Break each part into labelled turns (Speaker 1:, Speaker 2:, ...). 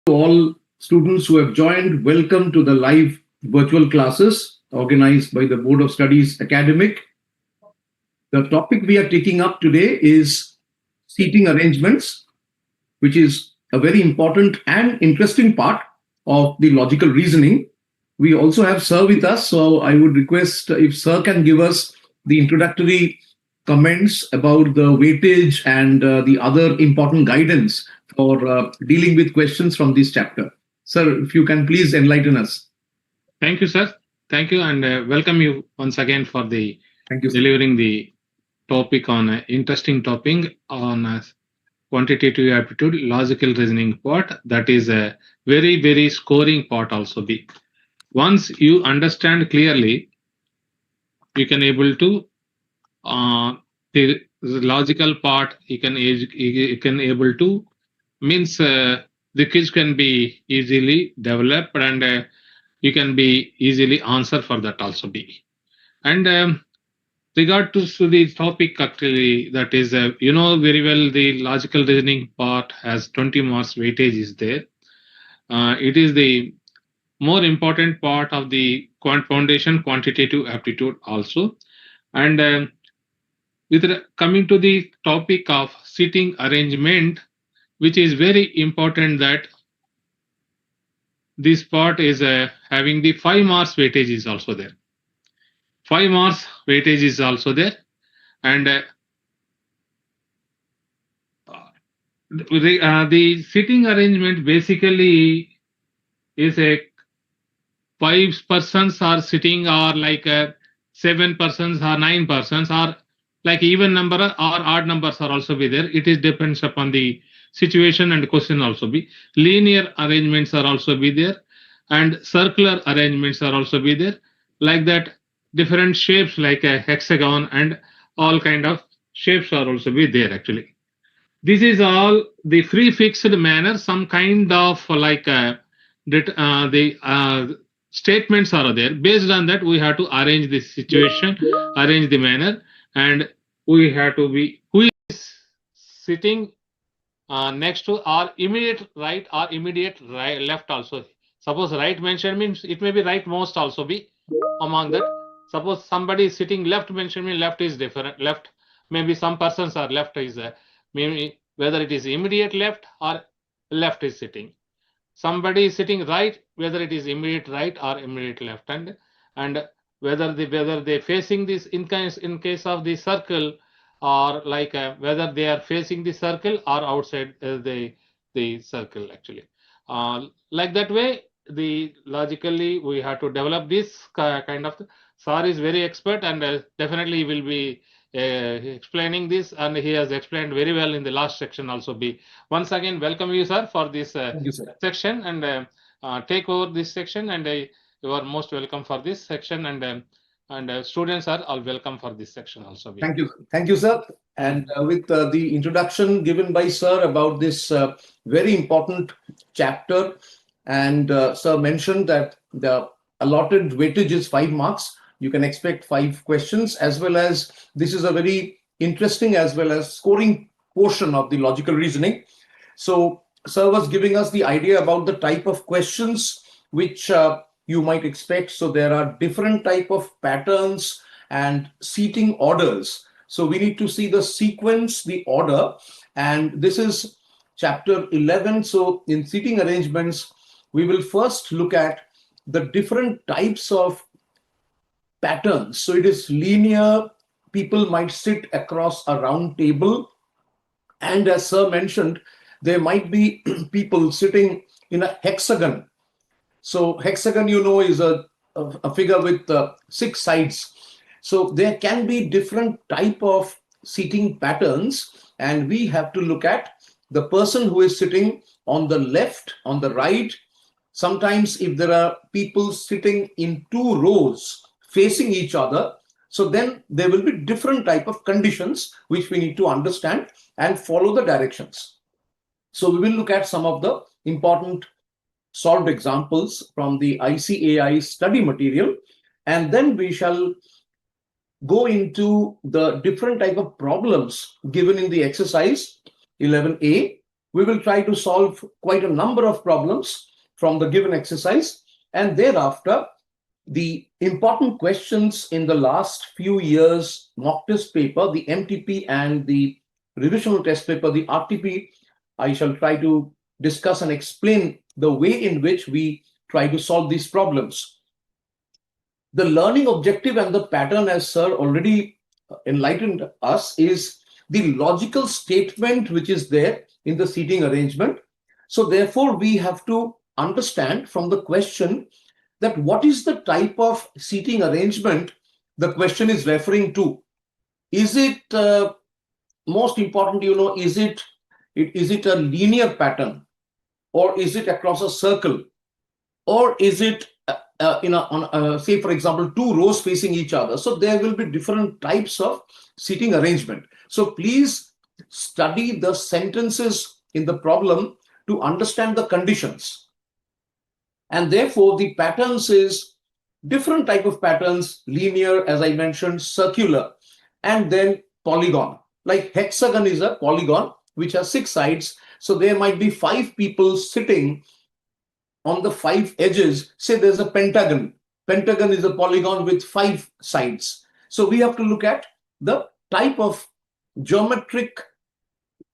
Speaker 1: all students who have joined. Welcome to the live virtual classes organized by the Board of Studies Academic. The topic we are taking up today is seating arrangements, which is a very important and interesting part of the logical reasoning. We also have Sir with us, so I would request if Sir can give us the introductory comments about the weightage and the other important guidance for dealing with questions from this chapter. Sir, if you can please enlighten us.
Speaker 2: Thank you, sir. Thank you, and welcome you once again for the
Speaker 1: Thank you, sir.
Speaker 2: delivering the topic on an interesting topic on quantitative aptitude, logical reasoning part. That is a very scoring part also be. Once you understand clearly, you can able to the logical part. You can able to means the quiz can be easily developed and you can be easily answer for that also be. And regard to the topic actually, that is you know very well the logical reasoning part has 20 marks weightage is there. It is the more important part of the foundation quantitative aptitude also. And coming to the topic of seating arrangement, which is very important, that this part is having the 5 marks weightage is also there. 5 marks weightage is also there. And the seating arrangement basically is a 5 persons are sitting, or like 7 persons or 9 persons, or like even number or odd numbers are also be there. It is depends upon the situation and question also be. Linear arrangements are also be there, and circular arrangements are also be there. Like that, different shapes like a hexagon and all kind of shapes are also be there actually. This is all the prefixed manner, some kind of like the statements are there. Based on that, we have to arrange the situation, arrange the manner, and we have to be who is sitting next to our immediate right or immediate right, left also. Suppose right mentioned means it may be right most also be among that. Suppose somebody is sitting left mentioned means left is different. Left, maybe some persons are left is maybe whether it is immediate left or left is sitting. Somebody is sitting right, whether it is immediate right or immediate left, and whether they facing this in case of the circle, or like whether they are facing the circle or outside the circle actually. Like that way, the logically we have to develop this kind of. Sir is very expert, and definitely will be explaining this, and he has explained very well in the last section also be. Once again, welcome you, sir, for this section, and take over this section, and you are most welcome for this section, and students are all welcome for this section also be.
Speaker 1: Thank you, sir. And with the introduction given by Sir about this very important chapter, and Sir mentioned that the allotted weightage is 5 marks. You can expect 5 questions, as well as this is a very interesting as well as scoring portion of the logical reasoning. So Sir was giving us the idea about the type of questions which you might expect. So there are different type of patterns and seating orders. So we need to see the sequence, the order, and this is chapter 11. So in seating arrangements, we will first look at the different types of patterns. So it is linear. People might sit across a round table, and as Sir mentioned, there might be people sitting in a hexagon. So hexagon, you know, is a figure with 6 sides. So there can be different type of seating patterns, and we have to look at the person who is sitting on the left, on the right. Sometimes if there are people sitting in 2 rows facing each other, so then there will be different type of conditions which we need to understand and follow the directions. So we will look at some of the important solved examples from the ICAI study material, and then we shall go into the different type of problems given in the exercise 11A, We will try to solve quite a number of problems from the given exercise, and thereafter, the important questions in the last few years mock test paper, the MTP and the revisional test paper, the RTP, I shall try to discuss and explain the way in which we try to solve these problems. The learning objective and the pattern, as sir already enlightened us, is the logical statement which is there in the seating arrangement. So therefore, we have to understand from the question that what is the type of seating arrangement the question is referring to. Is it most important, is it a linear pattern, or is it across a circle, or is it say for example 2 rows facing each other? So there will be different types of seating arrangement. So please study the sentences in the problem to understand the conditions. And therefore the patterns is different type of patterns: linear, as I mentioned, circular, and then polygon. Like hexagon is a polygon which has 6 sides. So there might be 5 people sitting on the 5 edges. Say there's a pentagon. Pentagon is a polygon with 5 sides. So we have to look at the type of geometric.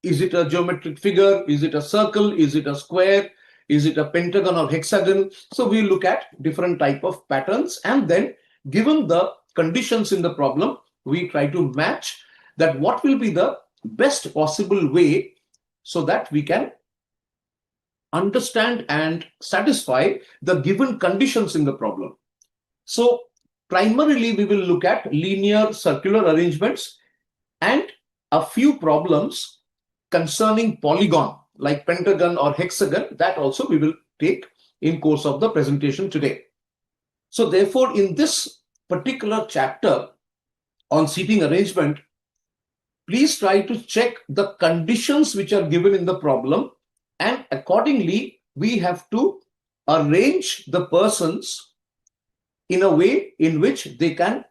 Speaker 1: Is it a geometric figure? Is it a circle? Is it a square? Is it a pentagon or hexagon? So we look at different type of patterns, and then given the conditions in the problem, we try to match that what will be the best possible way so that we can understand and satisfy the given conditions in the problem. So primarily we will look at linear circular arrangements and a few problems concerning polygon like pentagon or hexagon. That also we will take in course of the presentation today. So therefore, in this particular chapter on seating arrangement, please try to check the conditions which are given in the problem, and accordingly we have to arrange the persons in a way in which they can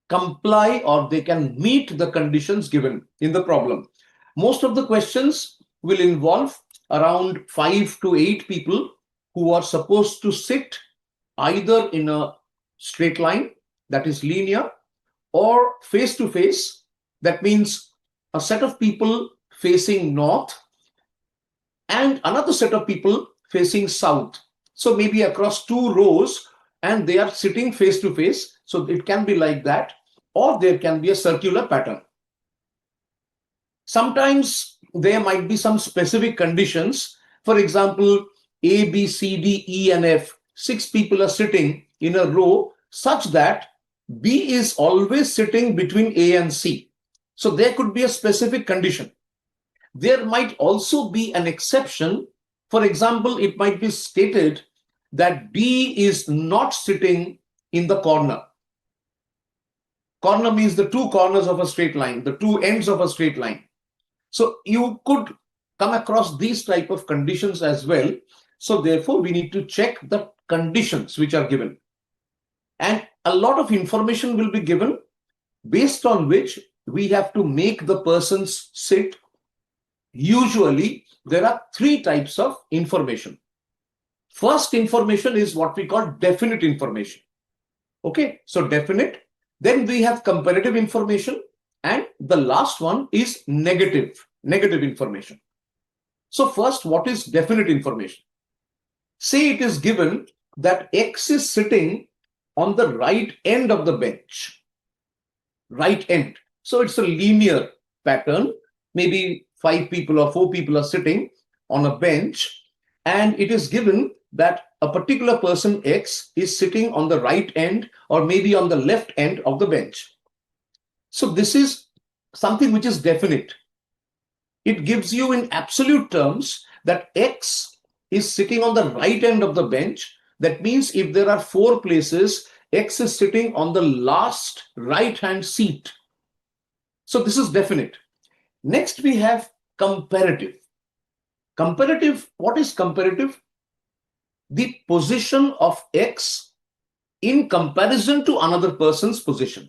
Speaker 1: comply or they can meet the conditions given in the problem. Most of the questions will involve around 5 to 8 people who are supposed to sit either in a straight line, that is linear, or face to face. That means a set of people facing north and another set of people facing south. So maybe across 2 rows, and they are sitting face to face. So it can be like that, or there can be a circular pattern. Sometimes there might be some specific conditions. For example, A, B, C, D, E, and F. 6 people are sitting in a row such that B is always sitting between A and C. So there could be a specific condition. There might also be an exception. For example, it might be stated that B is not sitting in the corner. Corner means the 2 corners of a straight line, the 2 ends of a straight line. So you could come across these type of conditions as well. So therefore, we need to check the conditions which are given. And a lot of information will be given based on which we have to make the persons sit. Usually, there are 3 types of information. First information is what we call definite information. Okay, so definite. Then we have comparative information. And the last one is negative information. So first, what is definite information? Say it is given that X is sitting on the right end of the bench. Right end. So it's a linear pattern. Maybe 5 people or 4 people are sitting on a bench, and it is given that a particular person X is sitting on the right end or maybe on the left end of the bench. So this is something which is definite. It gives you in absolute terms that X is sitting on the right end of the bench. That means if there are 4 places, X is sitting on the last right-hand seat. So this is definite. Next, we have comparative. Comparative, what is comparative? The position of X in comparison to another person's position.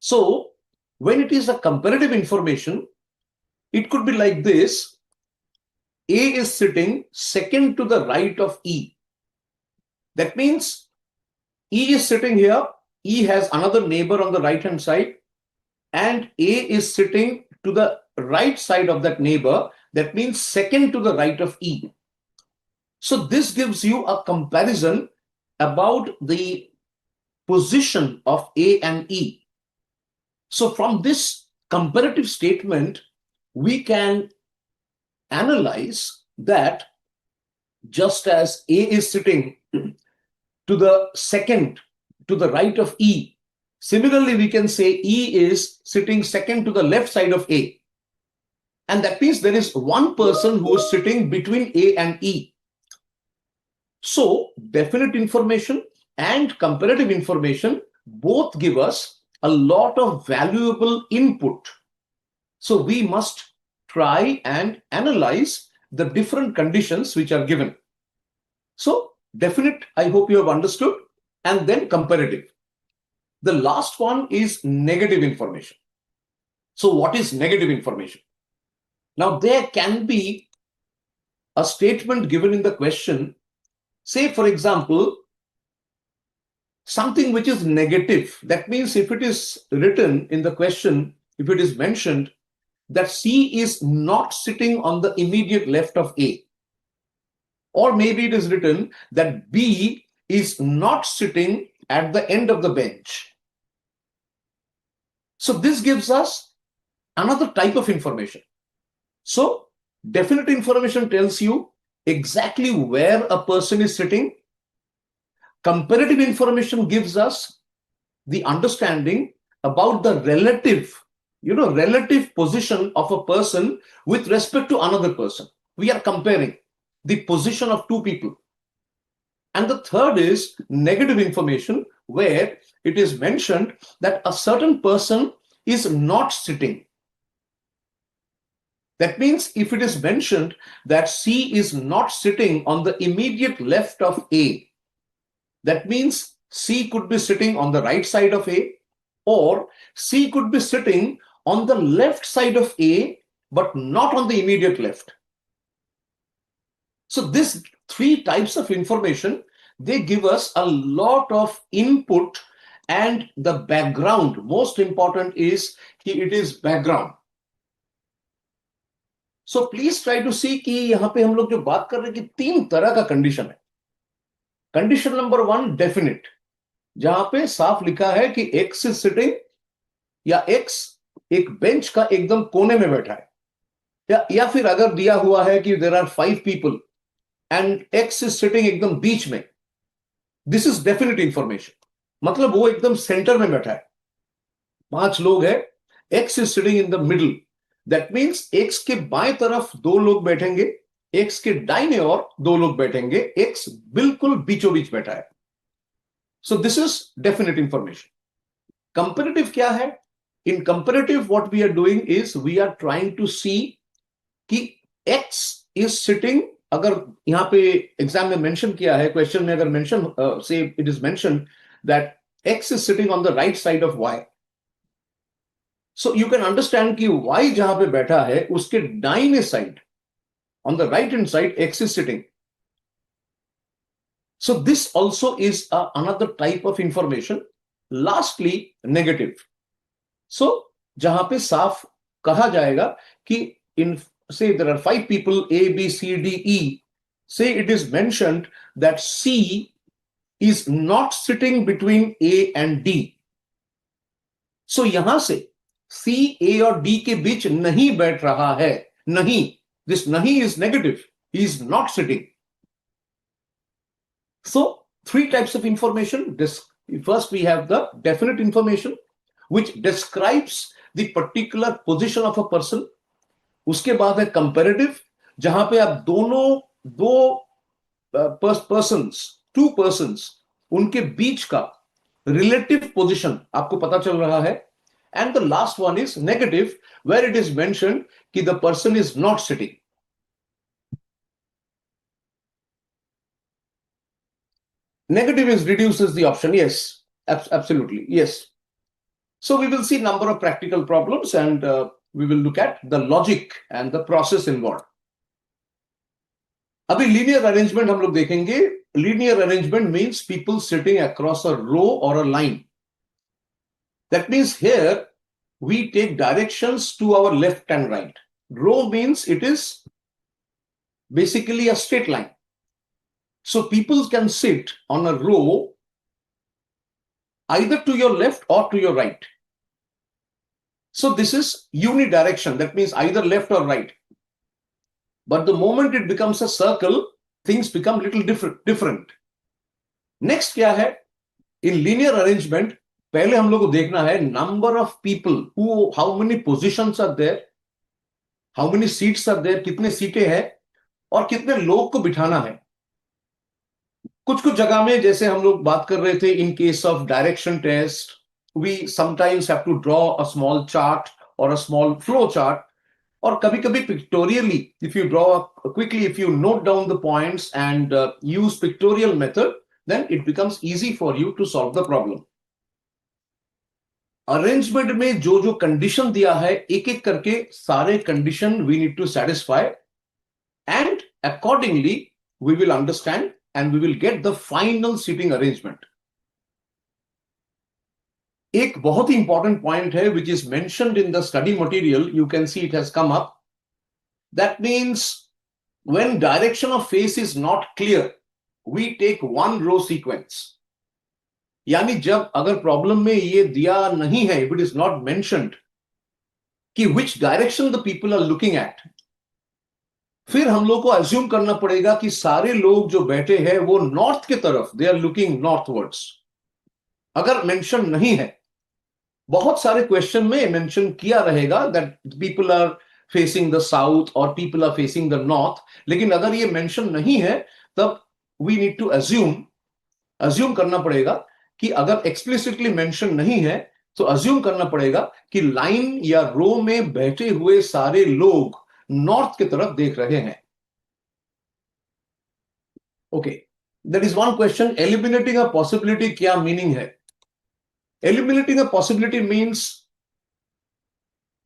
Speaker 1: So when it is a comparative information, It could be like this. A is sitting second to the right of E. That means E is sitting here. E has another neighbor on the right hand side, and A is sitting to the right side of that neighbor. That means second to the right of E. So this gives you a comparison about the position of A and E. So from this comparative statement, we can analyze that just as A is sitting to the second to the right of E, similarly we can say E is sitting second to the left side of A. And that means there is one person who is sitting between A and E. So definite information and comparative information both give us a lot of valuable input. So we must try and analyze the different conditions which are given. So definite, I hope you have understood, and then comparative. The last one is negative information. So what is negative information? Now there can be a statement given in the question. Say, for example, something which is negative. That means if it is written in the question, if it is mentioned that C is not sitting on the immediate left of A, or maybe it is written that B is not sitting at the end of the bench. So this gives us another type of information. So definite information tells you exactly where a person is sitting. Comparative information gives us the understanding about the relative position of a person with respect to another person. We are comparing the position of two people. And the third is negative information, where it is mentioned that a certain person is not sitting. That means if it is mentioned that C is not sitting on the immediate left of A, that means C could be sitting on the right side of A, or C could be sitting on the left side of A, but not on the immediate left. So these three types of information, they give us a lot of input, and the background, most important is it is background. So please try to see कि यहाँ पे हम लोग जो बात कर रहे हैं कि तीन तरह का कंडीशन है. कंडीशन नंबर 1 डेफिनेट, जहां पे साफ लिखा है कि एक्स इज सिटिंग, या एक्स एक बेंच का एकदम कोने में बैठा है, या फिर अगर दिया हुआ है कि there are 5 people and x is sitting एकदम बीच में, दिस इज डेफिनेट इंफॉर्मेशन. मतलब वो एकदम सेंटर में बैठा है, 5 लोग हैं, x is sitting in the middle. That means x के बाएं तरफ 2 लोग बैठेंगे, एक्स के दाहिने ओर 2 लोग बैठेंगे, एक्स बिल्कुल बीचों बीच बैठा है. So this is definite information. Comparative क्या है? In comparative what we are doing is we are trying to see कि एक्स इज सिटिंग, अगर यहां पे एग्जाम में मेंशन किया है, क्वेश्चन में अगर मेंशन से it is mention that X is sitting on the right side of Y, so you can understand कि वाई जहां पे बैठा है उसके दाहिने side, on the right hand side, X is sitting. So this also is another type of information. Lastly, negative. So जहां पे साफ कहा जाएगा कि in, say there are 5 people A, B, C, D, E. Say it is mentioned that C is not sitting between A and D. So यहां से C, A और D के बीच नहीं बैठ रहा है. नहीं. This nahi is negative. He is not sitting. So 3 types of information. First we have the definite information, which describes the particular position of a person. उसके बाद है comparative, जहां पे आप दो two persons, उनके बीच का relative position आपको पता चल रहा है. And the last one is negative, where it is mentioned कि the person is not sitting. Negative is reduces the option. Yes, absolutely. Yes. So we will see number of practical problems, and we will look at the logic and the process involved. अभी linear arrangement हम लोग देखेंगे. Linear arrangement means people sitting across a row or a line. That means here we take directions to our left and right. Row means it is basically a straight line. So people can sit on a row either to your left or to your right. So this is unidirection. That means either left or right. But the moment it becomes a circle, things become little different. Next क्या है? In linear arrangement, पहले हम लोग को देखना है number of people, how many positions are there, how many seats are there, कितने सीटें हैं और कितने लोग को बिठाना है. कुछ कुछ जगह में जैसे हम लोग बात कर रहे थे, in case of direction test, we sometimes have to draw a small chart or a small flow chart. और कभी कभी pictorially, if you draw quickly, if you note down the points and use pictorial method, then it becomes easy for you to solve the problem. Arrangement में जो जो condition दिया है, एक एक करके सारे condition we need to satisfy, and accordingly we will understand and we will get the final seating arrangement. एक बहुत ही इंपॉर्टेंट पॉइंट है which is mentioned in the study material. You can see it has come up. That means when direction of face is not clear, we take one row sequence. यानी जब अगर problem में ये दिया नहीं है, if it is not mentioned कि which direction the people are looking at, फिर हम लोग को assume करना पड़ेगा कि सारे लोग जो बैठे हैं वो नॉर्थ की तरफ, they are looking northwards. अगर मेंशन नहीं है, बहुत सारे क्वेश्चन में मेंशन किया रहेगा that people are facing the south or people are facing the north, लेकिन अगर ये मेंशन नहीं है तब we need to assume करना पड़ेगा कि अगर explicitly मेंशन नहीं है तो assume करना पड़ेगा कि लाइन या रो में बैठे हुए सारे लोग नॉर्थ की तरफ देख रहे हैं. Okay, there is one question, eliminating a possibility क्या मीनिंग है? Eliminating a possibility means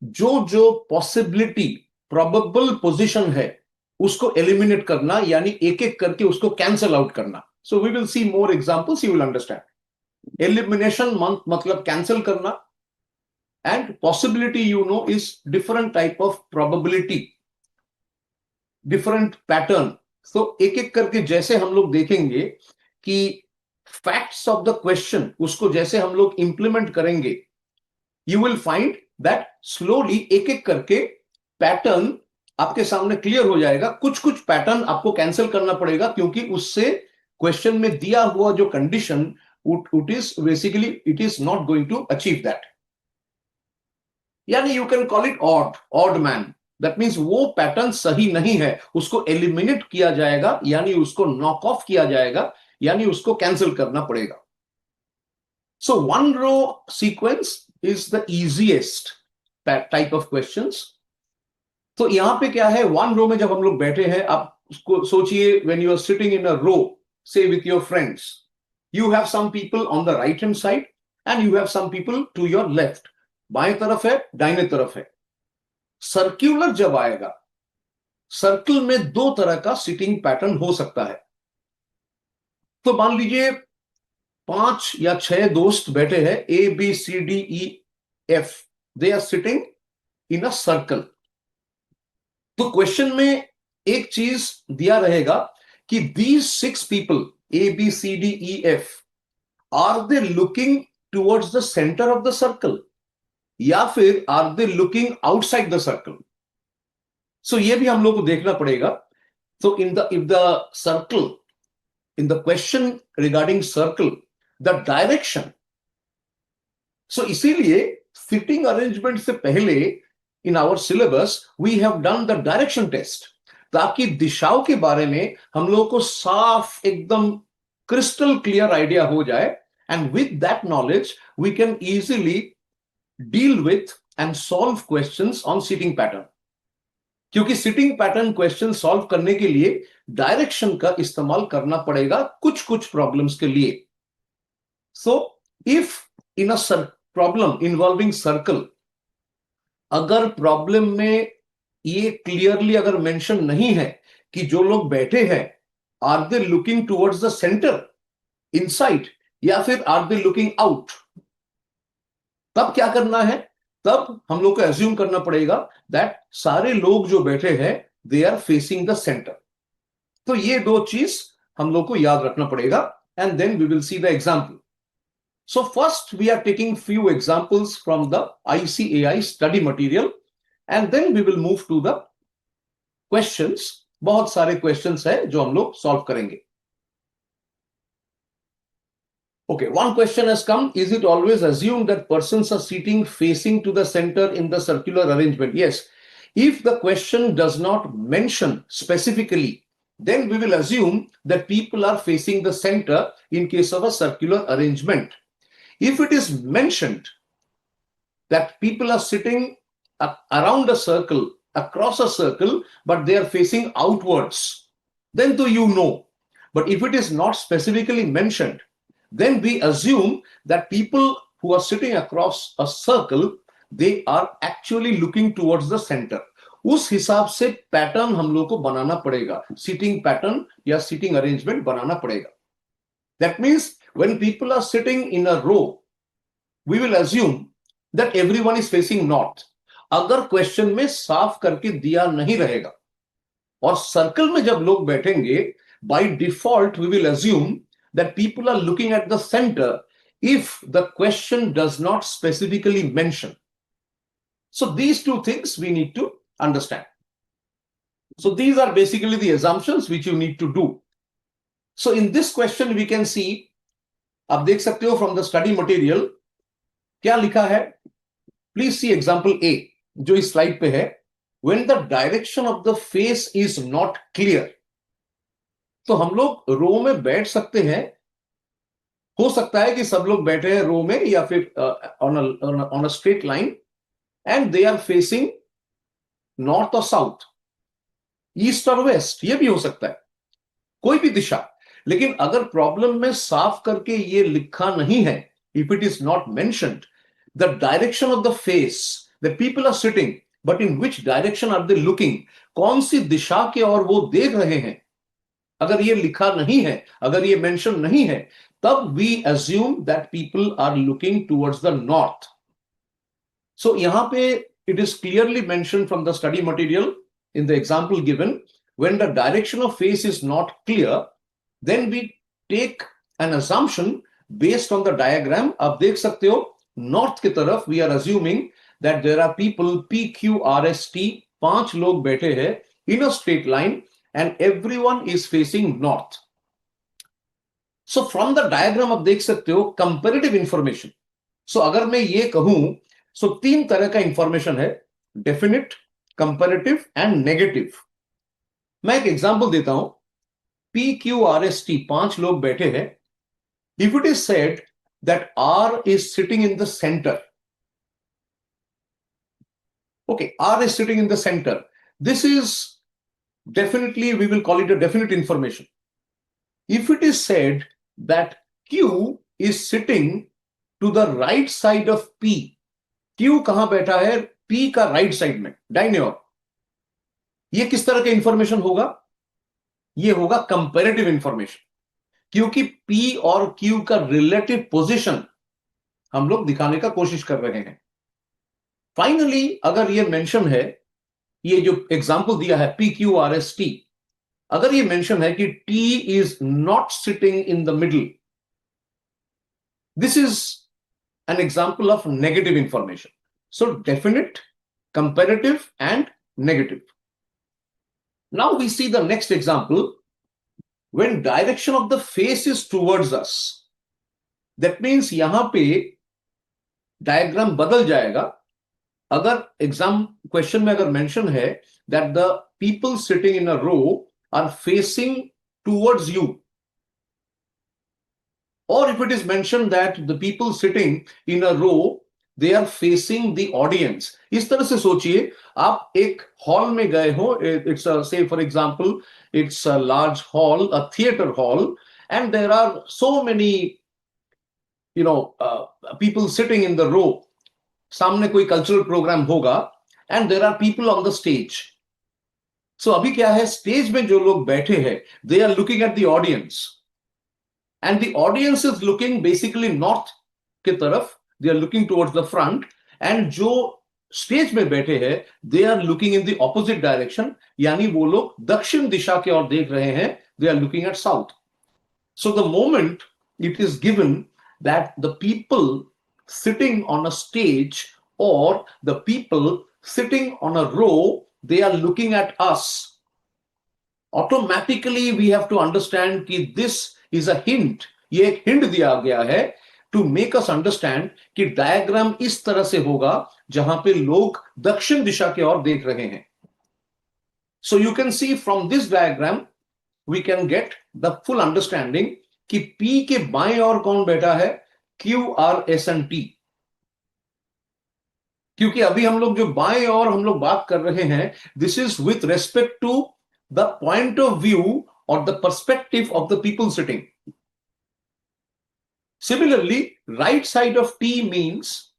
Speaker 1: जो possibility, probable position है उसको eliminate करना, यानी एक एक करके उसको cancel out करना. So we will see more examples, you will understand. Elimination मतलब cancel करना, and possibility you know is different type of probability, different pattern. So एक एक करके जैसे हम लोग देखेंगे कि facts of the question उसको जैसे हम लोग implement करेंगे, you will find that slowly एक एक करके pattern आपके सामने clear हो जाएगा. कुछ कुछ pattern आपको cancel करना पड़ेगा क्योंकि उससे question में दिया हुआ जो condition it is basically it is not going to achieve that. यानी you can call it odd man. That means वो pattern सही नहीं है, उसको eliminate किया जाएगा, यानी उसको knock off किया जाएगा, यानी उसको कैंसिल करना पड़ेगा. So one row sequence is the easiest type of questions. तो यहां पे क्या है, one row में जब हम लोग बैठे हैं, आप उसको सोचिए when you are sitting in a row, say with your friends, you have some people on the right hand side and you have some people to your left. बाएं तरफ है, दाहिने तरफ है. सर्कुलर जब आएगा, सर्कल में दो तरह का सिटिंग पैटर्न हो सकता है. तो मान लीजिए 5 या 6 दोस्त बैठे हैं, A B C D E F, they are sitting in a circle. तो क्वेश्चन में एक चीज दिया रहेगा कि these 6 people A B C D E F, are they looking towards the center of the circle या फिर are they looking outside the circle? So ये भी हम लोग को देखना पड़ेगा. So if the circle, in the question regarding circle, the direction, so इसीलिए sitting arrangement से पहले in our syllabus we have done the direction test, ताकि दिशाओं के बारे में हम लोगों को साफ एकदम crystal clear idea हो जाए, and with that knowledge we can easily deal with and solve questions on sitting pattern. क्योंकि सिटिंग पैटर्न क्वेश्चन सॉल्व करने के लिए डायरेक्शन का इस्तेमाल करना पड़ेगा कुछ कुछ प्रॉब्लम्स के लिए. So if in a problem involving circle अगर प्रॉब्लम में ये क्लियरली अगर मेंशन नहीं है कि जो लोग बैठे हैं are they looking towards the centre inside या फिर आर दे लुकिंग आउट, तब क्या करना है? तब हम लोग को एज्यूम करना पड़ेगा दैट सारे लोग जो बैठे हैं they are facing the centre. तो ये दो चीज हम लोग को याद रखना पड़ेगा and then we will see the example. So first we are taking few examples from the ICAI study material and then we will move to the questions. बहुत सारे questions है जो हम लोग solve करेंगे। Okay, one question has come. Is it always assumed that persons are sitting facing to the center in the circular arrangement? Yes. If the question does not mention specifically, then we will assume that people are facing the center in case of a circular arrangement. If it is mentioned that people are sitting around a circle, across a circle, but they are facing outwards, then do you know. But if it is not specifically mentioned, then we assume that people who are sitting across a circle, they are actually looking towards the center. उस हिसाब से pattern हम लोग को बनाना पड़ेगा, seating pattern या seating arrangement बनाना पड़ेगा। That means when people are sitting in a row, we will assume that everyone is facing north. अगर क्वेश्चन में साफ करके दिया नहीं रहेगा और सर्कल में जब लोग बैठेंगे, by default we will assume that people are looking at the center if the question does not specifically mention. So these two things we need to understand. So these are basically the assumptions which you need to do. So in this question we can see, आप देख सकते हो from the study material क्या लिखा है। Please see example A जो इस slide पे है। When the direction of the face is not clear, तो हम लोग रो में बैठ सकते हैं। हो सकता है कि सब लोग बैठे हैं रो में या फिर on a straight line and they are facing north और साउथ, ईस्ट और वेस्ट, ये भी हो सकता है, कोई भी दिशा। लेकिन अगर प्रॉब्लम में साफ करके ये लिखा नहीं है, if it is not mentioned the direction of the face, the people are sitting but in which direction are they looking, कौन सी दिशा के और वो देख रहे हैं, अगर ये लिखा नहीं है, अगर ये मेंशन नहीं है, तब we assume that people are looking towards the north. So यहाँ पे it is clearly mentioned from the study material in the example given, when the direction of face is not clear, then we take an assumption based on the diagram. आप देख सकते हो north की तरफ we are assuming that there are people P, Q, R, S, T, 5 लोग बैठे हैं in a straight line and everyone is facing north. So from the diagram आप देख सकते हो comparative information. So अगर मैं ये कहूं, so 3 तरह का इंफॉर्मेशन है, definite, comparative and negative. मैं एक एग्जांपल देता हूं। P, Q, R, S, T 5 लोग बैठे हैं। If it is said that R is sitting in the center, okay, R is sitting in the center, this is definitely, we will call it a definite information. If it is said that Q is sitting to the right side of P, Q कहां बैठा है? P का right side में, दाहिने ओर। ये किस तरह का इंफॉर्मेशन होगा? ये होगा कंपैरेटिव इंफॉर्मेशन, क्योंकि P और Q का रिलेटिव पोजीशन हम लोग दिखाने का कोशिश कर रहे हैं। फाइनली अगर ये मेंशन है, ये जो एग्जांपल दिया है P, Q, R, S, T, अगर ये मेंशन है कि T is not sitting in the middle, this is an example of negative information. So definite, comparative and negative. Now we see the next example. When direction of the face is towards us, that means यहां पे diagram बदल जाएगा। अगर exam question में अगर mention है that the people sitting in a row are facing towards you, or if it is mentioned that the people sitting in a row they are facing the audience, इस तरह से सोचिए, आप एक hall में गए हो, it's a, say for example it's a large hall, a theater hall, and there are so many people sitting in the row, सामने कोई कल्चरल प्रोग्राम होगा and there are people on the stage. So अभी क्या है, stage में जो लोग बैठे हैं, they are looking at the audience, and the audience is looking basically north के तरफ, they are looking towards the front, and जो स्टेज में बैठे हैं, they are looking in the opposite direction, यानी वो लोग दक्षिण दिशा की ओर देख रहे हैं, they are looking at south. So the moment it is given that the people sitting on a stage or the people sitting on a row, they are looking at us, automatically we have to understand कि this is a hint, ये एक hint दिया गया है to make us understand कि diagram इस तरह से होगा जहां पे लोग दक्षिण दिशा की ओर देख रहे हैं. So you can see from this diagram we can get the full understanding कि P के बाएं ओर कौन बैठा है, Q, R, S and T. क्योंकि अभी हम लोग जो बाएं ओर हम लोग बात कर रहे हैं, this is with respect to the point of view or the perspective of the people sitting. Similarly, right side of T means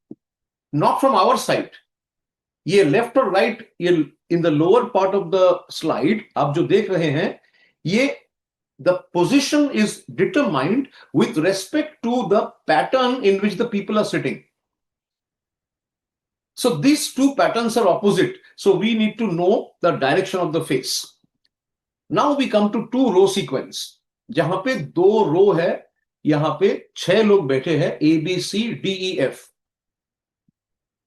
Speaker 1: not from our side. ये left और right, ये in the lower part of the slide आप जो देख रहे हैं, ये the position is determined with respect to the pattern in which the people are sitting. So these two patterns are opposite. So we need to know the direction of the face. Now we come to two row sequence. जहां पे दो रो है, यहां पे 6 लोग बैठे हैं, A, B, C, D, E, F.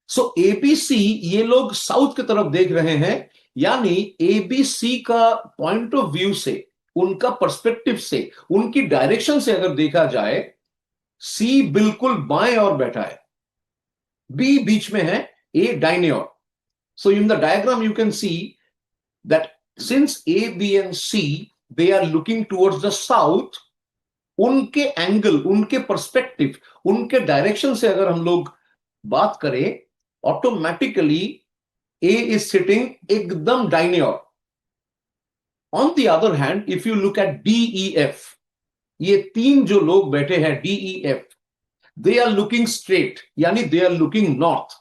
Speaker 1: So ABC ये लोग साउथ की तरफ देख रहे हैं, यानी ABC का पॉइंट ऑफ व्यू से, उनका पर्सपेक्टिव से, उनकी डायरेक्शन से अगर देखा जाए, C बिल्कुल बाएं ओर बैठा है, B बीच में है, A दाहिने ओर. So in the diagram you can see that since A, B and C they are looking towards the south, उनके एंगल, उनके पर्सपेक्टिव, उनके डायरेक्शन से अगर हम लोग बात करें, ऑटोमेटिकली A is sitting एकदम दाहिने ओर. On the other hand, if you look at D, E, F, ये तीन जो लोग बैठे हैं D, E, F, they are looking straight, यानी they are looking north.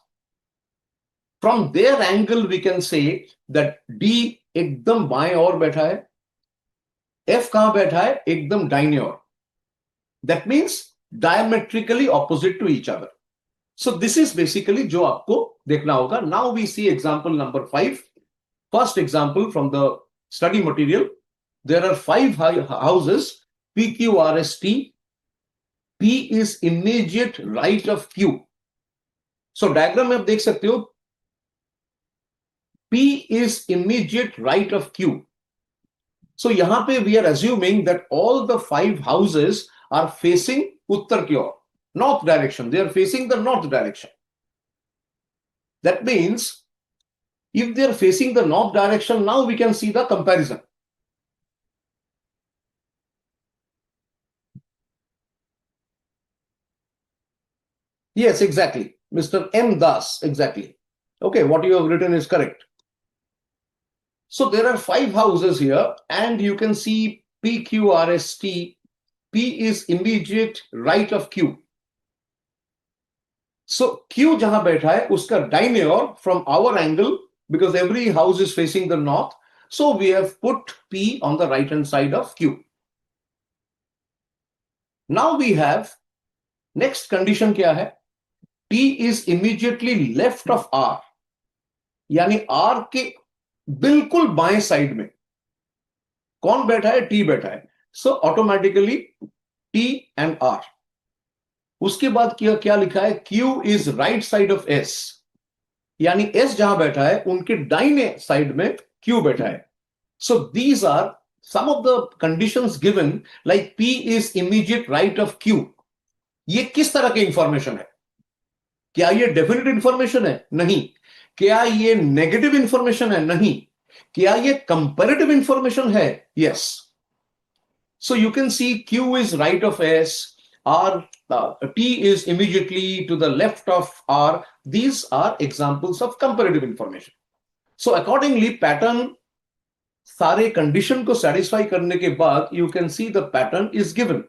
Speaker 1: From their angle we can say that D एकदम बाएं ओर बैठा है, F कहां बैठा है, एकदम दाहिने ओर. That means diametrically opposite to each other. So this is basically जो आपको देखना होगा. Now we see example number 5. First example from the study material. There are 5 houses, P, Q, R, S, T. P is immediate right of Q. So diagram में आप देख सकते हो, P is immediate right of Q. So यहाँ पे we are assuming that all the 5 houses are facing उत्तर की ओर, north direction. They are facing the north direction. That means if they are facing the north direction, now we can see the comparison. Yes, exactly. Mr. M. Das, exactly. Okay, what you have written is correct. So there are 5 houses here, and you can see P, Q, R, S, T. P is immediate right of Q. So Q जहां बैठा है उसका दाहिने ओर, from our angle, because every house is facing the north, so we have put P on the right hand side of Q. Now we have next condition क्या है, T is immediately left of R, यानी R के बिल्कुल बाएं side में कौन बैठा है, T बैठा है. So automatically T and R. उसके बाद क्या लिखा है, Q is right side of S, यानी S जहां बैठा है उनके दाहिने साइड में Q बैठा है. So these are some of the conditions given, like P is immediate right of Q. ये किस तरह की इंफॉर्मेशन है? क्या ये डेफिनेट इंफॉर्मेशन है? नहीं. क्या ये नेगेटिव इंफॉर्मेशन है? नहीं. क्या ये कंपैरेटिव इंफॉर्मेशन है? Yes. So you can see Q is right of S, T is immediately to the left of R. These are examples of comparative information. So accordingly, pattern सारे condition को satisfy करने के बाद, you can see the pattern is given.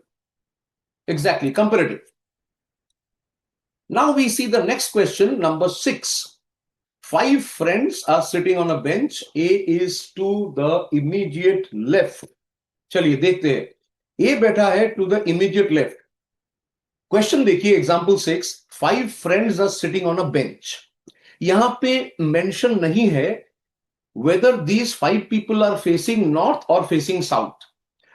Speaker 1: Exactly, comparative. Now we see the next question, number 6. 5 friends are sitting on a bench. A is to the immediate left. चलिए देखते हैं. A बैठा है to the immediate left. Question देखिए example 6. 5 friends are sitting on a bench. यहां पे mention नहीं है whether these 5 people are facing north or facing south.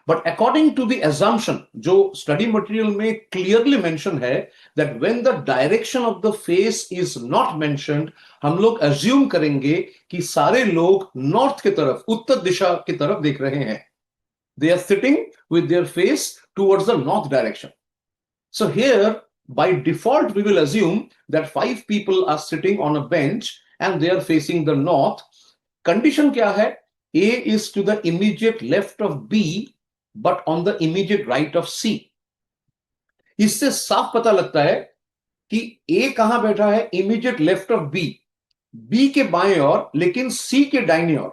Speaker 1: But according to the assumption, जो study material में clearly mention है that when the direction of the face is not mentioned, हम लोग assume करेंगे कि सारे लोग north की तरफ, उत्तर दिशा की तरफ देख रहे हैं. They are sitting with their face towards the north direction. So here, by default, we will assume that 5 people are sitting on a bench and they are facing the north. Condition क्या है? A is to the immediate left of B, but on the immediate right of C. इससे साफ पता लगता है कि A कहां बैठा है? Immediate left of B. B के बाएं ओर, लेकिन C के दाहिने ओर.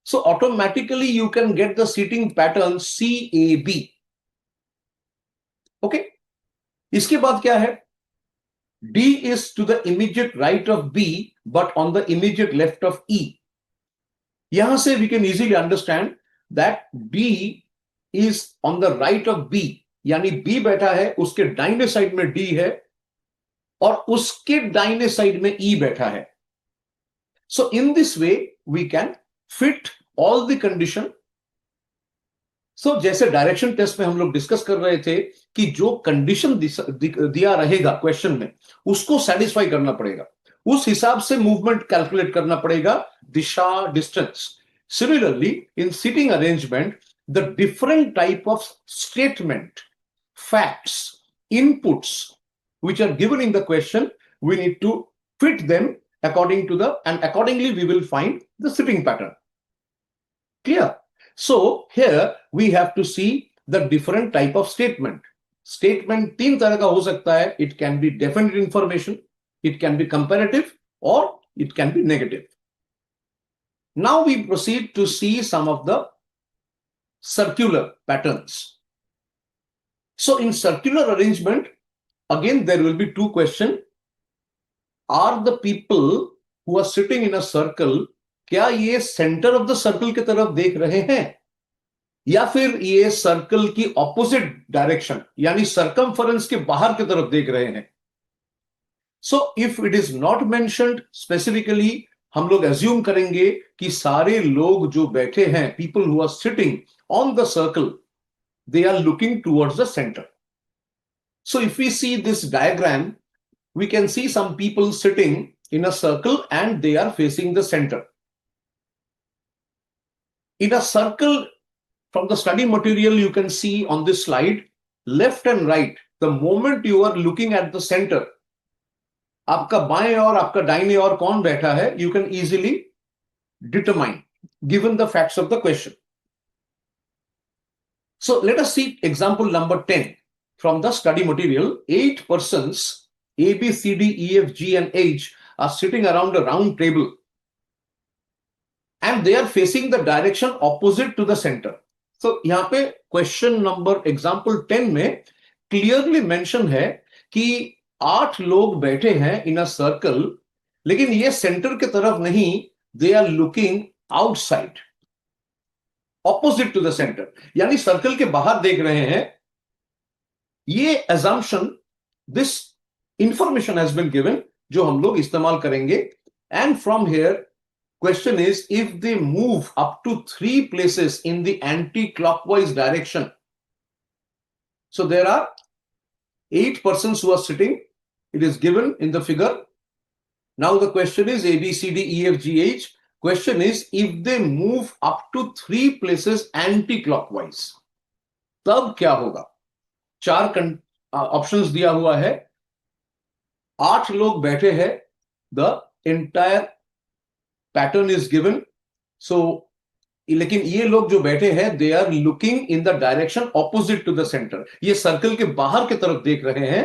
Speaker 1: So automatically you can get the seating pattern CAB. Okay? इसके बाद क्या है? D is to the immediate right of B, but on the immediate left of E. यहां से we can easily understand that B is on the right of B. यानी B बैठा है, उसके दाहिने साइड में D है और उसके दाहिने साइड में E बैठा है. So in this way we can fit all the condition. So जैसे डायरेक्शन टेस्ट में हम लोग डिस्कस कर रहे थे कि जो कंडीशन दिया रहेगा क्वेश्चन में उसको सेटिस्फाई करना पड़ेगा, उस हिसाब से मूवमेंट कैलकुलेट करना पड़ेगा, दिशा, distance. Similarly in seating arrangement the different type of statement, facts, inputs which are given in the question, we need to fit them according to and accordingly we will find the sitting pattern. Clear? So here we have to see the different type of statement. Statement तीन तरह का हो सकता है. It can be definite information, it can be comparative, or it can be negative. Now we proceed to see some of the circular patterns. So in circular arrangement, again there will be two questions. Are the people who are sitting in a circle, क्या ये centre of the circle की तरफ देख रहे हैं या फिर ये सर्कल की ऑपोजिट डायरेक्शन यानी सर्कमफरेंस के बाहर की तरफ देख रहे हैं? So if it is not mentioned specifically, हम लोग एज्यूम करेंगे कि सारे लोग जो बैठे हैं, people who are sitting on the circle, they are looking towards the centre. So if we see this diagram, we can see some people sitting in a circle and they are facing the center. In a circle, from the study material you can see on this slide, left and right, the moment you are looking at the center, आपका बाएं और आपका दाहिने और कौन बैठा है, you can easily determine given the facts of the question. So let us see example number 10 from the study material. 8 persons A, B, C, D, E, F, G and H are sitting around a round table and they are facing the direction opposite to the center. So यहाँ पे question number example 10 में clearly mention है कि 8 लोग बैठे हैं in a circle, लेकिन ये center के तरफ नहीं, they are looking outside, opposite to the center, यानी circle के बाहर देख रहे हैं. ये assumption, this information has been given जो हम लोग इस्तेमाल करेंगे. And from here question is, if they move up to 3 places in the anti-clockwise direction, so there are 8 persons who are sitting, it is given in the figure. Now the question is A, B, C, D, E, F, G, H. Question is, if they move up to 3 places anti-clockwise, तब क्या होगा? 4 options दिया हुआ है. 8 लोग बैठे हैं, the entire pattern is given. So लेकिन ये लोग जो बैठे हैं, they are looking in the direction opposite to the center. ये सर्कल के बाहर की तरफ देख रहे हैं.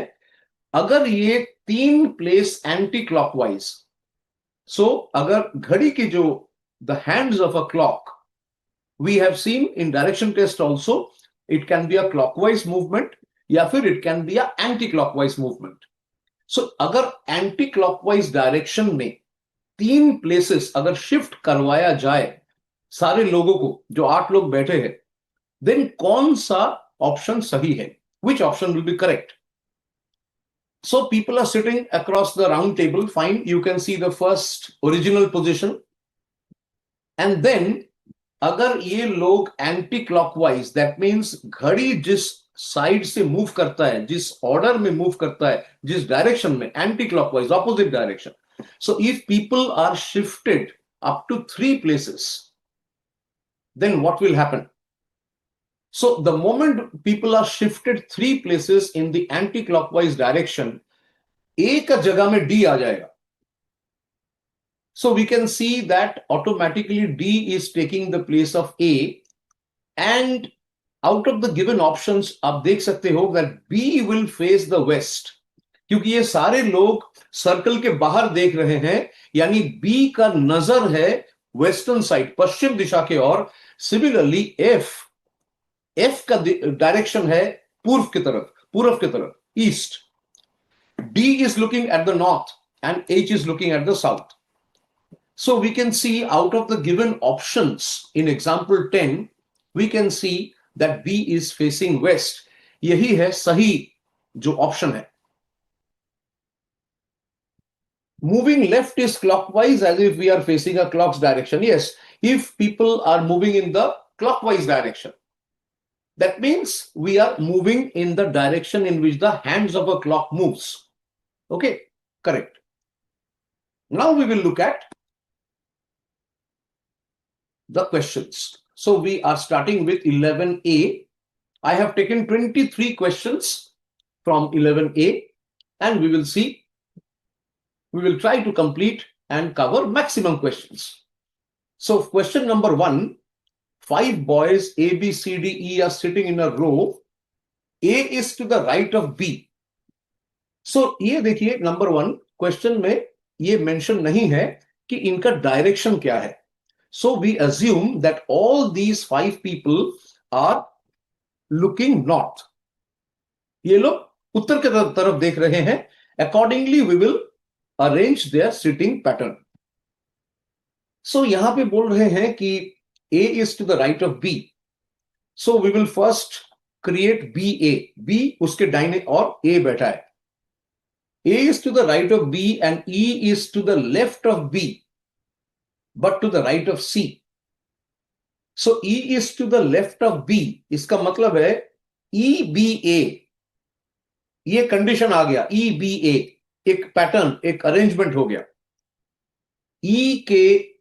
Speaker 1: अगर ये 3 प्लेस एंटी क्लॉकवाइज, सो अगर घड़ी की जो the hands of a clock, we have seen in direction test also, it can be a clockwise movement या फिर it can be a anti-clockwise movement. So अगर एंटी क्लॉकवाइज डायरेक्शन में 3 places अगर shift करवाया जाए सारे लोगों को, जो 8 लोग बैठे हैं, देन कौन सा ऑप्शन सही है? Which option will be correct? So people are sitting across the round table. Fine, you can see the first original position. And then अगर ये लोग एंटी क्लॉकवाइज, दैट मींस घड़ी जिस साइड से मूव करता है, जिस ऑर्डर में मूव करता है, जिस डायरेक्शन में, anticlockwise, opposite direction. So if people are shifted up to 3 places, then what will happen? So the moment people are shifted 3 places in the anti-clockwise direction, A का जगह में D आ जाएगा. So we can see that automatically D is taking the place of A, and out of the given options आप देख सकते हो that B will face the west, क्योंकि ये सारे लोग सर्कल के बाहर देख रहे हैं, यानी B का नजर है वेस्टर्न साइड, पश्चिम दिशा के ओर. सिमिलरली F का डायरेक्शन है पूर्व की तरफ, east. D is looking at the north and H is looking at the south. So we can see out of the given options in example 10, we can see that B is facing west. यही है सही जो option है. Moving left is clockwise, as if we are facing a clock's direction. Yes, if people are moving in the clockwise direction, that means we are moving in the direction in which the hands of a clock moves. Okay, correct. Now we will look at the questions. So we are starting with 11A. I have taken 23 questions from 11A, and we will see. We will try to complete and cover maximum questions. So question number 1, 5 boys A, B, C, D, E are sitting in a row. A is to the right of B. So ये देखिए number 1 question में ये mention नहीं है कि इनका direction क्या है. So we assume that all these 5 people are looking north. ये लोग उत्तर के तरफ देख रहे हैं. Accordingly, we will arrange their sitting pattern. So यहां पे बोल रहे हैं कि A is to the right of B. So we will first create BA. B उसके दाहिने और A बैठा है. A is to the right of B and E is to the left of B, but to the right of C. So E is to the left of B. इसका मतलब है EBA. ये condition आ गया. EBA एक pattern, एक arrangement हो गया. E के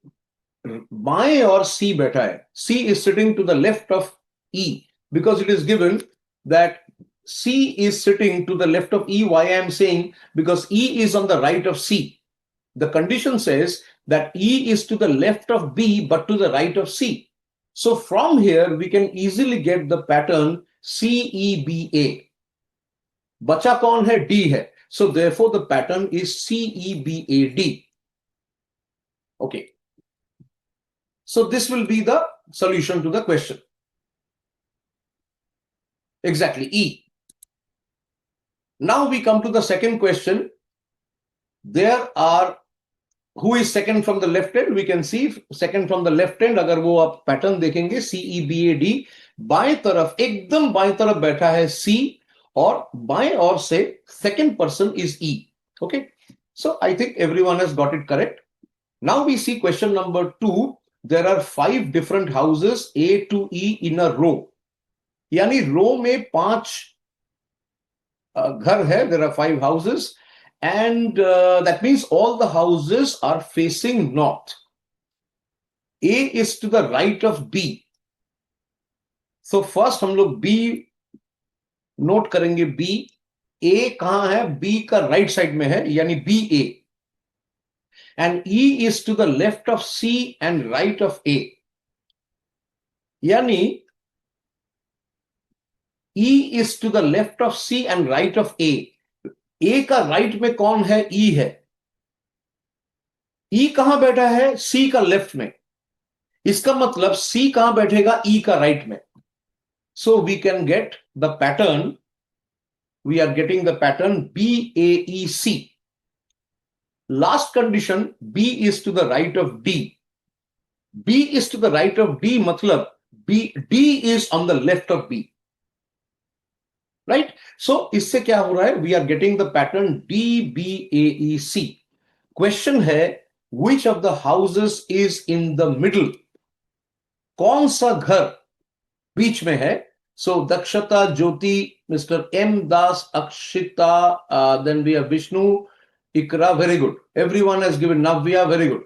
Speaker 1: बाएं और C बैठा है. C is sitting to the left of E because it is given that C is sitting to the left of E. Why I am saying? Because E is on the right of C. The condition says that E is to the left of B but to the right of C. So from here we can easily get the pattern CEBA. बचा कौन है? D है. So therefore the pattern is CEBAD. Okay. So this will be the solution to the question. Exactly, E. Now we come to the second question. There are, who is second from the left hand? We can see second from the left hand. अगर वो आप pattern देखेंगे CEBAD, बाएं तरफ, एकदम बाएं तरफ बैठा है C, और बाएं ओर से second person is E. Okay, so I think everyone has got it correct. Now we see question number 2. There are 5 different houses A to E in a row. यानी रो में 5 घर है. There are 5 houses, and that means all the houses are facing north. A is to the right of B. So first हम लोग B note करेंगे. B, A कहां है? B का राइट साइड में है, यानी BA. And E is to the left of C and right of A. यानी E is to the left of C and right of A. A का right में कौन है? E है. E कहां बैठा है? C का लेफ्ट में. इसका मतलब C कहां बैठेगा? E का राइट में. So we can get the pattern. We are getting the pattern BAEC. Last condition, B is to the right of D. B is to the right of D matlab D is on the left of B. Right? So इससे क्या हो रहा है? We are getting the pattern DBAEC. Question है, which of the houses is in the middle? कौन सा घर बीच में है? So Dakshata, Jyoti, Mr. M. Das, Akshita, then we have Vishnu, Ikra, very good. Everyone has given Navya, very good.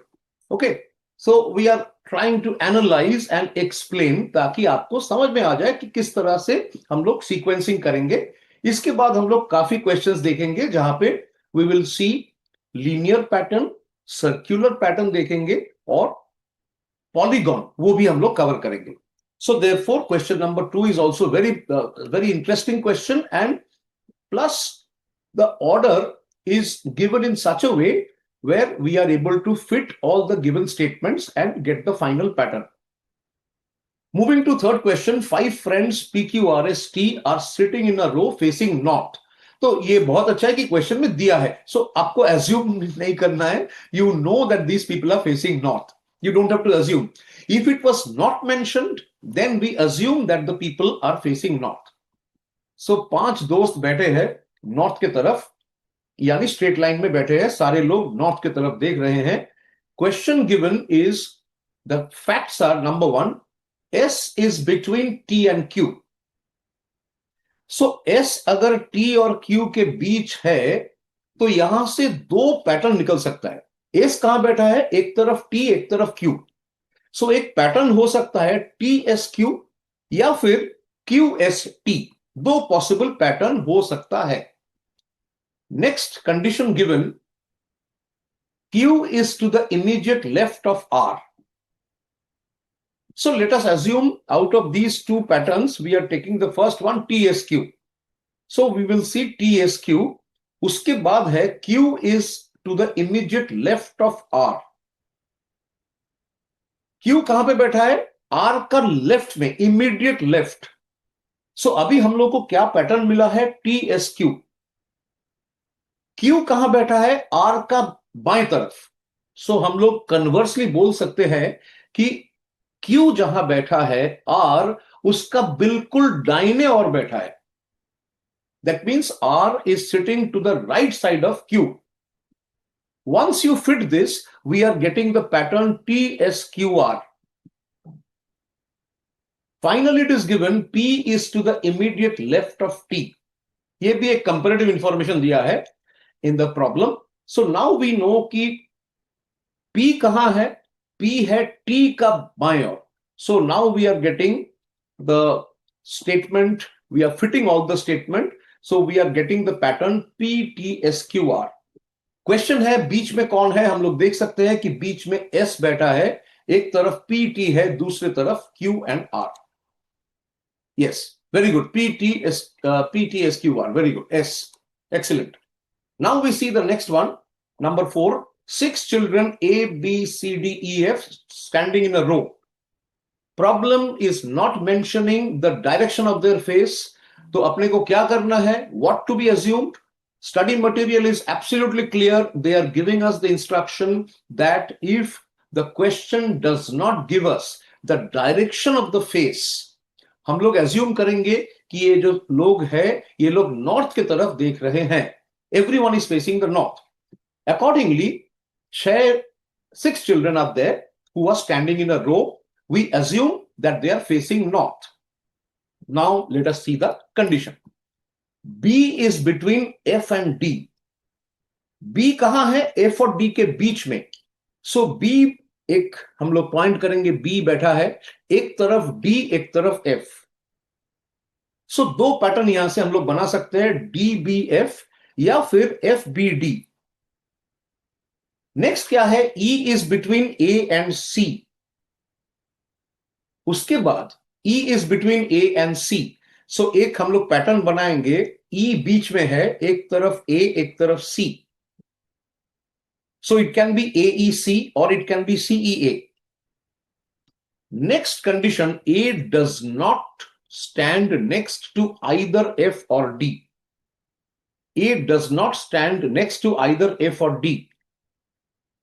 Speaker 1: Okay. So we are trying to analyze and explain ताकि आपको समझ में आ जाए कि किस तरह से हम लोग सीक्वेंसिंग करेंगे. इसके बाद हम लोग काफी क्वेश्चंस देखेंगे जहां पे we will see linear pattern, circular pattern देखेंगे और polygon वो भी हम लोग कवर करेंगे. So therefore, question number 2 is also very interesting question, and plus the order is given in such a way where we are able to fit all the given statements and get the final pattern. Moving to third question, 5 friends PQRST are sitting in a row facing north. तो ये बहुत अच्छा है कि question में दिया है. So आपको assume नहीं करना है. You know that these people are facing north. You don't have to assume. If it was not mentioned, then we assume that the people are facing north. So 5 दोस्त बैठे हैं नॉर्थ की तरफ, यानी स्ट्रेट लाइन में बैठे हैं, सारे लोग नॉर्थ की तरफ देख रहे हैं. Question given is, the facts are, number 1, S is between T and Q. So S अगर T और Q के बीच है तो यहां से दो पैटर्न निकल सकता है. S कहां बैठा है? एक तरफ T, एक तरफ Q. सो एक पैटर्न हो सकता है TSQ या फिर QST. दो पॉसिबल पैटर्न हो सकता है. Next condition given, Q is to the immediate left of R. So let us assume out of these two patterns we are taking the first one, TSQ. So we will see TSQ. उसके बाद है Q is to the immediate left of R. Q कहां पे बैठा है? R का left में, immediate left. सो अभी हम लोग को क्या पैटर्न मिला है? TSQ. Q कहां बैठा है? R का बाएं तरफ. सो हम लोग कन्वर्सली बोल सकते हैं कि Q जहां बैठा है, R उसका बिल्कुल दाहिने और बैठा है. That means R is sitting to the right side of Q. Once you fit this, we are getting the pattern TSQR. Finally, it is given P is to the immediate left of T. ये भी एक comparative information दिया है in the problem. So now we know कि P कहां है? P है T का बाएं ओर. So now we are getting the statement, we are fitting all the statement. So we are getting the pattern PTSQR. Question है बीच में कौन है? हम लोग देख सकते हैं कि बीच में S बैठा है, एक तरफ PT है, दूसरी तरफ Q and R. Yes, very good. PTSQR, very good. S, excellent. Now we see the next one, number 4. 6 children A, B, C, D, E, F standing in a row. Problem is not mentioning the direction of their face. तो अपने को क्या करना है? What to be assumed? Study material is absolutely clear. They are giving us the instruction that if the question does not give us the direction of the face, हम लोग assume करेंगे कि ये जो लोग हैं, ये लोग नॉर्थ की तरफ देख रहे हैं. Everyone is facing the north. Accordingly, 6 children are there who are standing in a row. We assume that they are facing north. Now let us see the condition. B is between F and D. B कहां है? F और D के बीच में. So B, एक हम लोग point करेंगे, B बैठा है, एक तरफ D, एक तरफ F. So दो पैटर्न यहां से हम लोग बना सकते हैं, DBF या फिर FBD. नेक्स्ट क्या है? E is between A and C. उसके बाद E is between A and C. So एक हम लोग पैटर्न बनाएंगे, E बीच में है, एक तरफ A, एक तरफ C. So it can be AEC or it can be CEA. Next condition, A does not stand next to either F or D. A does not stand next to either F or D.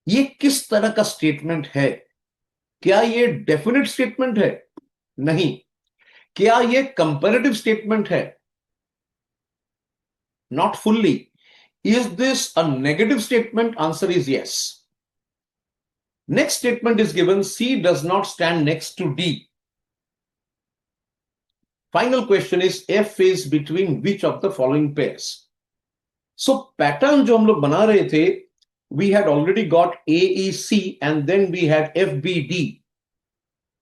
Speaker 1: ये किस तरह का statement है? क्या ये definite statement है? नहीं। क्या ये कंपैरेटिव स्टेटमेंट है? Not fully. Is this a negative statement? Answer is yes. Next statement is given, C does not stand next to D. Final question is, F is between which of the following pairs? So pattern जो हम लोग बना रहे थे, we had already got AEC and then we had FBD.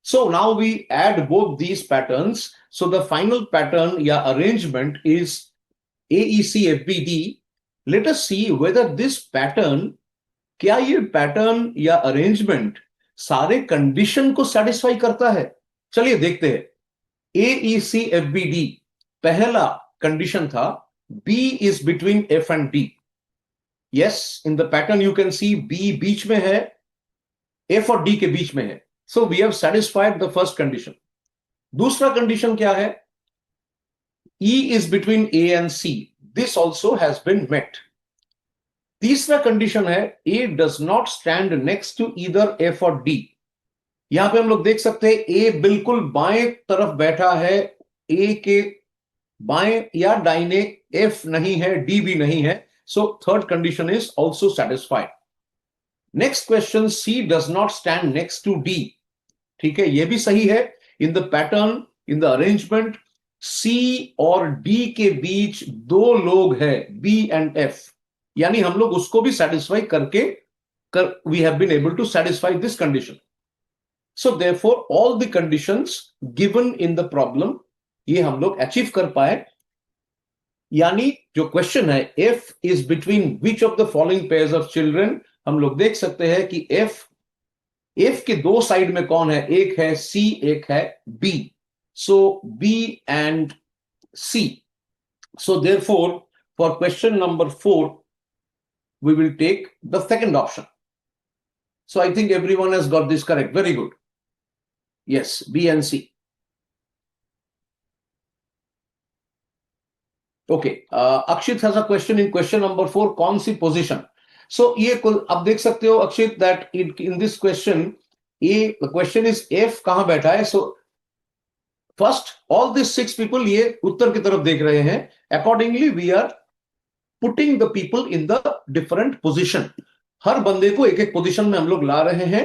Speaker 1: So now we add both these patterns. So the final pattern या arrangement is AEC FBD. Let us see whether this pattern, क्या ये pattern या arrangement सारे condition को satisfy करता है? चलिए देखते हैं. AECFBD पहला कंडीशन था, B is between F and D. Yes, in the pattern you can see B बीच में है, F और D के बीच में है. So we have satisfied the first condition. दूसरा कंडीशन क्या है? E is between A and C. This also has been met. तीसरा कंडीशन है, A does not stand next to either F और D. यहां पे हम लोग देख सकते हैं A बिल्कुल बाएं तरफ बैठा है, A के बाएं या दाहिने F नहीं है, D भी नहीं है. So third condition is also satisfied. Next question, C does not stand next to D. ठीक है, ये भी सही है. In the pattern, in the arrangement, C और D के बीच दो लोग हैं, B and F. यानी हम लोग उसको भी satisfy करके we have been able to satisfy this condition. So therefore all the conditions given in the problem ये हम लोग achieve कर पाए. यानी जो क्वेश्चन है, F is between which of the following pairs of children, हम लोग देख सकते हैं कि F के दो साइड में कौन है? एक है C, एक है B. So B and C. So therefore for question number 4 we will take the second option. So I think everyone has got this correct. Very good. Yes, B and C. Okay. Akshit has a question in question number 4. कौन सी position? So ये आप देख सकते हो Akshit that in this question, the question is F कहां बैठा है? So first all these 6 people ये उत्तर की तरफ देख रहे हैं. Accordingly we are putting the people in the different position. हर बंदे को एक एक पोजीशन में हम लोग ला रहे हैं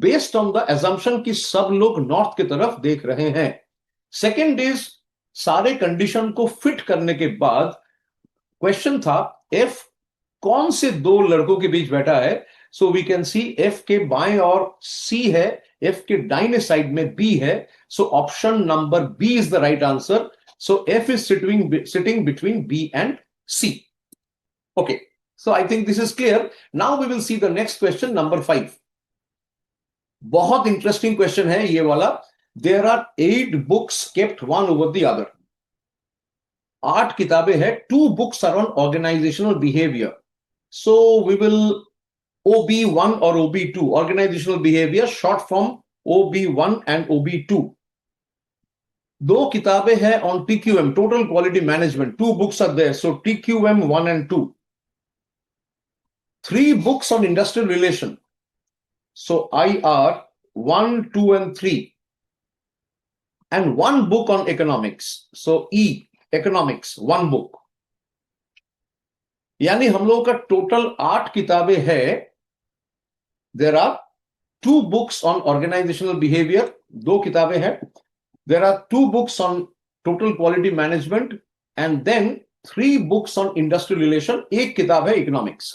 Speaker 1: बेस्ड ऑन द assumption कि सब लोग नॉर्थ की तरफ देख रहे हैं. सेकेंड इज, सारे कंडीशन को फिट करने के बाद क्वेश्चन था F कौन से दो लड़कों के बीच बैठा है. So we can see F के बाएं और C है, F के दाहिने साइड में B है. So option number B is the right answer. So F is sitting between B and C. Okay, so I think this is clear. Now we will see the next question, number 5. बहुत interesting question है ये वाला. There are 8 books kept one over the other. 8 किताबें हैं. 2 books are on organizational behavior. So we will OB1 or OB2, organizational behavior, short form OB1 and OB2. 2 किताबें हैं on TQM, total quality management. 2 books are there. So TQM 1 and 2. 3 books on industrial relation. So IR 1, 2 and 3. And 1 book on economics. So E, economics, 1 book. यानी हम लोगों का total 8 किताबें है. There are 2 books on organizational behavior, 2 किताबें हैं. There are 2 books on total quality management and then 3 books on industrial relation. एक किताब है economics.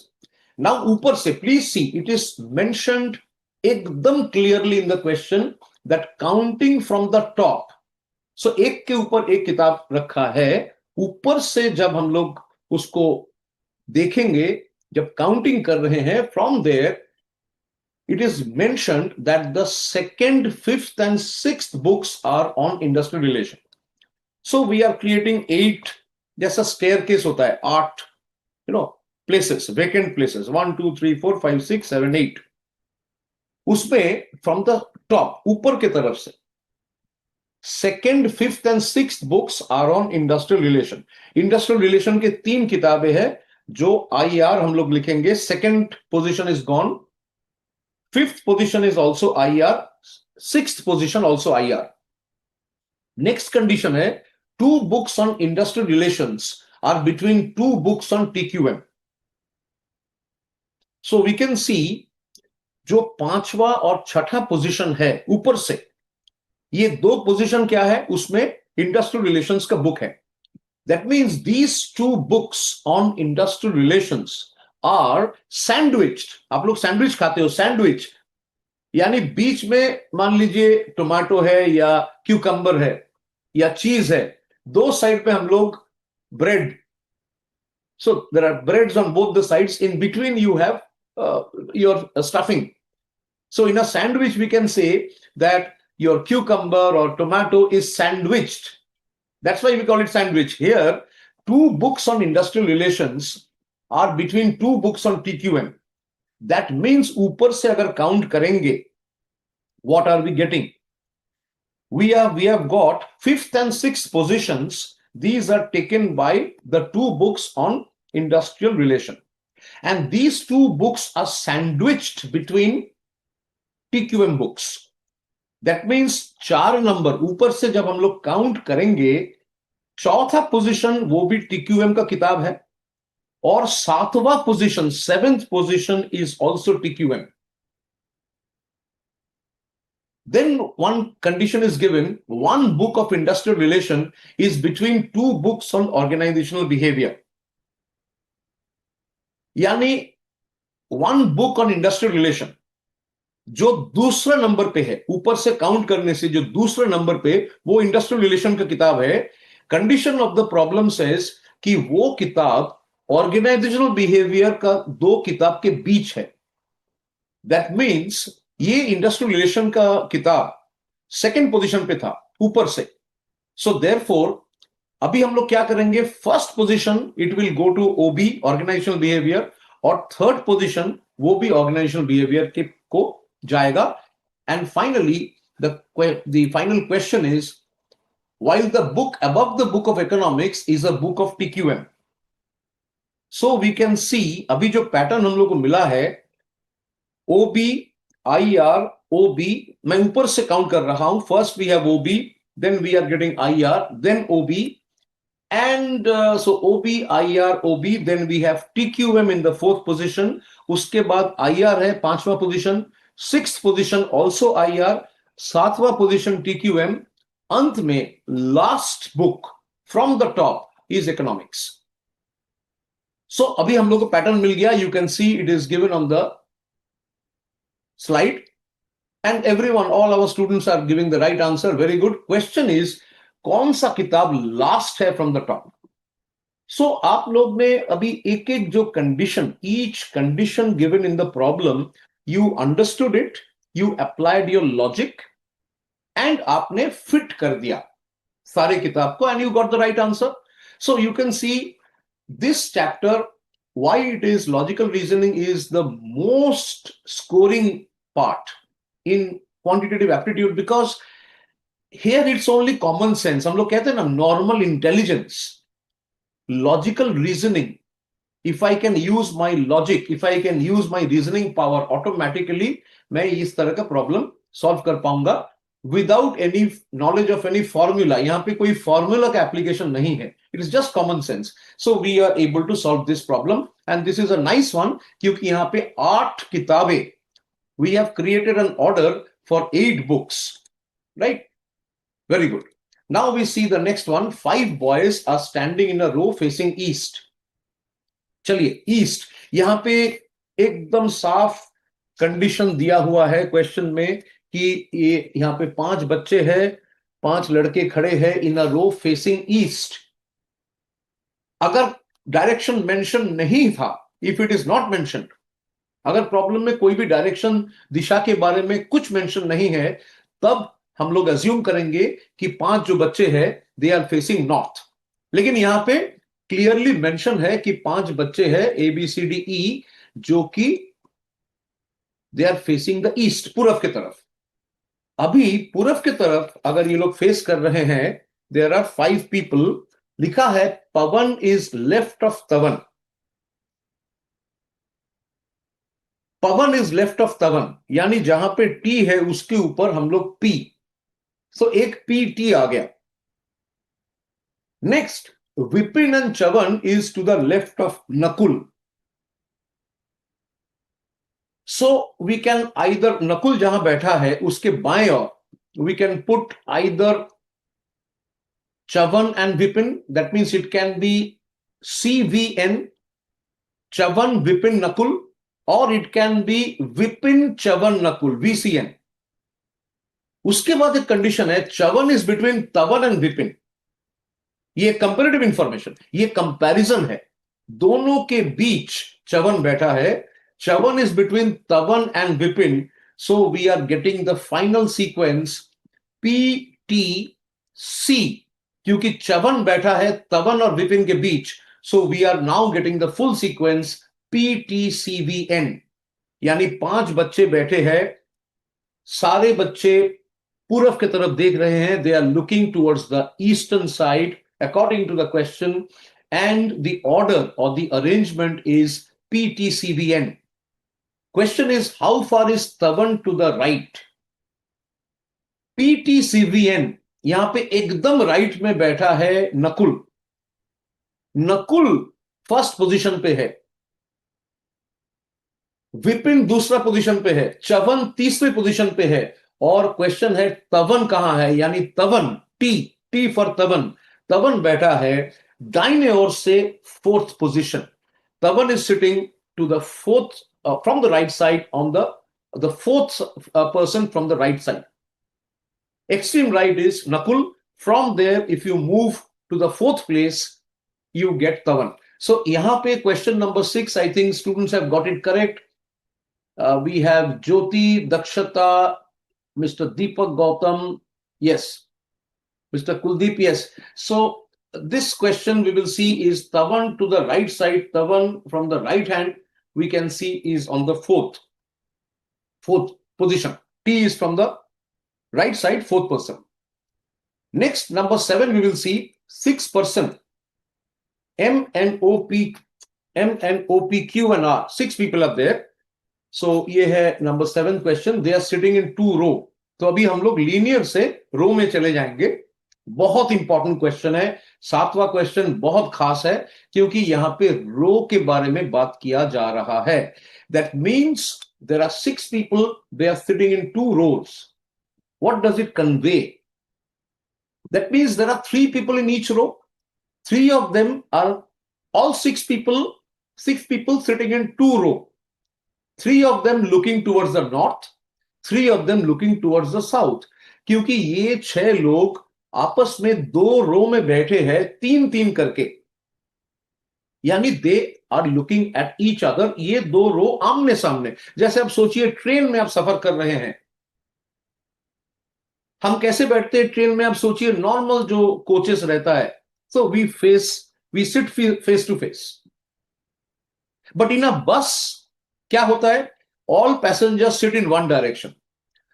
Speaker 1: Now ऊपर से please see, it is mentioned एकदम clearly in the question that counting from the top. So एक के ऊपर एक किताब रखा है. ऊपर से जब हम लोग उसको देखेंगे, जब काउंटिंग कर रहे हैं, from there it is mentioned that the 2nd, 5th and 6th books are on industrial relation. So we are creating 8, जैसा staircase होता है, 8 places, vacant places, 1, 2, 3, 4, 5, 6, 7, 8. उसमें from the top, ऊपर की तरफ से 2nd, 5th and 6th books are on industrial relation. Industrial relation के 3 किताबें हैं जो IR हम लोग लिखेंगे. 2nd position is gone. Fifth position is also IR. Sixth position also IR. Next condition है, two books on industrial relations are between two books on TQM. So we can see जो पांचवा और छठा position है ऊपर से, ये दो पोजीशन क्या है, उसमें इंडस्ट्रियल रिलेशंस का बुक है. That means these two books on industrial relations are sandwiched. आप लोग सैंडविच खाते हो, सैंडविच यानी बीच में मान लीजिए टोमेटो है या क्यूकम्बर है या चीज है, दो साइड पे हम लोग bread. So there are breads on both the sides. In between you have your stuffing. So in a sandwich we can say that your cucumber or tomato is sandwiched. That's why we call it sandwich. Here, two books on industrial relations are between two books on TQM. That means ऊपर से अगर count करेंगे, what are we getting? We have got fifth and sixth positions. These are taken by the two books on industrial relation. And these two books are sandwiched between TQM books. That means 4 number ऊपर से जब हम लोग count करेंगे, चौथा position वो भी TQM का किताब है और सातवां position, seventh position is also TQM. Then one condition is given, one book of industrial relation is between two books on organizational behavior. यानी one book on industrial relation जो दूसरा नंबर पे है, ऊपर से काउंट करने से जो दूसरा नंबर पे, वो इंडस्ट्रियल रिलेशन का किताब है. Condition of the problem says कि वो किताब ऑर्गेनाइजेशनल बिहेवियर का दो किताब के बीच है. दैट मींस ये इंडस्ट्रियल रिलेशन का किताब सेकंड पोजीशन पे था ऊपर से. सो देयरफॉर अभी हम लोग क्या करेंगे, first position it will go to OB organisational behaviour और थर्ड पोजीशन वो भी ऑर्गेनाइजेशनल बिहेवियर के को जाएगा. And finally, the final question is, while the book above the book of economics is a book of TQM, so we can see अभी जो pattern हम लोग को मिला है, OB, IR, OB, मैं ऊपर से काउंट कर रहा हूं. First we have OB, then we are getting IR, then OB, and so OB, IR, OB, then we have TQM in the fourth position. उसके बाद IR है पांचवा position, sixth position also IR, सातवां position TQM, अंत में last book from the top is economics. So अभी हम लोग को पैटर्न मिल गया. You can see it is given on the slide and everyone, all our students are giving the right answer. Very good. Question is, कौन सा किताब last है फ्रॉम द टॉप? सो आप लोग ने अभी एक एक जो condition, each condition given in the problem, you understood it, you applied your logic, and आपने fit कर दिया सारे किताब को, and you got the right answer. So you can see this chapter, why it is logical reasoning is the most scoring part in quantitative aptitude, because here it's only common sense. हम लोग कहते हैं ना normal intelligence, logical reasoning. If I can use my logic, if I can use my reasoning power, automatically मैं इस तरह का problem solve कर पाऊंगा without any knowledge of any formula. यहां पे कोई फॉर्मूला का एप्लीकेशन नहीं है, it is just common sense. So we are able to solve this problem and this is a nice one, क्योंकि यहां पे 8 किताबें, we have created an order for 8 books, right? Very good. Now we see the next one. 5 boys are standing in a row facing east. चलिए, east, यहां पे एकदम साफ condition दिया हुआ है क्वेश्चन में कि ये यहां पे 5 बच्चे हैं, 5 लड़के खड़े हैं इन अ रो फेसिंग ईस्ट. अगर डायरेक्शन मेंशन नहीं था, if it is not mentioned, अगर प्रॉब्लम में कोई भी डायरेक्शन, दिशा के बारे में कुछ मेंशन नहीं है, तब हम लोग अज्यूम करेंगे कि 5 जो बच्चे हैं दे आर फेसिंग नॉर्थ. लेकिन यहां पे क्लियरली मेंशन है कि 5 बच्चे हैं ABCDE जो कि they are facing the east, पूरब की तरफ. अभी पूरब की तरफ अगर ये लोग फेस कर रहे हैं, देयर आर 5 पीपल. लिखा है पवन इज लेफ्ट ऑफ तवन. पवन इज लेफ्ट ऑफ तवन, यानी जहां पे टी है उसके ऊपर हम लोग पी, सो एक पी टी आ गया. Next, Vipin and Chavan is to the left of Nakul. So we can either, Nakul जहां बैठा है उसके बाएं ओर we can put either Chavan and Vipin, that means it can be CVN, Chavan Vipin Nakul, और it can be Vipin Chavan Nakul, VCN. उसके बाद एक कंडीशन है, Chavan is between Tavan and Vipin. ये कंपेरेटिव इंफॉर्मेशन, ये कंपैरिजन है, दोनों के बीच चवन बैठा है. Chavan is between Tavan and Vipin, so we are getting the final sequence PTC, क्योंकि चवन बैठा है तवन और विपिन के बीच, so we are now getting the full sequence PTCVN. यानी 5 बच्चे बैठे हैं, सारे बच्चे पूरब की तरफ देख रहे हैं, they are looking towards the eastern side according to the question, and the order or the arrangement is PTCVN. Question is, how far is Tavan to the right? PTCVN यहां पे एकदम राइट में बैठा है नकुल. नकुल फर्स्ट पोजीशन पे है, विपिन दूसरा position पे है, चवन तीसरे पोजीशन पे है, और क्वेश्चन है तवन कहां है, यानी तवन, टी फॉर तवन, तवन बैठा है दाहिने ओर से fourth position. Tavan is sitting to the fourth from the right side on the fourth person from the right side. Extreme right is Nakul. From there if you move to the fourth place you get Tavan. So यहां पे question number 6, I think students have got it correct. We have Jyoti, Dakshata, Mr. Deepak Gautam, yes, Mr. Kuldeep, yes. So this question we will see is Tavan to the right side, Tavan from the right hand we can see is on the fourth position. T is from the right side, fourth person. Next, number 7 we will see 6 person, MNOP, Q and R, 6 people are there. So ये है number 7 question. They are sitting in 2 row. तो अभी हम लोग linear से रो में चले जाएंगे. बहुत इंपॉर्टेंट क्वेश्चन है. 7वां क्वेश्चन बहुत खास है क्योंकि यहां पे रो के बारे में बात किया जा रहा है. That means there are 6 people, they are sitting in 2 rows. What does it convey? That means there are 3 people in each row. 3 of them are all 6 people sitting in 2 row. 3 of them looking towards the north, 3 of them looking towards the south. क्योंकि ये 6 लोग आपस में 2 रो में बैठे हैं 3-3 करके, यानी they are looking at each other. ये 2 रो आमने सामने. जैसे आप सोचिए ट्रेन में आप सफर कर रहे हैं, हम कैसे बैठते हैं ट्रेन में? आप सोचिए नॉर्मल जो कोचेस रहता है, so we sit face to face. But in a bus क्या होता है? All passengers sit in one direction.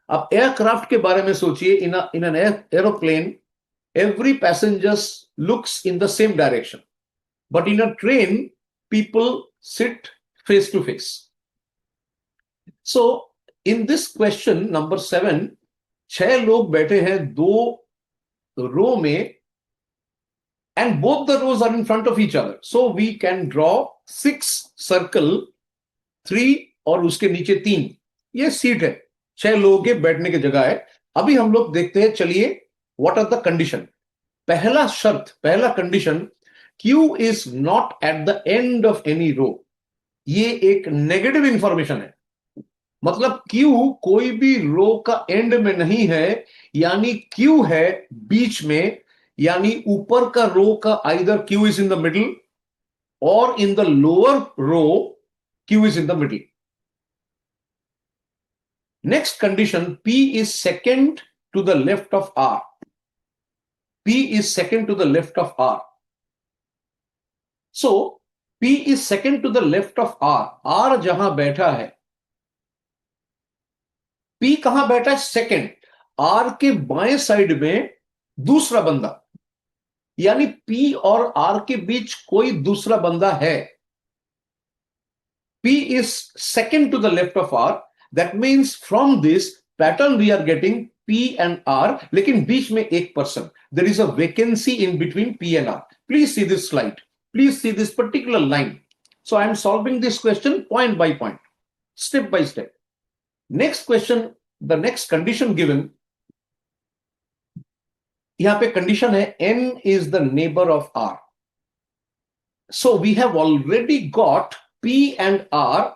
Speaker 1: अब एयरक्राफ्ट के बारे में सोचिए, in an aeroplane every passengers looks in the same direction, but in a train people sit face to face. So in this question number 7, 6 लोग बैठे हैं 2 रो में, and both the rows are in front of each other. So we can draw 6 circle, 3 और उसके नीचे 3. ये seat है, 6 लोगों के बैठने की जगह है. अभी हम लोग देखते हैं, चलिए, व्हाट आर द कंडीशन. पहला शर्त, पहला condition, Q is not at the end of any row. ये एक नेगेटिव इंफॉर्मेशन है. मतलब Q कोई भी रो का एंड में नहीं है, यानी Q है बीच में, यानी ऊपर का रो का either Q is in the middle or in the lower row Q is in the middle. Next condition, P is second to the left of R. P is second to the left of R. So P is second to the left of R. R जहां बैठा है, P कहां बैठा है? Second. R के बाएं side में दूसरा बंदा, यानी P और R के बीच कोई दूसरा बंदा है. P is second to the left of R. That means from this pattern we are getting P and R, लेकिन बीच में एक person. There is a vacancy in between P and R. Please see this slide. Please see this particular line. So I am solving this question point by point, step by step. Next question, the next condition given. यहाँ पे condition है N is the neighbor of R. So we have already got P and R,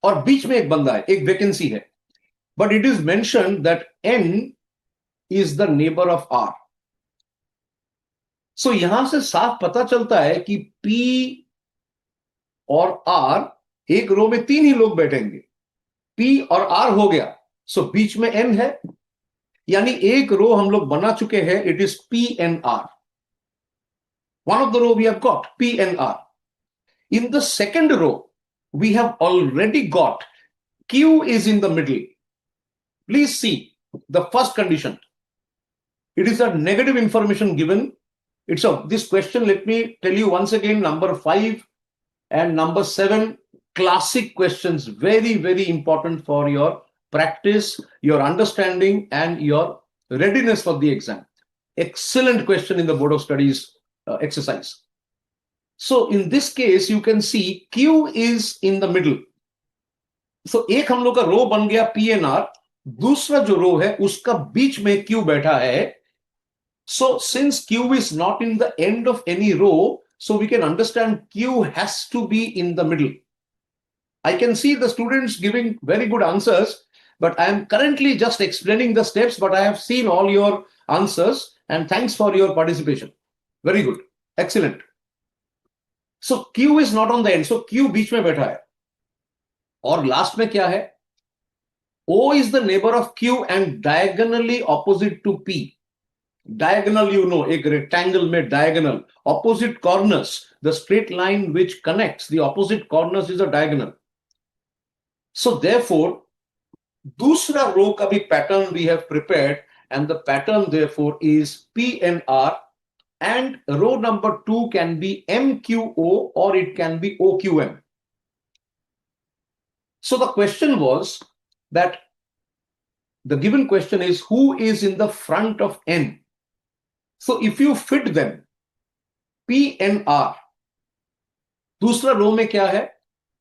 Speaker 1: और बीच में एक बंदा है, एक vacancy है, but it is mentioned that N is the neighbor of R. So यहां से साफ पता चलता है कि P और R, एक रो में तीन ही लोग बैठेंगे, P और R हो गया, so बीच में N है, यानी एक रो हम लोग बना चुके हैं, it is P and R. One of the row we have got P and R. In the second row, we have already got Q is in the middle. Please see the first condition. It is a negative information given. It's a this question. Let me tell you once again, number 5 and number 7, classic questions, very, very important for your practice, your understanding, and your readiness for the exam. Excellent question in the Board of Studies exercise. So in this case, you can see Q is in the middle. So एक हम लोग का रो बन गया P and R, दूसरा जो रो है उसका बीच में Q बैठा है. So since Q is not in the end of any row, so we can understand Q has to be in the middle. I can see the students giving very good answers, but I am currently just explaining the steps, but I have seen all your answers and thanks for your participation. Very good. Excellent. So Q is not on the end. So Q बीच में बैठा है. और last में क्या है? O is the neighbor of Q and diagonally opposite to P. Diagonal, you know, एक rectangle में diagonal. Opposite corners, the straight line which connects the opposite corners is a diagonal. So therefore, दूसरा रो का भी pattern we have prepared, and the pattern therefore is P and R, and row number 2 can be MQO or it can be OQM. So the question was that the given question is who is in the front of N? So if you fit them, P and R, दूसरा रो में क्या है?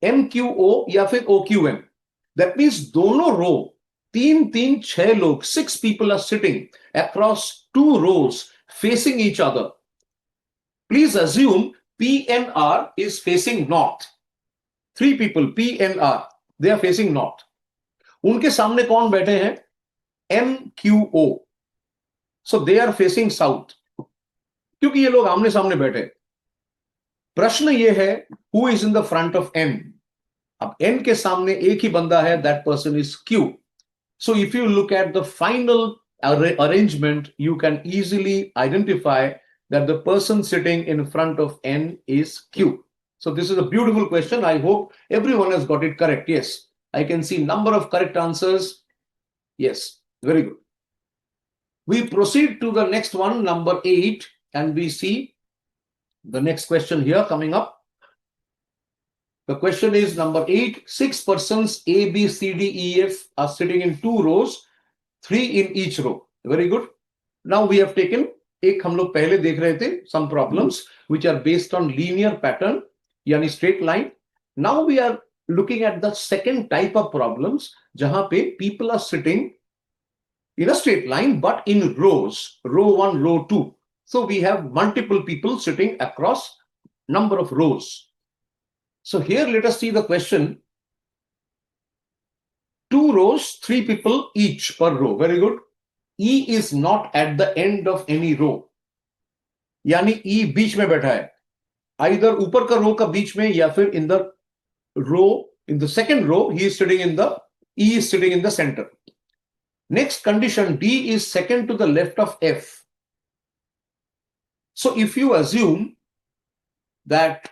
Speaker 1: MQO या फिर OQM. That means दोनों रो, 6 लोग, 6 people are sitting across 2 rows facing each other. Please assume P and R is facing north. 3 people, P and R, they are facing north. उनके सामने कौन बैठे हैं? MQO. So they are facing south. क्योंकि ये लोग आमने सामने बैठे. प्रश्न ये है who is in the front of N? अब N के सामने एक ही बंदा है, that person is Q. So if you look at the final arrangement, you can easily identify that the person sitting in front of N is Q. So this is a beautiful question. I hope everyone has got it correct. Yes, I can see number of correct answers. Yes, very good. We proceed to the next one, number 8, and we see the next question here coming up. The question is number 8. 6 persons A, B, C, D, E, F are sitting in 2 rows, 3 in each row. Very good. Now we have taken, एक हम लोग पहले देख रहे थे, some problems which are based on linear pattern, यानी straight line. Now we are looking at the second type of problems, जहां पे people are sitting in a straight line but in rows, row 1, row 2. So we have multiple people sitting across number of rows. So here let us see the question. 2 rows, 3 people each per row. Very good. E is not at the end of any row. यानी E बीच में बैठा है. Either ऊपर का row का बीच में या फिर in the row, in the second row, he is sitting in the, E is sitting in the center. Next condition, D is second to the left of F. So if you assume that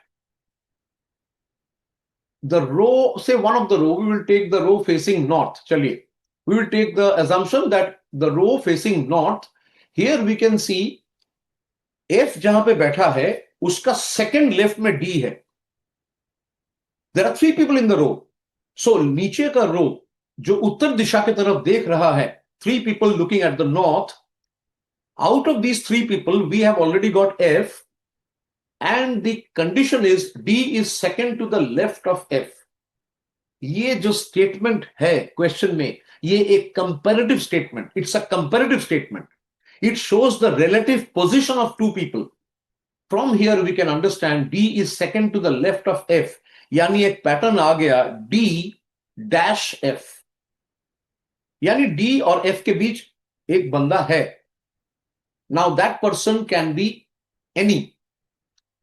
Speaker 1: the row, say one of the row, we will take the row facing north. Chaliye. We will take the assumption that the row facing north, here we can see F जहां पे बैठा है, उसका second left में D है. There are three people in the row. So नीचे का रो जो उत्तर दिशा की तरफ देख रहा है, three people looking at the north. Out of these three people, we have already got F, and the condition is D is second to the left of F. ये जो स्टेटमेंट है क्वेश्चन में, ये एक comparative statement, it's a comparative statement. It shows the relative position of two people. From here we can understand D is second to the left of F. यानी एक pattern आ गया D dash F. यानी D और F के बीच एक बंदा है. Now that person can be any.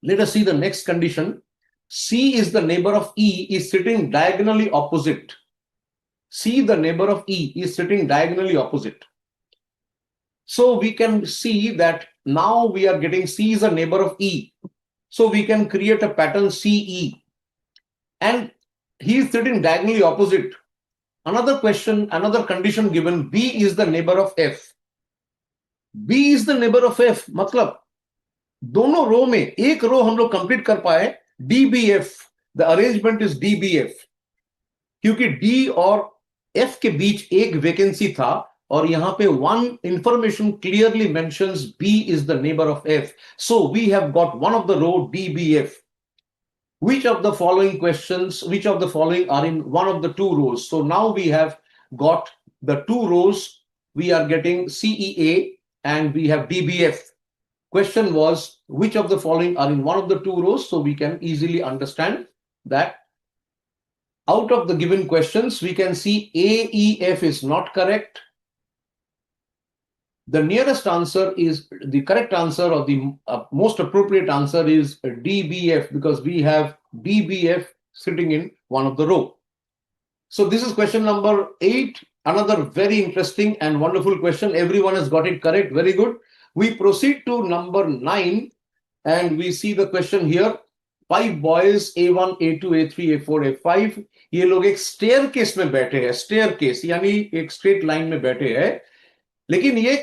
Speaker 1: Let us see the next condition. C is the neighbor of E is sitting diagonally opposite. C, the neighbor of E, is sitting diagonally opposite. So we can see that now we are getting C is a neighbor of E. So we can create a pattern CE. And he is sitting diagonally opposite. Another question, another condition given, B is the neighbor of F. B is the neighbor of F. मतलब दोनों रो में एक रो हम लोग complete कर पाए DBF. The arrangement is DBF. क्योंकि D और F के बीच एक वैकेंसी था और यहां पे one information clearly mentions B is the neighbor of F. So we have got one of the row DBF. Which of the following questions, which of the following are in one of the two rows? So now we have got the two rows. We are getting CEA and we have DBF. Question was, which of the following are in one of the two rows? So we can easily understand that out of the given questions, we can see AEF is not correct. The nearest answer is, the correct answer or the most appropriate answer is DBF, because we have DBF sitting in one of the row. So this is question number 8. Another very interesting and wonderful question. Everyone has got it correct. Very good. We proceed to number 9 and we see the question here. 5 boys, A1, A2, A3, A4, A5. ये लोग एक staircase में बैठे हैं. Staircase यानी एक straight line में बैठे हैं. लेकिन ये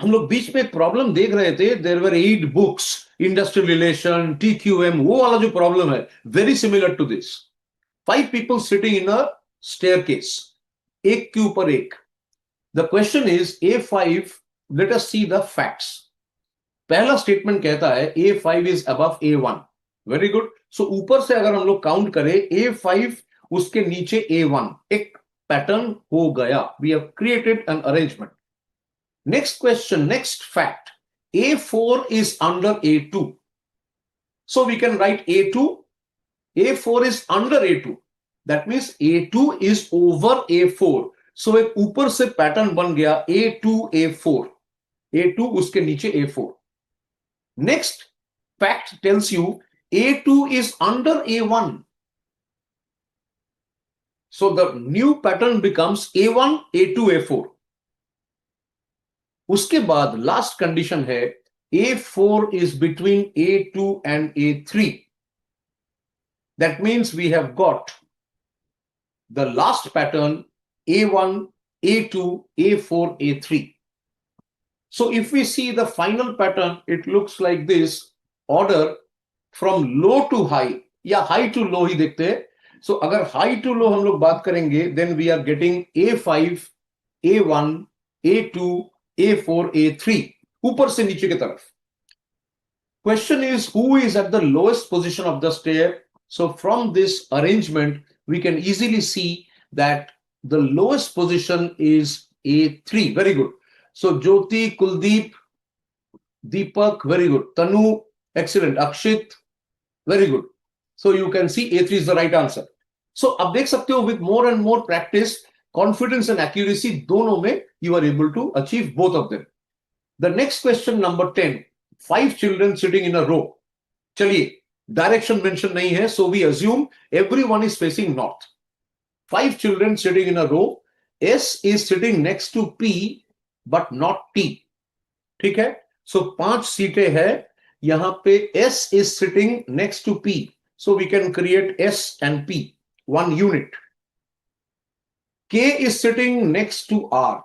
Speaker 1: हम लोग बीच में एक प्रॉब्लम देख रहे थे. There were 8 books, industrial relation, TQM, वो वाला जो प्रॉब्लम है, very similar to this. 5 people sitting in a staircase, एक के ऊपर एक. The question is A5. Let us see the facts. पहला स्टेटमेंट कहता है A5 is above A1. Very good. So ऊपर से अगर हम लोग काउंट करें A5 उसके नीचे A1, एक पैटर्न हो गया. We have created an arrangement. Next question, next fact. A4 is under A2. So we can write A2. A4 is under A2. That means A2 is over A4. So एक ऊपर से pattern बन गया A2, A4. A2 उसके नीचे A4. Next fact tells you A2 is under A1. So the new pattern becomes A1, A2, A4. उसके बाद last condition है A4 is between A2 and A3. That means we have got the last pattern A1, A2, A4, A3. So if we see the final pattern, it looks like this. Order from low to high या high to low ही देखते हैं. So अगर high to low हम लोग बात करेंगे, then we are getting A5, A1, A2, A4, A3 ऊपर से नीचे की तरफ. Question is, who is at the lowest position of the stair? So from this arrangement, we can easily see that the lowest position is A3. Very good. So Jyoti, Kuldeep, Deepak, very good. Tanu, excellent. Akshit, very good. So you can see A3 is the right answer. So अब देख सकते हो, with more and more practice, confidence and accuracy दोनों में you are able to achieve both of them. The next question, number 10. 5 children sitting in a row. चलिए, direction mention नहीं है, so we assume everyone is facing north. 5 children sitting in a row. S is sitting next to P but not T. ठीक है? So 5 सीटें हैं. यहाँ पे S is sitting next to P. So we can create S and P, one unit. K is sitting next to R.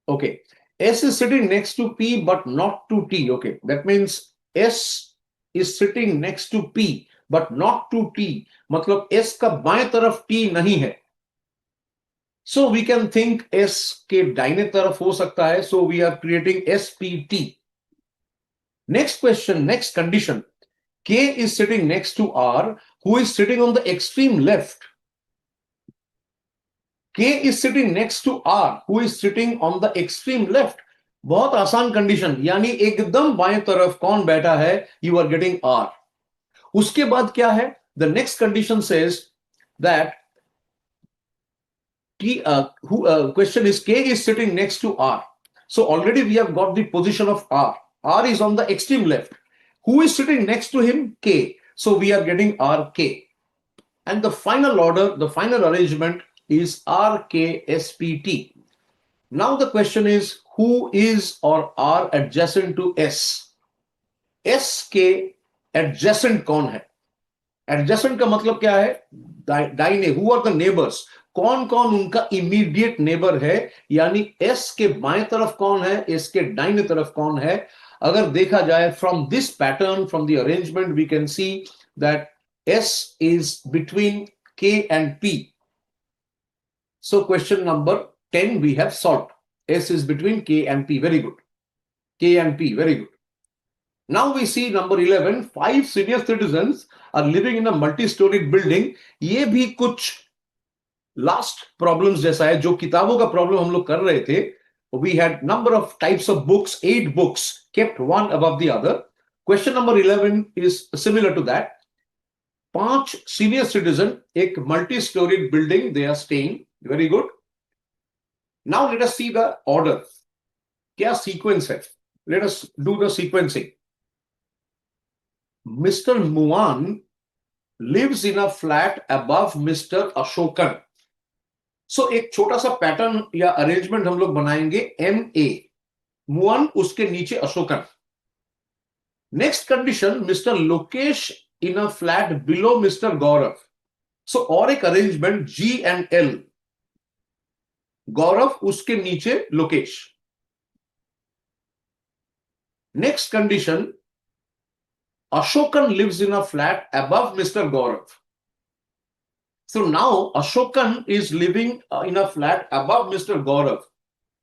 Speaker 1: Okay. S is sitting next to P but not to T. Okay. That means S is sitting next to P but not to T, मतलब S का बाएं तरफ T नहीं है. So we can think S के दाहिने तरफ हो सकता है. So we are creating SPT. Next question, next condition. K is sitting next to R, who is sitting on the extreme left. K is sitting next to R, who is sitting on the extreme left. बहुत आसान condition, यानी एकदम बाएं तरफ कौन बैठा है, you are getting R. उसके बाद क्या है? The next condition says that question is K is sitting next to R. So already we have got the position of R. R is on the extreme left. Who is sitting next to him? K. So we are getting RK. And the final order, the final arrangement is RKSPT. Now the question is, who is or are adjacent to S? S के adjacent कौन है? Adjacent का मतलब क्या है? दाहिने. Who are the neighbors? कौन कौन उनका immediate neighbor है? यानी S के बाएं तरफ कौन है? S के दाहिने तरफ कौन है? अगर देखा जाए from this pattern, from the arrangement, we can see that S is between K and P. So question number 10 we have solved. S is between K and P. Very good. K and P. Very good. Now we see number 11. 5 senior citizens are living in a multi-storied building. ये भी कुछ last problems जैसा है, जो किताबों का problem हम लोग कर रहे थे. We had number of types of books, 8 books, kept one above the other. Question number 11 is similar to that. 5 senior citizen, एक multi-storied building, they are staying. Very good. Now let us see the order. क्या sequence है? Let us do the sequencing. Mr. Muan lives in a flat above Mr. Ashokan. So एक छोटा सा pattern या arrangement हम लोग बनाएंगे. MA, Muan, उसके नीचे Ashokan. Next condition, mister Lokesh in a flat below mister Gaurav. So और एक arrangement G and L, Gaurav उसके नीचे Lokesh. Next condition, Ashokan lives in a flat above mister Gaurav. So now Ashokan is living in a flat above Mr. Gaurav.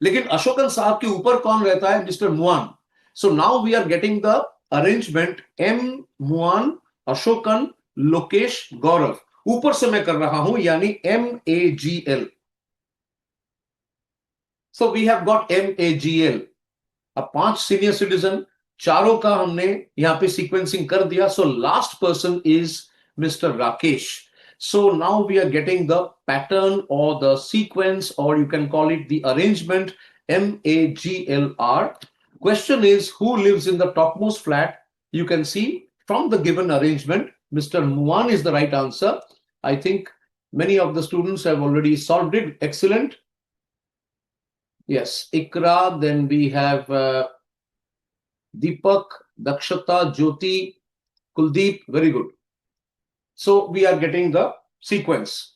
Speaker 1: लेकिन अशोकन साहब के ऊपर कौन रहता है? Mr. Muan. So now we are getting the arrangement M, Muan, Ashokan, Lokesh, Gaurav. ऊपर से मैं कर रहा हूं, यानी MAGL. So we have got MAGL. अब 5 सीनियर सिटीजन, चारों का हमने यहां पे सीक्वेंसिंग कर दिया. So last person is Mr. Rakesh. So now we are getting the pattern or the sequence, or you can call it the arrangement, MAGLR. Question is, who lives in the topmost flat? You can see from the given arrangement, Mr. Muan is the right answer. I think many of the students have already solved it. Excellent. Yes, Ikra, then we have Deepak, Dakshata, Jyoti, Kuldeep. Very good. So we are getting the sequence.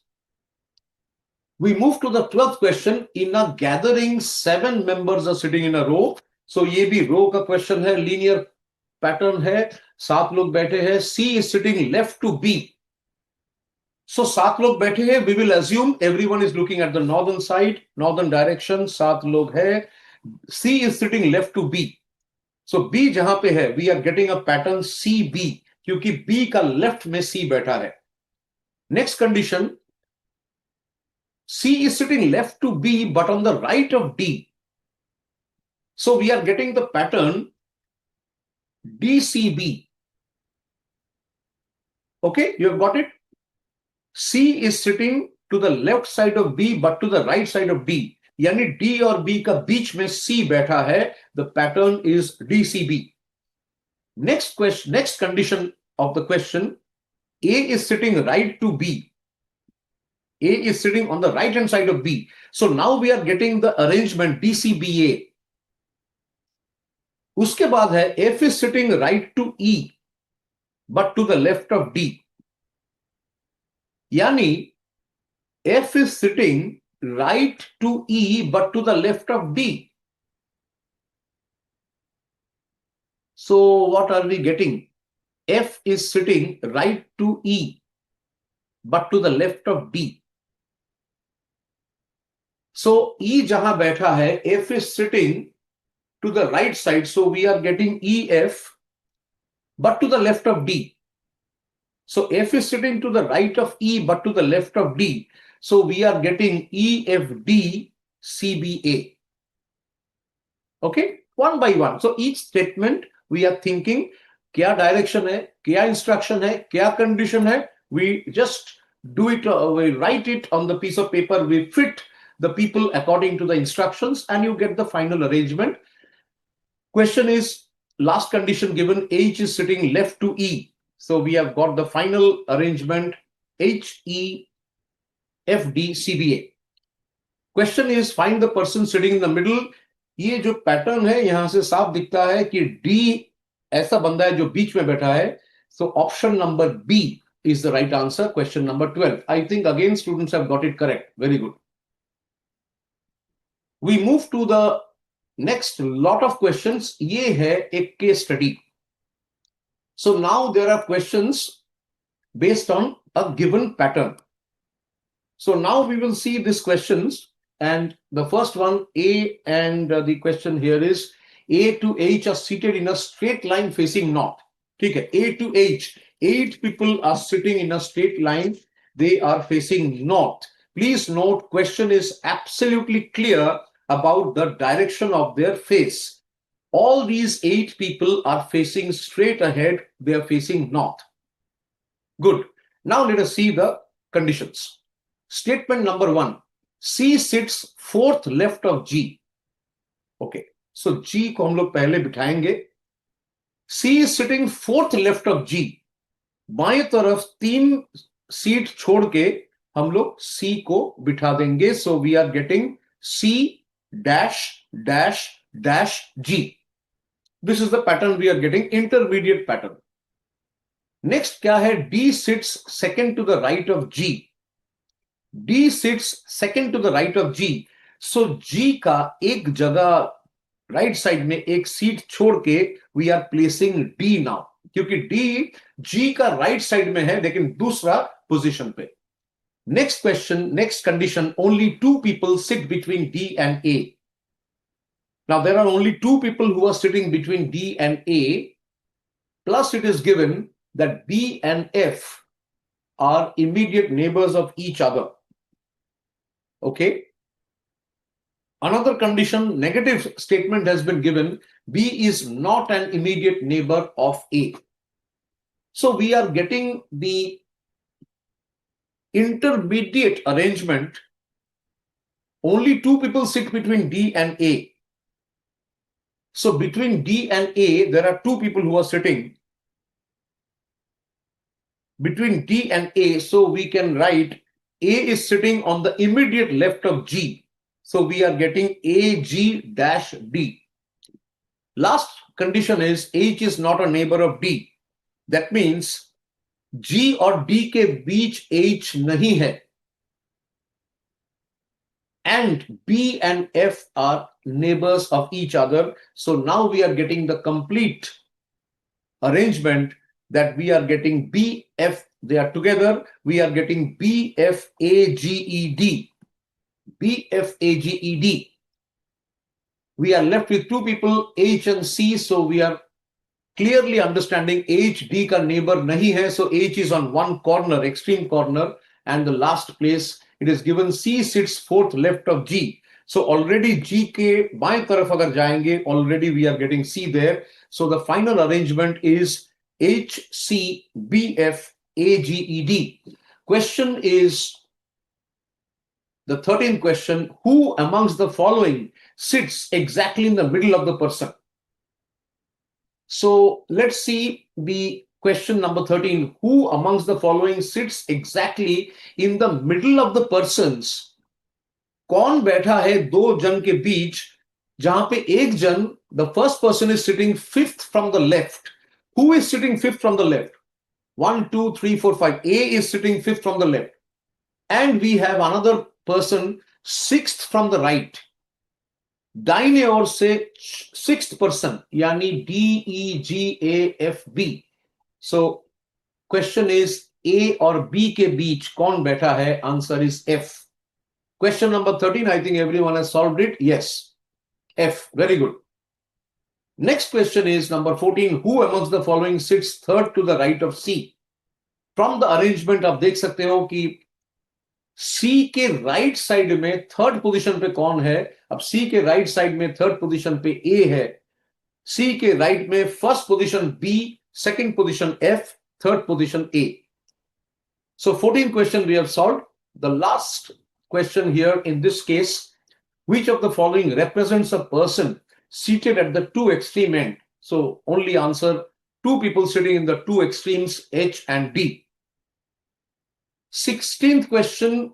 Speaker 1: We move to the 12th question. In a gathering, 7 members are sitting in a row. So ये भी row का question है, linear pattern है, 7 लोग बैठे हैं. C is sitting left to B. So 7 लोग बैठे हैं. We will assume everyone is looking at the northern side, northern direction. 7 लोग हैं. C is sitting left to B. So B जहां पे है, we are getting a pattern CB, क्योंकि B का लेफ्ट में C बैठा है. Next condition, C is sitting left to B but on the right of D. So we are getting the pattern DCB. Okay, you have got it. C is sitting to the left side of B but to the right side of D. यानी D और B का बीच में C बैठा है. The pattern is DCB. Next question, next condition of the question, A is sitting right to B. A is sitting on the right hand side of B. So now we are getting the arrangement DCBA. उसके बाद है F is sitting right to E but to the left of D. यानी F is sitting right to E but to the left of D. So what are we getting? F is sitting right to E, but to the left of D. So E jahan baitha hai, F is sitting to the right side. So we are getting EF, but to the left of D. So F is sitting to the right of E, but to the left of D. So we are getting EFD CBA. Okay, one by one. So each statement we are thinking, kya direction hai, kya instruction hai, kya condition hai. We just do it, we write it on the piece of paper, we fit the people according to the instructions, and you get the final arrangement. Question is, last condition given, H is sitting left to E. So we have got the final arrangement, H, E, F, D, CBA. Question is, find the person sitting in the middle. ये जो pattern है यहां से साफ दिखता है कि D ऐसा बंदा है जो बीच में बैठा है. So option number B is the right answer. Question number 12. I think again students have got it correct. Very good. We move to the next lot of questions. ये है एक case study. So now there are questions based on a given pattern. So now we will see these questions. And the first one, A, and the question here is, A to H are seated in a straight line facing north. Okay, A to H, 8 people are sitting in a straight line. They are facing north. Please note, question is absolutely clear about the direction of their face. All these 8 people are facing straight ahead. They are facing north. Good. Now let us see the conditions. Statement number 1. C sits fourth left of G. Okay. So G को हम लोग पहले बिठाएंगे. C is sitting fourth left of G. बाएं तरफ 3 seat छोड़ के हम लोग C को बिठा देंगे. So we are getting C dash dash dash G. This is the pattern we are getting, intermediate pattern. Next क्या है? D sits second to the right of G. D sits second to the right of G. So G का एक जगह right side में एक seat छोड़ के we are placing D now. क्योंकि D G का right side में है लेकिन दूसरा position पे. Next question, next condition, only 2 people sit between D and A. Now there are only 2 people who are sitting between D and A, plus it is given that B and F are immediate neighbors of each other. Okay. Another condition, negative statement has been given. B is not an immediate neighbor of A. So we are getting the intermediate arrangement. Only 2 people sit between D and A. So between D and A, there are 2 people who are sitting. Between D and A, so we can write A is sitting on the immediate left of G. So we are getting AG dash D. Last condition is H is not a neighbor of D. That means G और D के बीच H नहीं है. And B and F are neighbors of each other. So now we are getting the complete arrangement that we are getting BF, they are together, we are getting BFAGED. BFAGED. We are left with 2 people, H and C, so we are clearly understanding H, D ka neighbor nahi hai, so H is on one corner, extreme corner, and the last place, it is given C sits fourth left of G. So already G ke baएं taraf agar jayenge, already we are getting C there. So the final arrangement is HCBFAGED. Question is the 13th question. Who amongst the following sits exactly in the middle of the person? So let's see the question number 13. Who amongst the following sits exactly in the middle of the persons? कौन बैठा है 2 जन के बीच जहां पे एक जन, the first person is sitting 5th from the left. Who is sitting 5th from the left? 1, 2, 3, 4, 5. A is sitting 5th from the left. And we have another person 6th from the right. दाहिने ओर से 6th person यानी DEGAFB. So question is A और B के बीच कौन बैठा है? Answer is F. Question number 13, I think everyone has solved it. Yes, F. Very good. Next question is number 14. Who amongst the following sits third to the right of C? From the arrangement आप देख सकते हो कि C के right side में third position पे कौन है? अब C के राइट साइड में थर्ड पोजीशन पे A है, C के राइट में first position B, second position F, third position A. So 14 question we have solved. The last question here in this case, which of the following represents a person seated at the two extreme end? So only answer two people sitting in the two extremes, H and D. 16th question,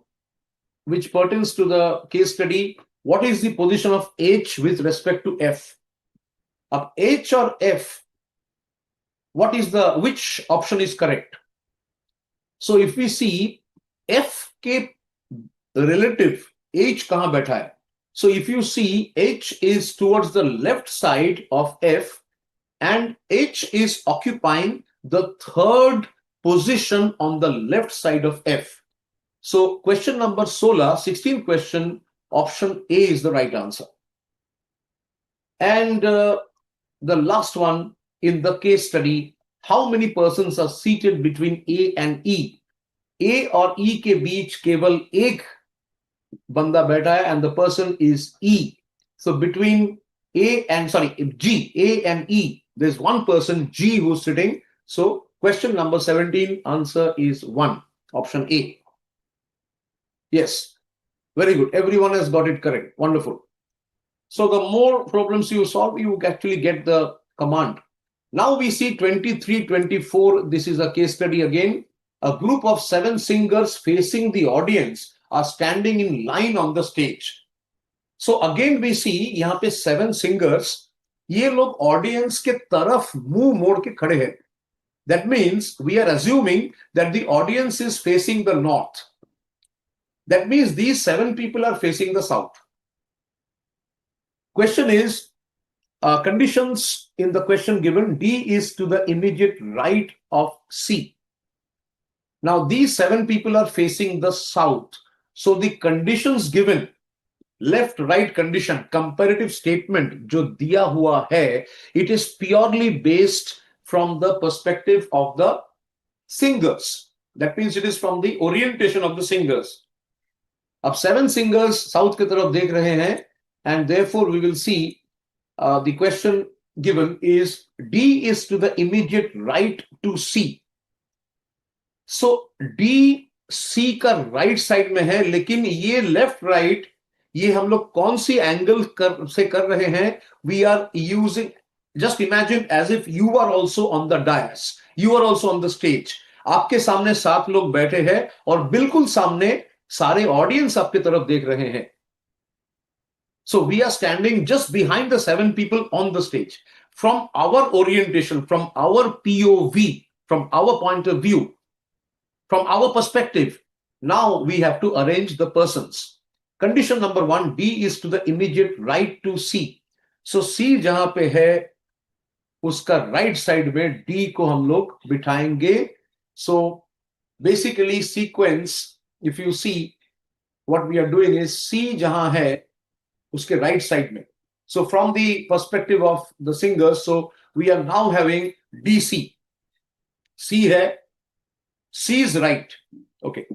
Speaker 1: which pertains to the case study, what is the position of H with respect to F? Ab H or F, which option is correct? So if we see F के relative H कहां बैठा है? So if you see, H is towards the left side of F and H is occupying the third position on the left side of F. So question number 16th question, option A is the right answer. And the last one in the case study, how many persons are seated between A and E? A और E के बीच केवल एक बंदा बैठा है and the person is E. So between A and E, there's one person, G, who's sitting. So question number 17, answer is 1, option A. Yes, very good. Everyone has got it correct. Wonderful. So the more problems you solve, you actually get the command. Now we see 23, 24. This is a case study again. A group of 7 singers facing the audience are standing in line on the stage. So again we see यहाँ पे 7 singers, ये लोग audience के तरफ मुंह मोड़ के खड़े हैं. That means we are assuming that the audience is facing the north. That means these 7 people are facing the south. Question is, conditions in the question given, D is to the immediate right of C. Now these 7 people are facing the south. So the conditions given, left right condition, comparative statement जो दिया हुआ है, it is purely based from the perspective of the singers. That means it is from the orientation of the singers. अब 7 singers south की तरफ देख रहे हैं and therefore we will see the question given is D is to the immediate right to C. So D C का right side में है, लेकिन ये लेफ्ट राइट ये हम लोग कौन सी एंगल से कर रहे हैं? We are using, just imagine as if you are also on the dais, you are also on the stage. आपके सामने 7 लोग बैठे हैं और बिल्कुल सामने सारे ऑडियंस आपकी तरफ देख रहे हैं. So we are standing just behind the 7 people on the stage. From our orientation, from our POV, from our point of view, from our perspective, now we have to arrange the persons. Condition number 1, D is to the immediate right to C. So C जहां पे है उसका right side में D को हम लोग बिठाएंगे. So basically sequence, if you see what we are doing is C जहां है उसके right side में. So from the perspective of the singers, so we are now having DC. C है, C is right. Okay.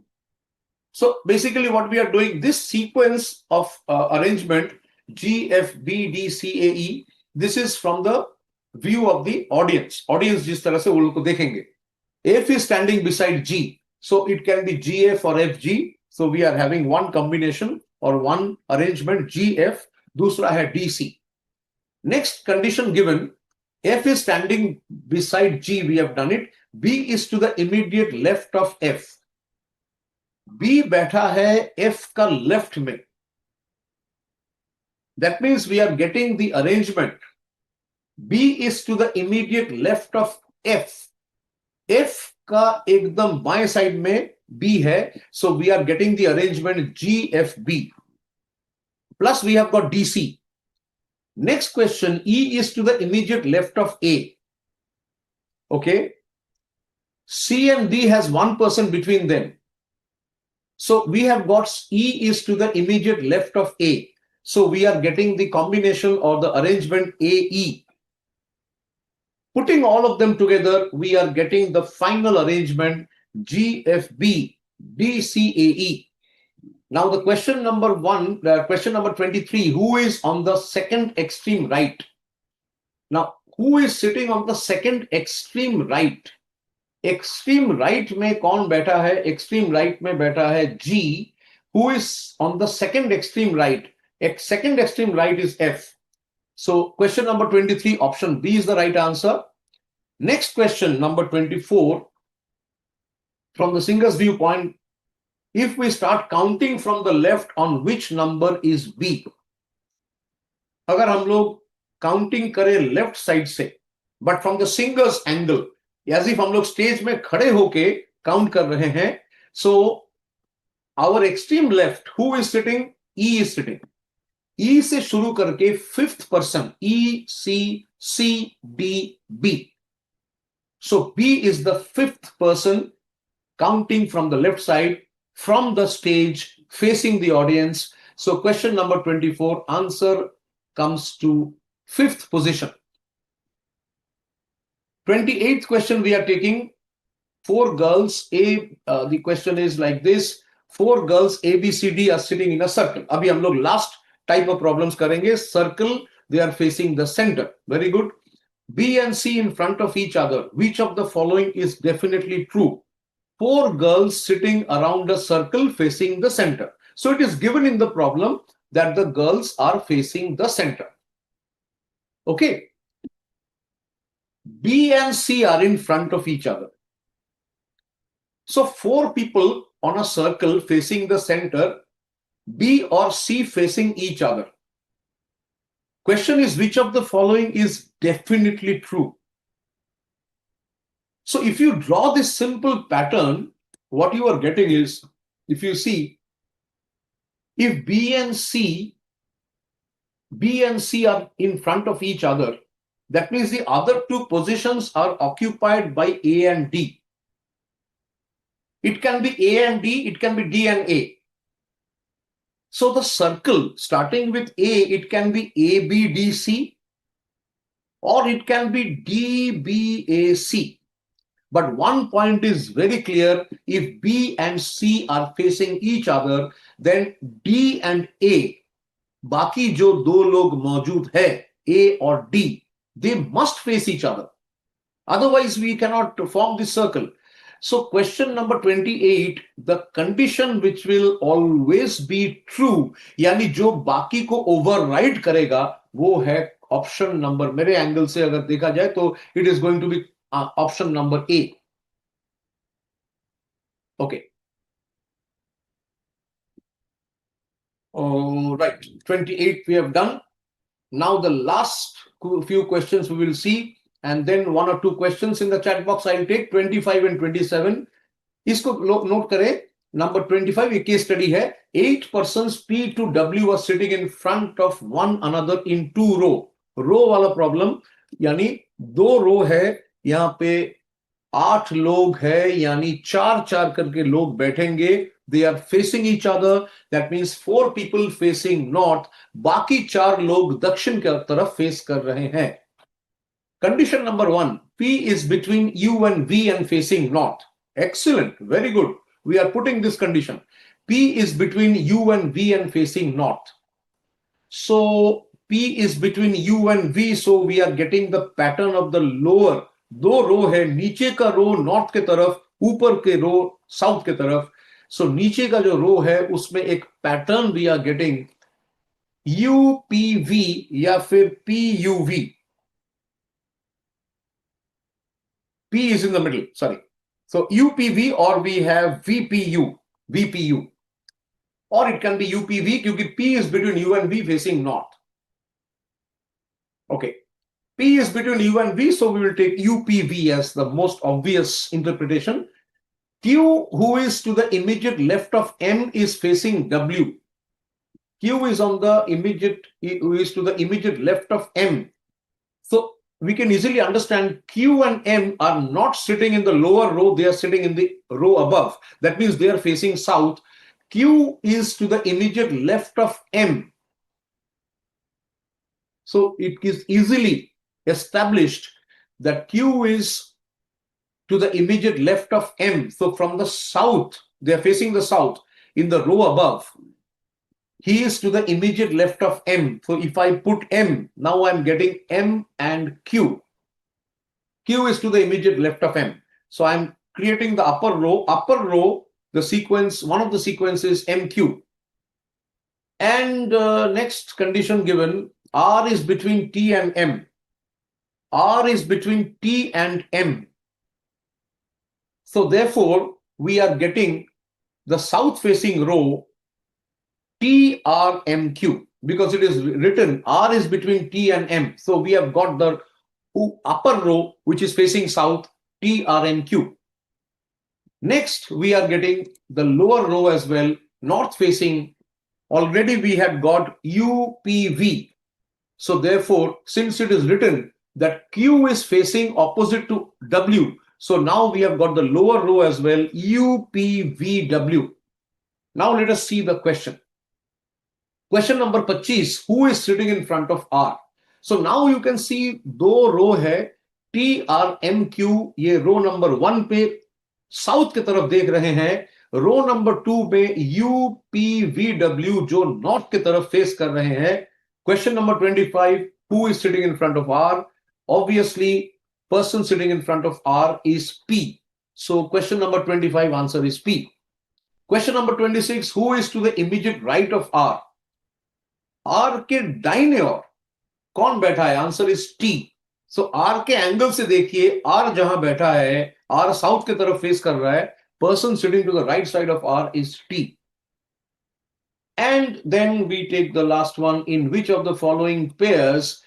Speaker 1: So basically what we are doing, this sequence of arrangement, G, F, B, D, C, A, E, this is from the view of the audience. Audience जिस तरह से वो लोग को देखेंगे. F is standing beside G. So it can be GF or FG. So we are having one combination or one arrangement, GF, दूसरा है DC. Next condition given, F is standing beside G, we have done it. B is to the immediate left of F. B बैठा है F का left में. That means we are getting the arrangement. B is to the immediate left of F. F का एकदम बाएं side में B है. So we are getting the arrangement GFB. Plus we have got DC. Next question, E is to the immediate left of A. Okay. C and D has one person between them. So we have got E is to the immediate left of A. So we are getting the combination or the arrangement AE. Putting all of them together, we are getting the final arrangement GFB DCAE. Now the question number 23, who is on the second extreme right? Now, who is sitting on the second extreme right? Extreme right में कौन बैठा है? Extreme right में बैठा है G. Who is on the second extreme right? Second extreme right is F. So question number 23, option B is the right answer. Next question, number 24. From the singer's viewpoint, if we start counting from the left, on which number is B? अगर हम लोग counting करें left side से, but from the singer's angle, as if हम लोग stage में खड़े होके काउंट कर रहे हैं. So our extreme left, who is sitting? E is sitting. E से शुरू करके fifth person, E C C D B. So B is the fifth person counting from the left side, from the stage, facing the audience. So question number 24, answer comes to fifth position. 28th question we are taking. Four girls, the question is like this. Four girls A, B, C, D are sitting in a circle. अभी हम लोग last type of problems करेंगे. Circle, they are facing the center. Very good. B and C in front of each other. Which of the following is definitely true? Four girls sitting around a circle facing the center. So it is given in the problem that the girls are facing the center. Okay. B and C are in front of each other. So four people on a circle facing the center, B or C facing each other. Question is, which of the following is definitely true? So if you draw this simple pattern, what you are getting is, if you see, if B and C are in front of each other, that means the other two positions are occupied by A and D. It can be A and D, it can be D and A. So the circle starting with A, it can be ABDC or it can be DBAC. But one point is very clear. If B and C are facing each other, then D and A, बाकी जो दो लोग मौजूद है, A or D, they must face each other. Otherwise, we cannot form this circle. So question number 28, the condition which will always be true, यानी जो बाकी को override करेगा, वो है option number, मेरे एंगल से अगर देखा जाए तो it is going to be option number A. Okay. All right, 28 we have done. Now the last few questions we will see, and then one or two questions in the chat box I will take. 25 and 27. इसको note करें. Number 25 एक case study है. 8 persons P to W are sitting in front of one another in 2 row. Row वाला problem, यानी 2 row है, यहाँ पे 8 लोग है, यानी 4 करके लोग बैठेंगे. They are facing each other. That means 4 people facing north. बाकी 4 लोग दक्षिण की तरफ फेस कर रहे हैं. Condition number 1, P is between U and V and facing north. Excellent, very good. We are putting this condition. P is between U and V and facing north. So P is between U and V, so we are getting the pattern of the lower. 2 रो है, नीचे का रो north के तरफ, ऊपर के रो south के तरफ. सो नीचे का जो रो है उसमें एक pattern we are getting UPV या फिर PUV. P is in the middle, sorry. So UPV or we have VPU. Or it can be UPV क्योंकि P is between U and V facing north. Okay. P is between U and V, so we will take UPV as the most obvious interpretation. Q, who is to the immediate left of M, is facing W. Q is on the immediate, who is to the immediate left of M. So we can easily understand Q and M are not sitting in the lower row, they are sitting in the row above. That means they are facing south. Q is to the immediate left of M. So it is easily established that Q is to the immediate left of M. So from the south, they are facing the south in the row above. He is to the immediate left of M. So if I put M, now I'm getting M and Q. Q is to the immediate left of M. So I'm creating the upper row. Upper row, the sequence, one of the sequences MQ. And next condition given, R is between T and M. R is between T and M. So therefore, we are getting the south facing row TRMQ because it is written R is between T and M. So we have got the upper row which is facing south TRMQ. Next, we are getting the lower row as well, north facing. Already we had got UPV. So therefore, since it is written that Q is facing opposite to W, so now we have got the lower row as well, UPVW. Now let us see the question. Question number 25, who is sitting in front of R? So now you can see दो रो है TRMQ, ये रो number 1 पे south की तरफ देख रहे हैं, रो number 2 में UPVW जो नॉर्थ की तरफ फेस कर रहे हैं. Question number 25, who is sitting in front of R? Obviously, person sitting in front of R is P. So question number 25 answer is P. Question number 26, who is to the immediate right of R? R के दाहिने ओर कौन बैठा है? Answer is T. So R के angle से देखिए, are जहां बैठा है, आर साउथ की तरफ फेस कर रहा है, person sitting to the right side of R is T. And then we take the last one, in which of the following pairs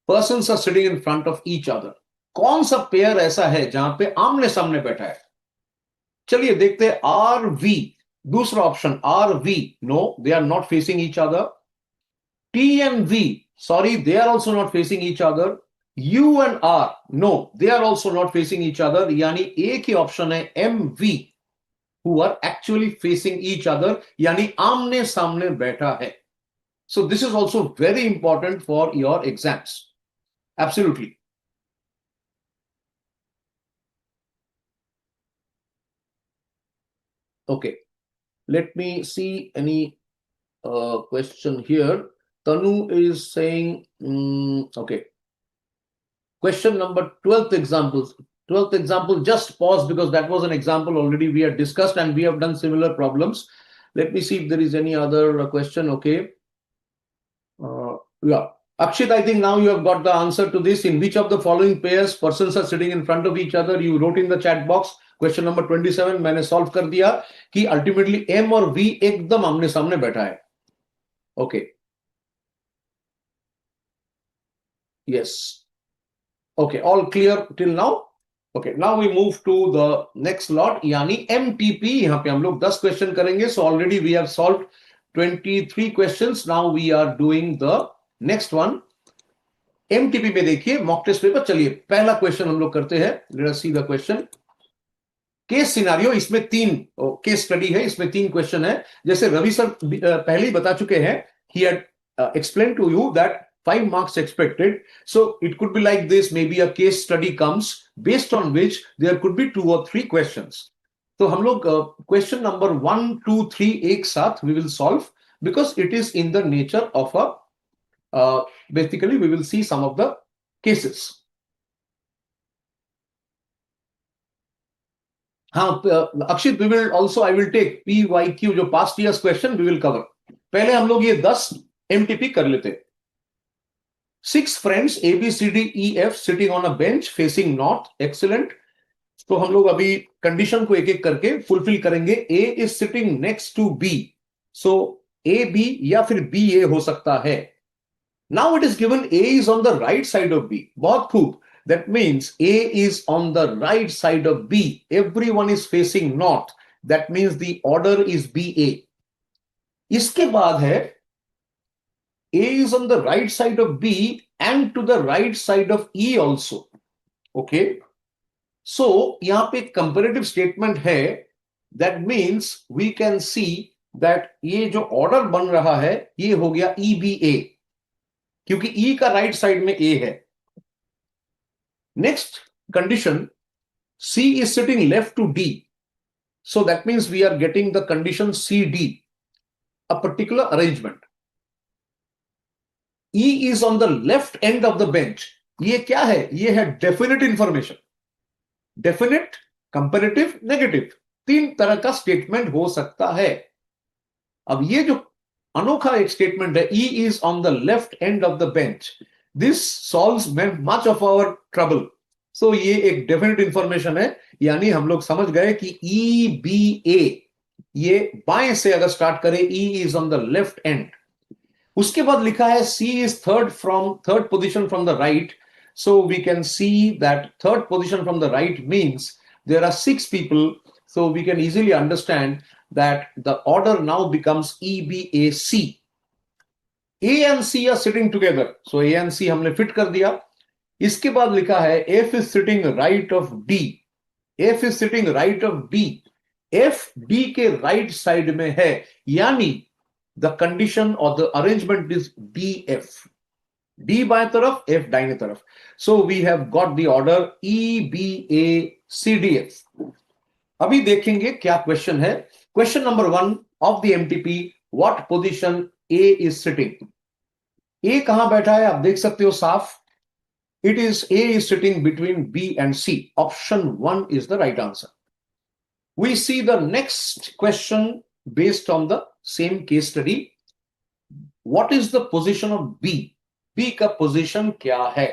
Speaker 1: persons are sitting in front of each other? कौन सा pair ऐसा है जहां पे आमने सामने बैठा है? चलिए देखते हैं. आर वी, दूसरा option R V, no they are not facing each other. T and V, sorry, they are also not facing each other. U and R, no, they are also not facing each other. यानी एक ही option है MV, who are actually facing each other, यानी आमने सामने बैठा है. So this is also very important for your exams. Absolutely. Okay, let me see any question here. Tanu is saying, okay. Question number 12th examples. 12th example, just pause because that was an example already we had discussed and we have done similar problems. Let me see if there is any other question. Okay. Yeah. Akshit, I think now you have got the answer to this. In which of the following pairs persons are sitting in front of each other? You wrote in the chat box. Question number 27 मैंने solve कर दिया कि ultimately M और V एकदम आमने सामने बैठा है. Okay. Yes. Okay, all clear till now? Okay, now we move to the next lot, यानी MTP. यहाँ पे हम लोग 10 क्वेश्चन करेंगे. So already we have solved 23 questions. Now we are doing the next one. MTP में देखिए mock test paper. चलिए पहला क्वेश्चन हम लोग करते हैं. Let us see the question. Case scenario, इसमें 3 केस स्टडी है, इसमें 3 क्वेश्चन है. जैसे रवि सर पहले ही बता चुके हैं, he had explained to you that 5 marks expected. So it could be like this, maybe a case study comes based on which there could be 2 or 3 questions. तो हम लोग क्वेश्चन नंबर 1, 2, 3 एक साथ we will solve because it is in the nature of a basically we will see some of the cases. हाँ अक्षित, we will also I will take PYQ जो past years question we will cover. पहले हम लोग ये 10 MTP कर लेते हैं. 6 friends A B C D E F sitting on a bench facing north. Excellent. तो हम लोग अभी कंडीशन को एक एक करके फुलफिल करेंगे. A is sitting next to B. So A B या फिर B A हो सकता है. Now it is given A is on the right side of B. बहुत खूब. That means A is on the right side of B. Everyone is facing north. That means the order is BA. इसके बाद है A is on the right side of B and to the right side of E also. Okay. So यहाँ पे comparative statement है. That means we can see that ये जो order बन रहा है ये हो गया EBA, क्योंकि E का right side में A है. Next condition, C is sitting left to D. So that means we are getting the condition CD, a particular arrangement. E is on the left end of the bench. ये क्या है? ये है definite information. Definite, comparative, negative. 3 तरह का statement हो सकता है. अब ये जो अनोखा एक स्टेटमेंट है, E is on the left end of the bench. This solves much of our trouble. So ये एक definite information है, यानी हम लोग समझ गए कि EBA ये बाएं से अगर स्टार्ट करें, E is on the left end. उसके बाद लिखा है C is third position from the right. So we can see that third position from the right means there are 6 people. So we can easily understand that the order now becomes EBAC. A and C are sitting together. So A and C हमने fit कर दिया. इसके बाद लिखा है F is sitting right of D. F is sitting right of D. F D के right side में है, यानी the condition or the arrangement is DF. D बाएं तरफ, F दाहिने तरफ. So we have got the order EBACDF. अभी देखेंगे क्या क्वेश्चन है. Question number 1 of the MTP, what position A is sitting? A कहां बैठा है आप देख सकते हो साफ. It is A is sitting between B and C. Option 1 is the right answer. We see the next question based on the same case study. What is the position of B? B का position क्या है?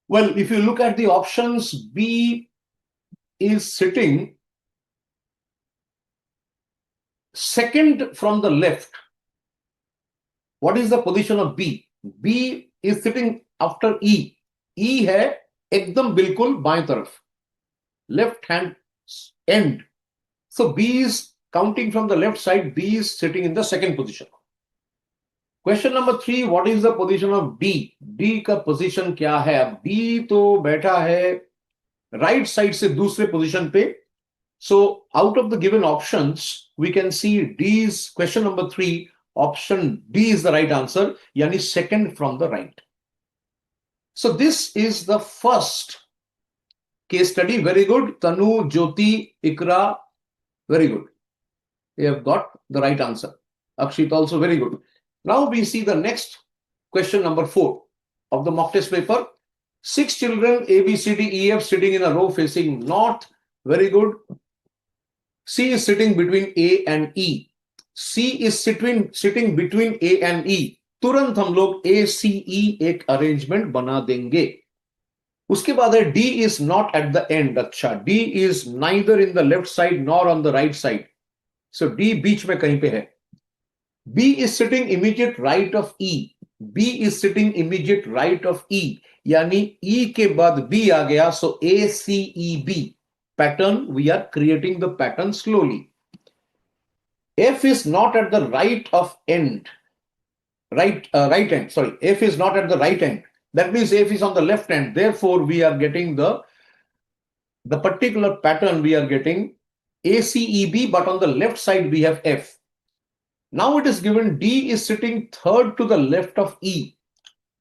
Speaker 1: Well, if you look at the options, B is sitting second from the left. What is the position of B? B is sitting after E. E है एकदम बिल्कुल बाएं तरफ, left hand end. So B is counting from the left side. B is sitting in the second position. Question number 3, what is the position of D? D का position क्या है? अब D तो बैठा है right side से दूसरे position पे. So out of the given options, we can see D's question number 3, option D is the right answer, yani second from the right. So this is the first case study. Very good. Tanu, Jyoti, Ikra, very good. They have got the right answer. Akshit also very good. Now we see the next question number 4 of the mock test paper. 6 children A, B, C, D, E, F sitting in a row facing north. Very good. C is sitting between A and E. C is sitting between A and E. तुरंत हम लोग ACE एक arrangement बना देंगे. उसके बाद है D is not at the end. अच्छा, D is neither in the left side nor on the right side. So D बीच में कहीं पे है. B is sitting immediate right of E. B is sitting immediate right of E. यानी E के बाद B आ गया. So ACEB pattern, we are creating the pattern slowly. F is not at the right of end. Right end. Sorry, F is not at the right end. That means F is on the left end. Therefore, we are getting the particular pattern. We are getting ACEB, but on the left side we have F. Now it is given D is sitting third to the left of E.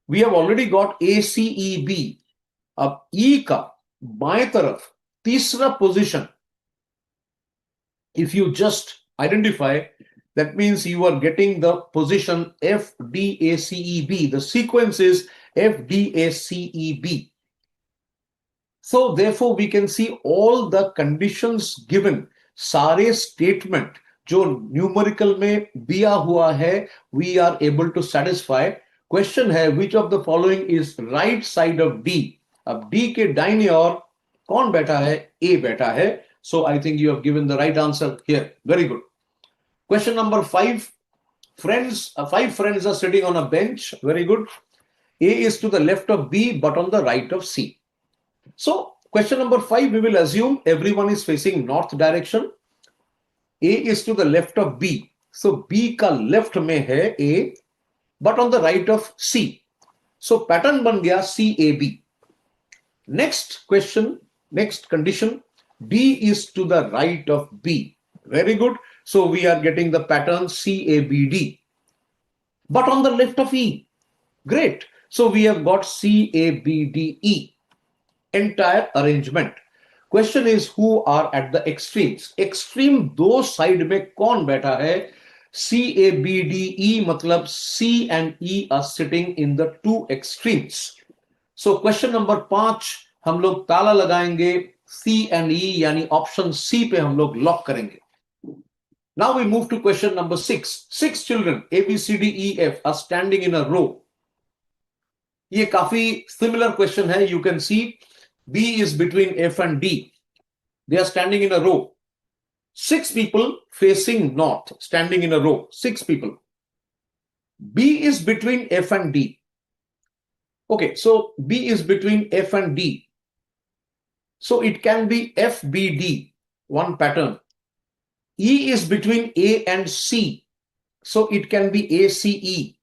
Speaker 1: We have already got ACEB. अब E का बाएं तरफ तीसरा position. If you just identify, that means you are getting the position FDACEB. The sequence is FDACEB. So therefore we can see all the conditions given. सारे statement जो numerical में दिया हुआ है, we are able to satisfy. Question है, which of the following is right side of D? अब D के दाहिने ओर कौन बैठा है? A बैठा है. So I think you have given the right answer here. Very good. Question number 5. Five friends are sitting on a bench. Very good. A is to the left of B, but on the right of C. So question number 5, we will assume everyone is facing north direction. A is to the left of B. So B का left में है A. but on the right of C. So pattern ban gaya CAB. Next question, next condition, D is to the right of B. Very good. So we are getting the pattern CABD. But on the left of E. Great. So we have got CABDE. Entire arrangement. Question is who are at the extremes? Extreme दो side में कौन बैठा है? CABDE मतलब C and E are sitting in the two extremes. So question number 5 हम लोग ताला लगाएंगे C and E यानी ऑप्शन C पे हम लोग लॉक करेंगे. Now we move to question number 6. 6 children A, B, C, D, E, F are standing in a row. ये काफी similar question है. You can see B is between F and D. They are standing in a row. 6 people facing north, standing in a row. 6 people. B is between F and D. Okay, so B is between F and D. So it can be FBD, one pattern. E is between A and C. So it can be ACE.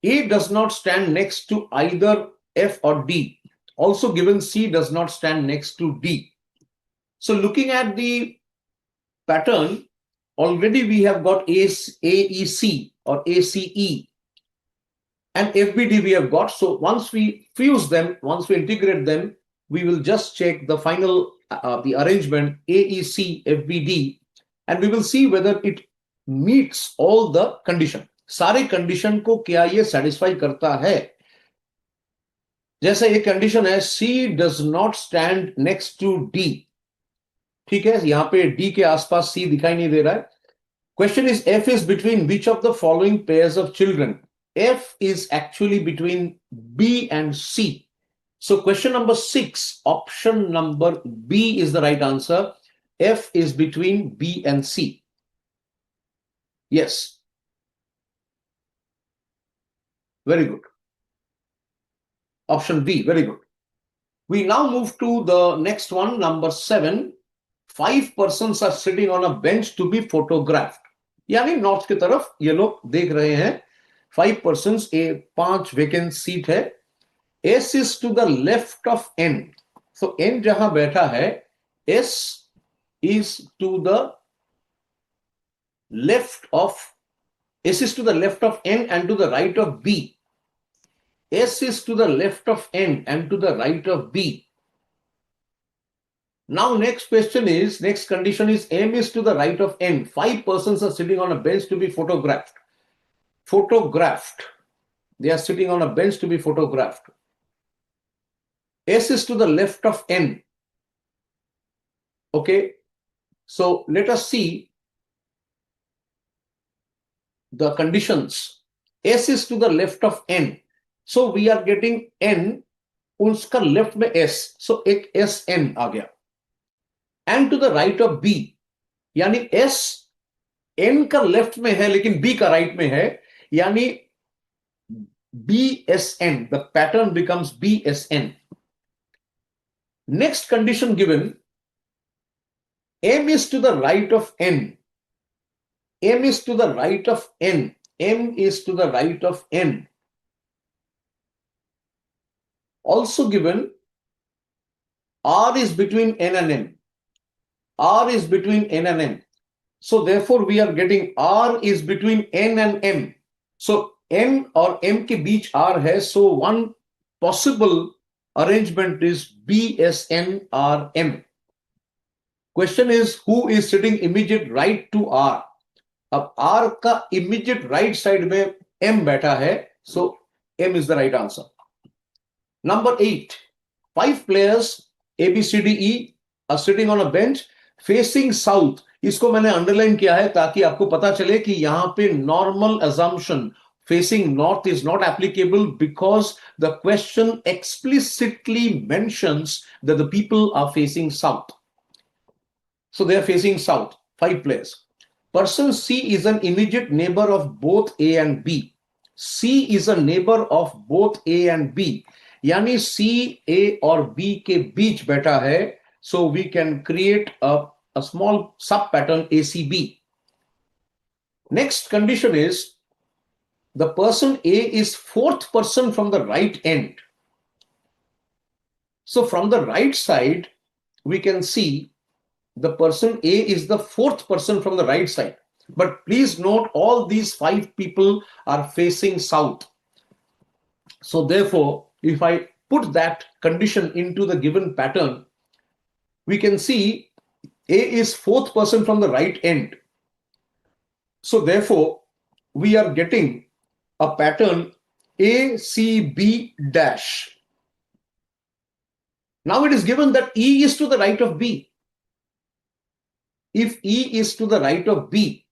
Speaker 1: A does not stand next to either F or D. Also given C does not stand next to D. So looking at the pattern, already we have got AEC or ACE and FBD we have got. So once we fuse them, once we integrate them, we will just check the final, the arrangement AEC, FBD, and we will see whether it meets all the condition. सारे condition को क्या ये satisfy करता है? जैसे एक condition है C does not stand next to D. ठीक है, यहां पे D के आसपास C दिखाई नहीं दे रहा है. Question is F is between which of the following pairs of children? F is actually between B and C. So question number 6, option number B is the right answer. F is between B and C. Yes. Very good. Option B, very good. We now move to the next one, number 7. 5 persons are sitting on a bench to be photographed. यानी north की तरफ ये लोग देख रहे हैं. 5 persons, 5 vacant seat है. S is to the left of N. So N जहां बैठा है, S is to the left of N and to the right of B. S is to the left of N and to the right of B. Now next condition is M is to the right of N. 5 persons are sitting on a bench to be photographed. They are sitting on a bench to be photographed. S is to the left of N. Okay. So let us see the conditions. S is to the left of N. So we are getting N, उसका left में S. So एक SN आ गया. And to the right of B. यानी S N का left में है लेकिन B का right में है. यानी BSN. The pattern becomes BSN. Next condition given. M is to the right of N. M is to the right of N. M is to the right of N. Also given R is between N and M. R is between N and M. So therefore we are getting R is between N and M. So N or M के बीच R है. So one possible arrangement is BSNRM. Question is who is sitting immediate right to R? अब R का immediate right side में M बैठा है. So M is the right answer. Number 8, 5 players A, B, C, D, E are sitting on a bench facing south. इसको मैंने underline किया है ताकि आपको पता चले कि यहाँ पे normal assumption facing north is not applicable because the question explicitly mentions that the people are facing south. So they are facing south, 5 players. Person C is an immediate neighbor of both A and B. C is a neighbor of both A and B. यानी C, A और B के बीच बैठा है. So we can create a small sub pattern ACB. Next condition is the person A is fourth person from the right end. So from the right side, we can see the person A is the fourth person from the right side. But please note, all these 5 people are facing south. So therefore, if I put that condition into the given pattern, we can see A is fourth person from the right end. So therefore, we are getting a pattern ACB dash. Now it is given that E is to the right of B. If E is to the right of B,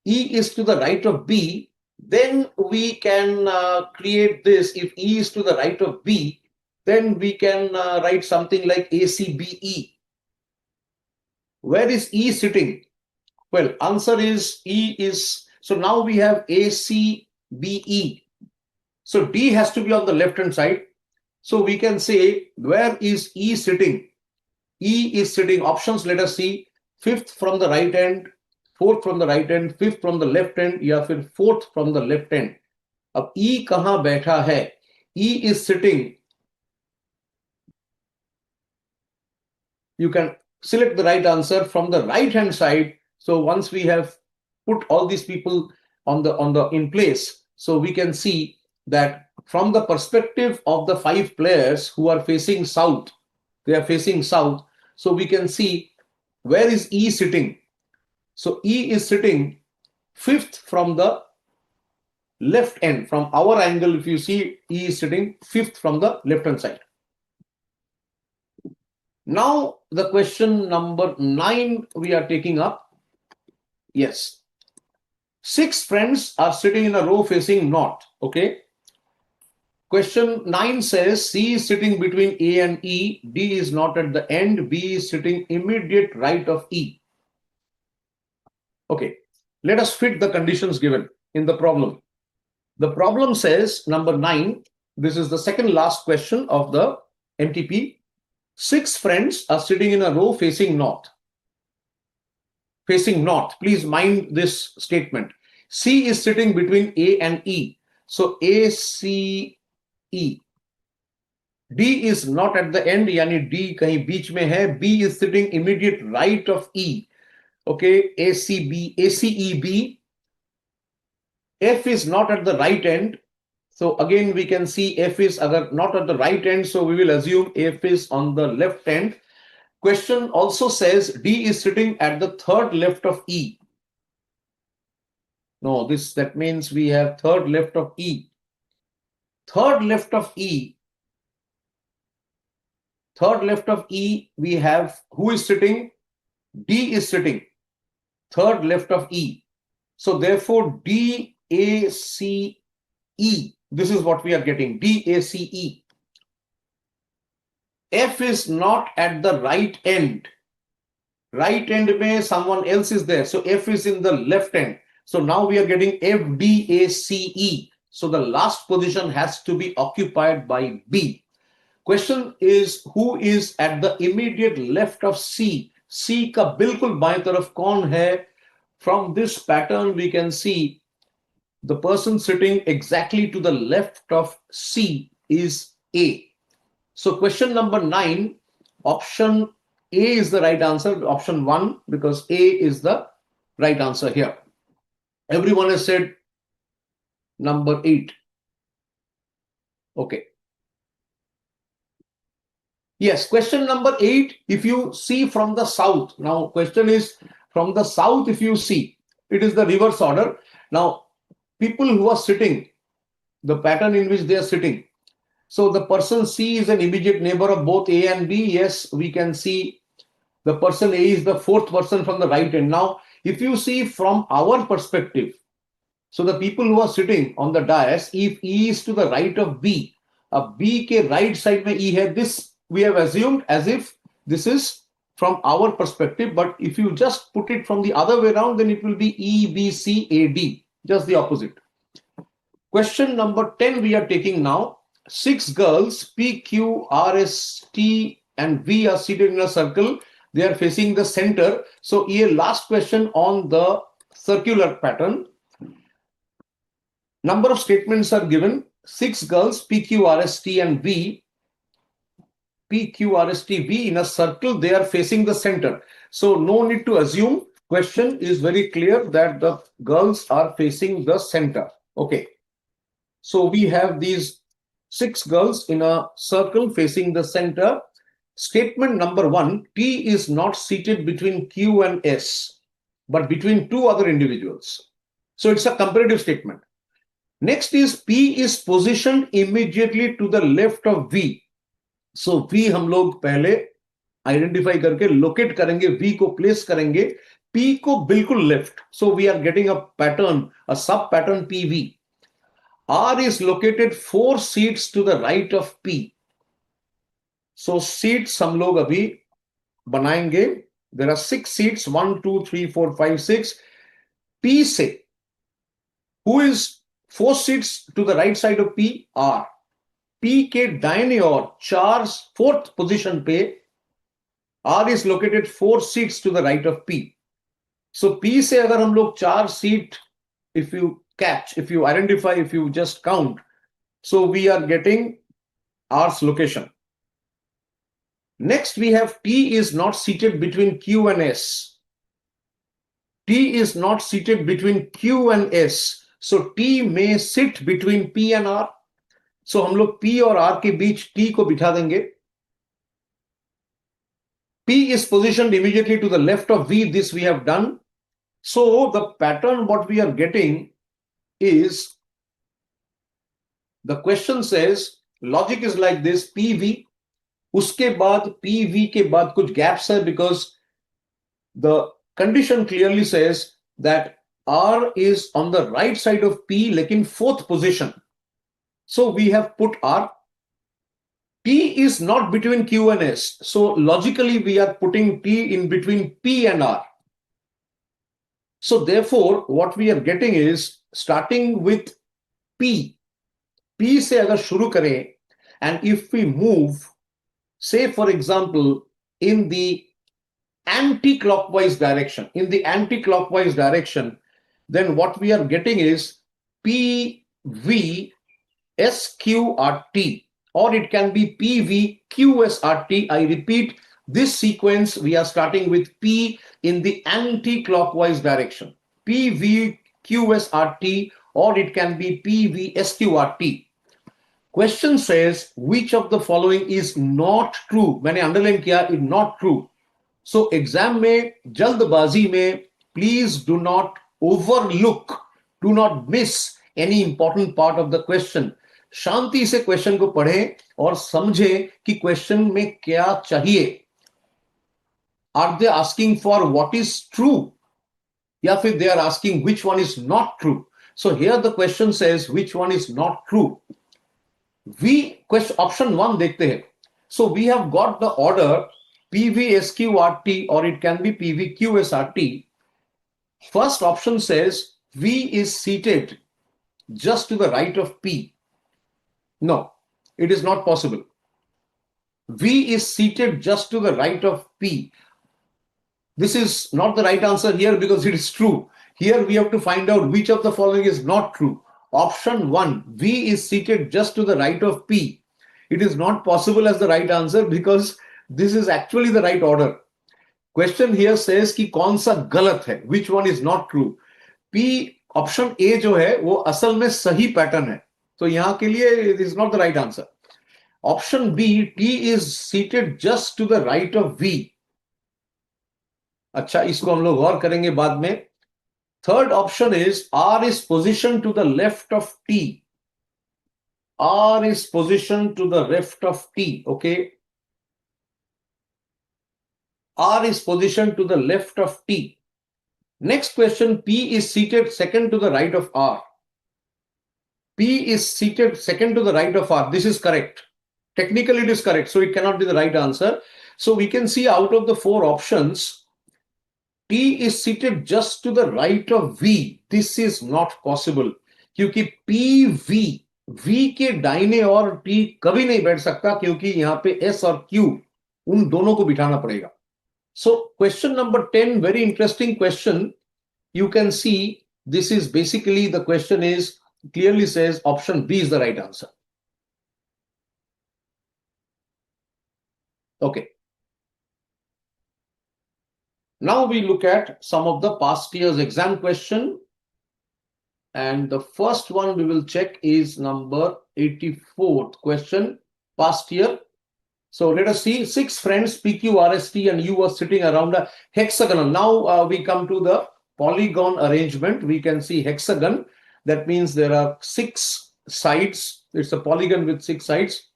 Speaker 1: E is to the right of B, then we can create this. If E is to the right of B, then we can write something like ACBE. Where is E sitting? Well, answer is E is, so now we have ACBE. So D has to be on the left hand side. So we can say, where is E sitting? E is sitting, options let us see, fifth from the right end, fourth from the right end, fifth from the left end, या फिर fourth from the left end. अब E कहाँ बैठा है? E is sitting. You can select the right answer from the right hand side. So once we have put all these people on the in place, so we can see that from the perspective of the 5 players who are facing south, they are facing south. So we can see, where is E sitting? So E is sitting fifth from the left end. From our angle, if you see, E is sitting fifth from the left hand side. Now the question number 9 we are taking up. Yes. 6 friends are sitting in a row facing north. Okay. Question 9 says C is sitting between A and E, D is not at the end, B is sitting immediate right of E. Okay, let us fit the conditions given in the problem. The problem says, number 9, this is the second last question of the MTP. 6 friends are sitting in a row facing north. Facing north, please mind this statement. C is sitting between A and E. So A, C, E. D is not at the end, यानी D कहीं बीच में है. B is sitting immediate right of E. Okay, ACB, ACEB. F is not at the right end. So again, we can see F is not at the right end. So we will assume F is on the left end. Question also says D is sitting at the third left of E. No, that means we have third left of E. Third left of E. Third left of E, we have who is sitting? D is sitting. Third left of E. So therefore, DACE. This is what we are getting. DACE. F is not at the right end. Right end mein someone else is there. So F is in the left end. So now we are getting FDACE. So the last position has to be occupied by B. Question is, who is at the immediate left of C? C का बिल्कुल बाएं तरफ कौन है? From this pattern, we can see the person sitting exactly to the left of C is A. So question number 9, option A is the right answer, option 1, because A is the right answer here. Everyone has said number 8. Okay. Yes, question number 8, if you see from the south. Now, question is from the south, if you see, it is the reverse order. Now, people who are sitting, the pattern in which they are sitting. So the person C is an immediate neighbor of both A and B. Yes, we can see the person A is the fourth person from the right end. Now, if you see from our perspective, so the people who are sitting on the dais, if E is to the right of B, B के right side में E है, this we have assumed as if this is from our perspective, but if you just put it from the other way around, then it will be E, B, C, A, D, just the opposite. Question number 10 we are taking now. 6 girls, P, Q, R, S, T and V are seated in a circle. They are facing the center. So here last question on the circular pattern. Number of statements are given. 6 girls, P, Q, R, S, T and V. P, Q, R, S, T, V in a circle, they are facing the center. So no need to assume. Question is very clear that the girls are facing the center. Okay. So we have these 6 girls in a circle facing the center. Statement number 1, T is not seated between Q and S, but between two other individuals. So it's a comparative statement. Next is P is positioned immediately to the left of V. So V हम लोग पहले identify करके locate करेंगे, V को place करेंगे, P को बिल्कुल left. So we are getting a pattern, a sub pattern PV. R is located 4 seats to the right of P. So seats हम लोग अभी बनाएंगे. There are 6 seats, 1, 2, 3, 4, 5, 6. P से who is 4 seats to the right side of P? R. P के दाहिने ओर 4th position पे R is located 4 seats to the right of P. So P से अगर हम लोग 4 seat, if you catch, if you identify, if you just count, so we are getting R's location. Next we have T is not seated between Q and S. T is not seated between Q and S. So T may sit between P and R. So हम लोग P और R के बीच T को बिठा देंगे. P is positioned immediately to the left of V. This we have done. So the pattern what we are getting is, the question says, logic is like this, PV, उसके बाद PV के बाद कुछ gaps है, because the condition clearly says that R is on the right side of P, लेकिन 4th position. So we have put R. T is not between Q and S. So logically we are putting T in between P and R. So therefore what we are getting is, starting with P. P से अगर शुरू करें, and if we move, say for example, in the anti-clockwise direction, then what we are getting is P, V, S, Q, R, T, or it can be P, V, Q, S, R, T. I repeat, this sequence we are starting with P in the anti-clockwise direction. P, V, Q, S, R, T, or it can be P, V, S, Q, R, T. Question says, which of the following is not true? मैंने underline किया, is not true. So exam में, जल्दबाजी में, please do not overlook, do not miss any important part of the question. शांति से question को पढ़ें और समझें कि क्वेश्चन में क्या चाहिए. Are they asking for what is true? या फिर they are asking which one is not true? So here the question says which one is not true. Option 1 देखते हैं. So we have got the order PVSQRT, or it can be PVQSRT. First option says V is seated just to the right of P. No, it is not possible. V is seated just to the right of P. This is not the right answer here because it is true. Here we have to find out which of the following is not true. Option 1, V is seated just to the right of P. It is not possible as the right answer because this is actually the right order. Question here says कि कौन सा गलत है, which one is not true. P, option A जो है वो असल में सही पैटर्न है, तो यहाँ के लिए it is not the right answer. Option B, T is seated just to the right of V. अच्छा, इसको हम लोग गौर करेंगे बाद में. Third option is R is positioned to the left of T. R is positioned to the left of T. Okay. R is positioned to the left of T. Next question, P is seated second to the right of R. P is seated second to the right of R. This is correct. Technically it is correct, so it cannot be the right answer. So we can see out of the 4 options, T is seated just to the right of V. This is not possible क्योंकि PV, V के दाहिने और T कभी नहीं बैठ सकता क्योंकि यहाँ पे S और Q उन दोनों को बिठाना पड़ेगा. So question number 10, very interesting question. You can see this is basically, the question is clearly says option B is the right answer. Okay. Now we look at some of the past year's exam question. And the first one we will check is number 84th question, past year. So let us see, 6 friends, PQ, RST, and U were sitting around a hexagonal. Now we come to the polygon arrangement. We can see hexagon. That means there are 6 sides. It's a polygon with 6 sides.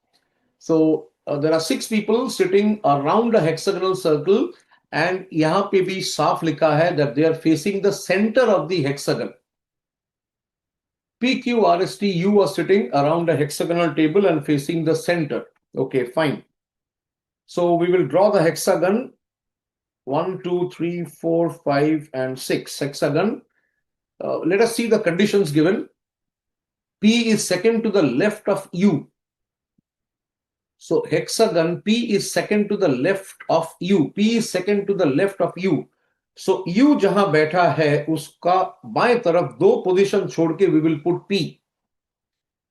Speaker 1: So there are 6 people sitting around a hexagonal circle. And यहाँ पे भी साफ लिखा है that they are facing the center of the hexagon. PQ, RST, U are sitting around a hexagonal table and facing the center. Okay, fine. So we will draw the hexagon. 1, 2, 3, 4, 5, and 6 hexagon. Let us see the conditions given. P is second to the left of U. So hexagon, P is second to the left of U. P is second to the left of U. So U जहां बैठा है उसका बाएं तरफ 2 position छोड़ के we will put P.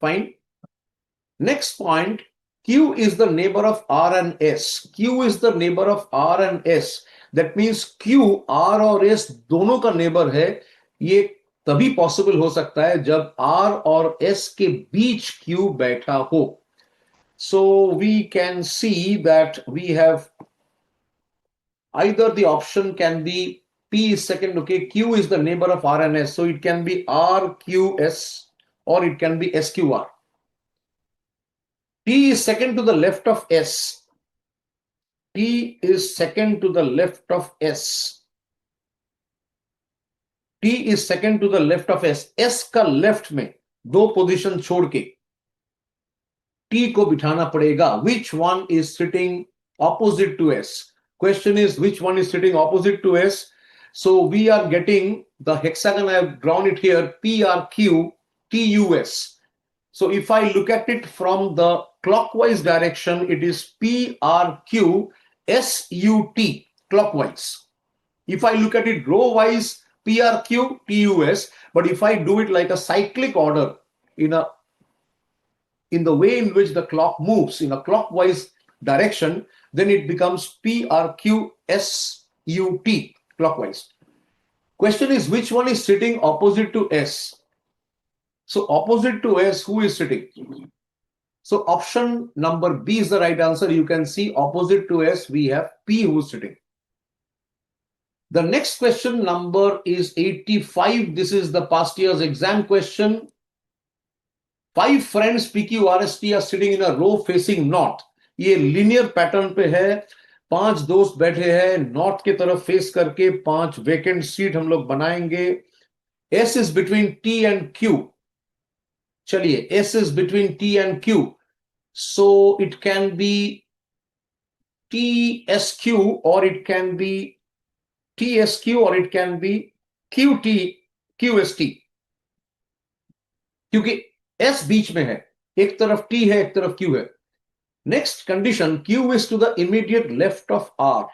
Speaker 1: Fine. Next point, Q is the neighbor of R and S. Q is the neighbor of R and S. That means Q, R और S दोनों का नेबर है. ये तभी पॉसिबल हो सकता है जब R और S के बीच Q बैठा हो. So we can see that we have either the option can be P is second, okay, Q is the neighbor of R and S. So it can be RQS or it can be SQR. T is second to the left of S. T is second to the left of S. T is second to the left of S. S का left में 2 position छोड़ के T को बिठाना पड़ेगा. Which one is sitting opposite to S? Question is which one is sitting opposite to S? So we are getting the hexagon. I have drawn it here. PRQ, TUS. So if I look at it from the clockwise direction, it is PRQ SUT clockwise. If I look at it row wise, PRQ TUS, but if I do it like a cyclic order in the way in which the clock moves in a clockwise direction, then it becomes PRQ SUT clockwise. Question is which one is sitting opposite to S? So opposite to S, who is sitting? So option number B is the right answer. You can see opposite to S, we have P who is sitting. The next question number is 85. This is the past year's exam question. 5 friends PQ RST are sitting in a row facing north. ये linear pattern पे है. 5 दोस्त बैठे हैं north की तरफ face करके. 5 vacant seat हम लोग बनाएंगे. S is between T and Q. चलिए, S is between T and Q. So it can be TSQ or it can be TSQ or it can be QST. क्योंकि S बीच में है. एक तरफ T है, एक तरफ Q है. Next condition, Q is to the immediate left of R.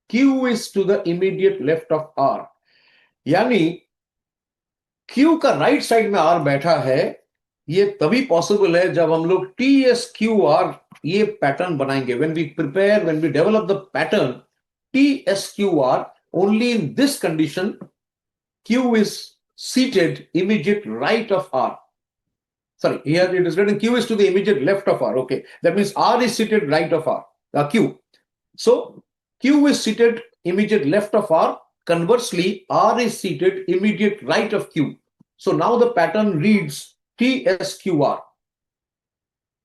Speaker 1: Q is to the immediate left of R. यानी Q का राइट साइड में R बैठा है. ये तभी पॉसिबल है जब हम लोग TSQR ये पैटर्न बनाएंगे. When we develop the pattern TSQR, only in this condition Q is seated immediate right of R. Sorry, here it is written Q is to the immediate left of R. Okay, that means R is seated right of R, Q. So Q is seated immediate left of R. Conversely, R is seated immediate right of Q. So now the pattern reads TSQR.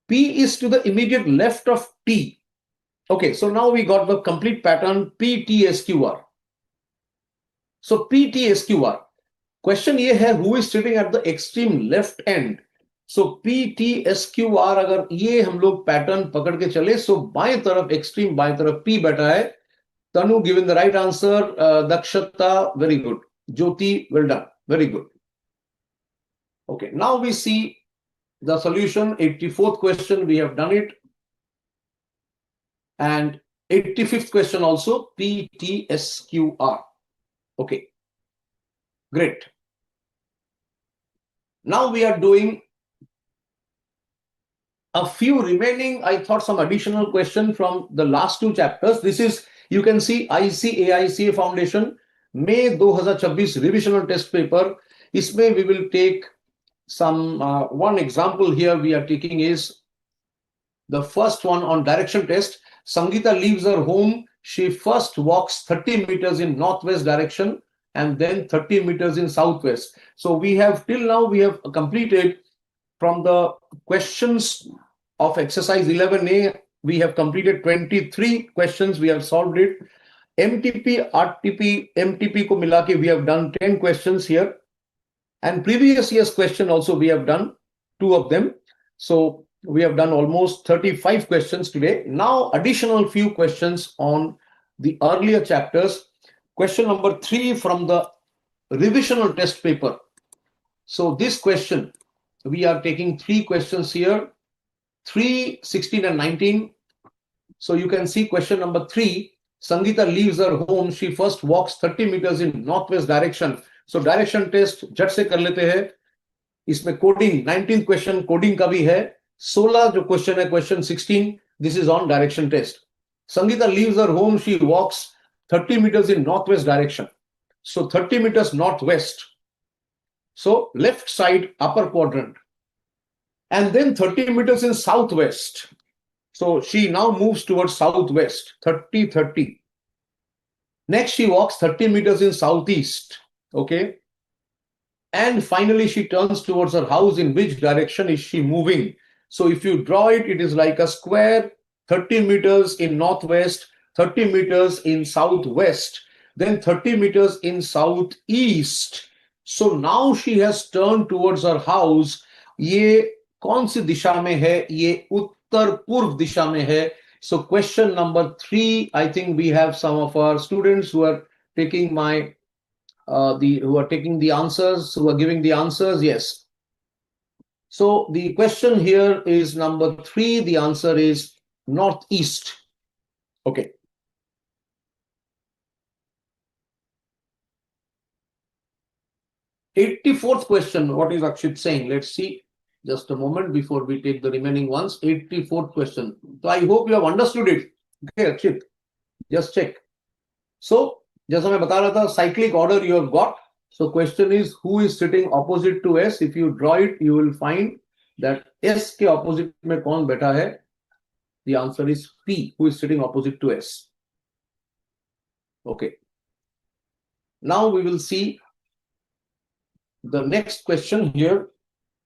Speaker 1: P is to the immediate left of T. Okay, so now we got the complete pattern PTSQR. So PTSQR. Question ये है, who is sitting at the extreme left end? So PTSQR अगर ये हम लोग pattern पकड़ के चले, so बाएं तरफ एक्सट्रीम बाएं तरफ P बैठा है. Tanu given the right answer. Dakshata, very good. Jyoti, well done. Very good. Okay, now we see the solution. 84th question, we have done it. And 85th question also, PTSQR. Okay, great. Now we are doing a few remaining, I thought some additional question from the last two chapters. This is, you can see ICAI CA Foundation, May 2026 revisional test paper. Isme we will take some, one example here we are taking is the first one on direction test. Sangeeta leaves her home. She first walks 30 meters in northwest direction and then 30 meters in southwest. So we have, till now, we have completed from the questions of exercise 11A, we have completed 23 questions. We have solved it. MTP, RTP, MTP ko milake, we have done 10 questions here. And previous year's question also we have done 2 of them. So we have done almost 35 questions today. Now additional few questions on the earlier chapters. Question number 3 from the revisional test paper. So this question, we are taking 3 questions here, 3, 16 and 19. So you can see question number 3, Sangeeta leaves her home. She first walks 30 meters in northwest direction. So direction test झट से कर लेते हैं. इसमें coding 19th question coding का भी है. 16 जो क्वेश्चन है question 16, this is on direction test. Sangeeta leaves her home. She walks 30 meters in northwest direction. So 30 meters northwest. So left side upper quadrant. And then 30 meters in southwest. So she now moves towards southwest, 30, 30. Next, she walks 30 meters in southeast. Okay. And finally, she turns towards her house. In which direction is she moving? So if you draw it, it is like a square, 30 meters in northwest, 30 meters in southwest, then 30 meters in southeast. So now she has turned towards her house. ये कौन सी दिशा में है? ये उत्तर पूर्व दिशा में है. So question number 3, I think we have some of our students who are taking my who are taking the answers, who are giving the answers. Yes. So the question here is number 3. The answer is northeast. Okay. '84th question. What is Akshit saying? Let's see. Just a moment before we take the remaining ones. '84th question. So I hope you have understood it. Okay, Akshit. Just check. So, जैसा मैं बता रहा था, cyclic order you have got. So question is, who is sitting opposite to S? If you draw it, you will find that S के opposite में कौन बैठा है? The answer is P, who is sitting opposite to S. Okay. Now we will see the next question here.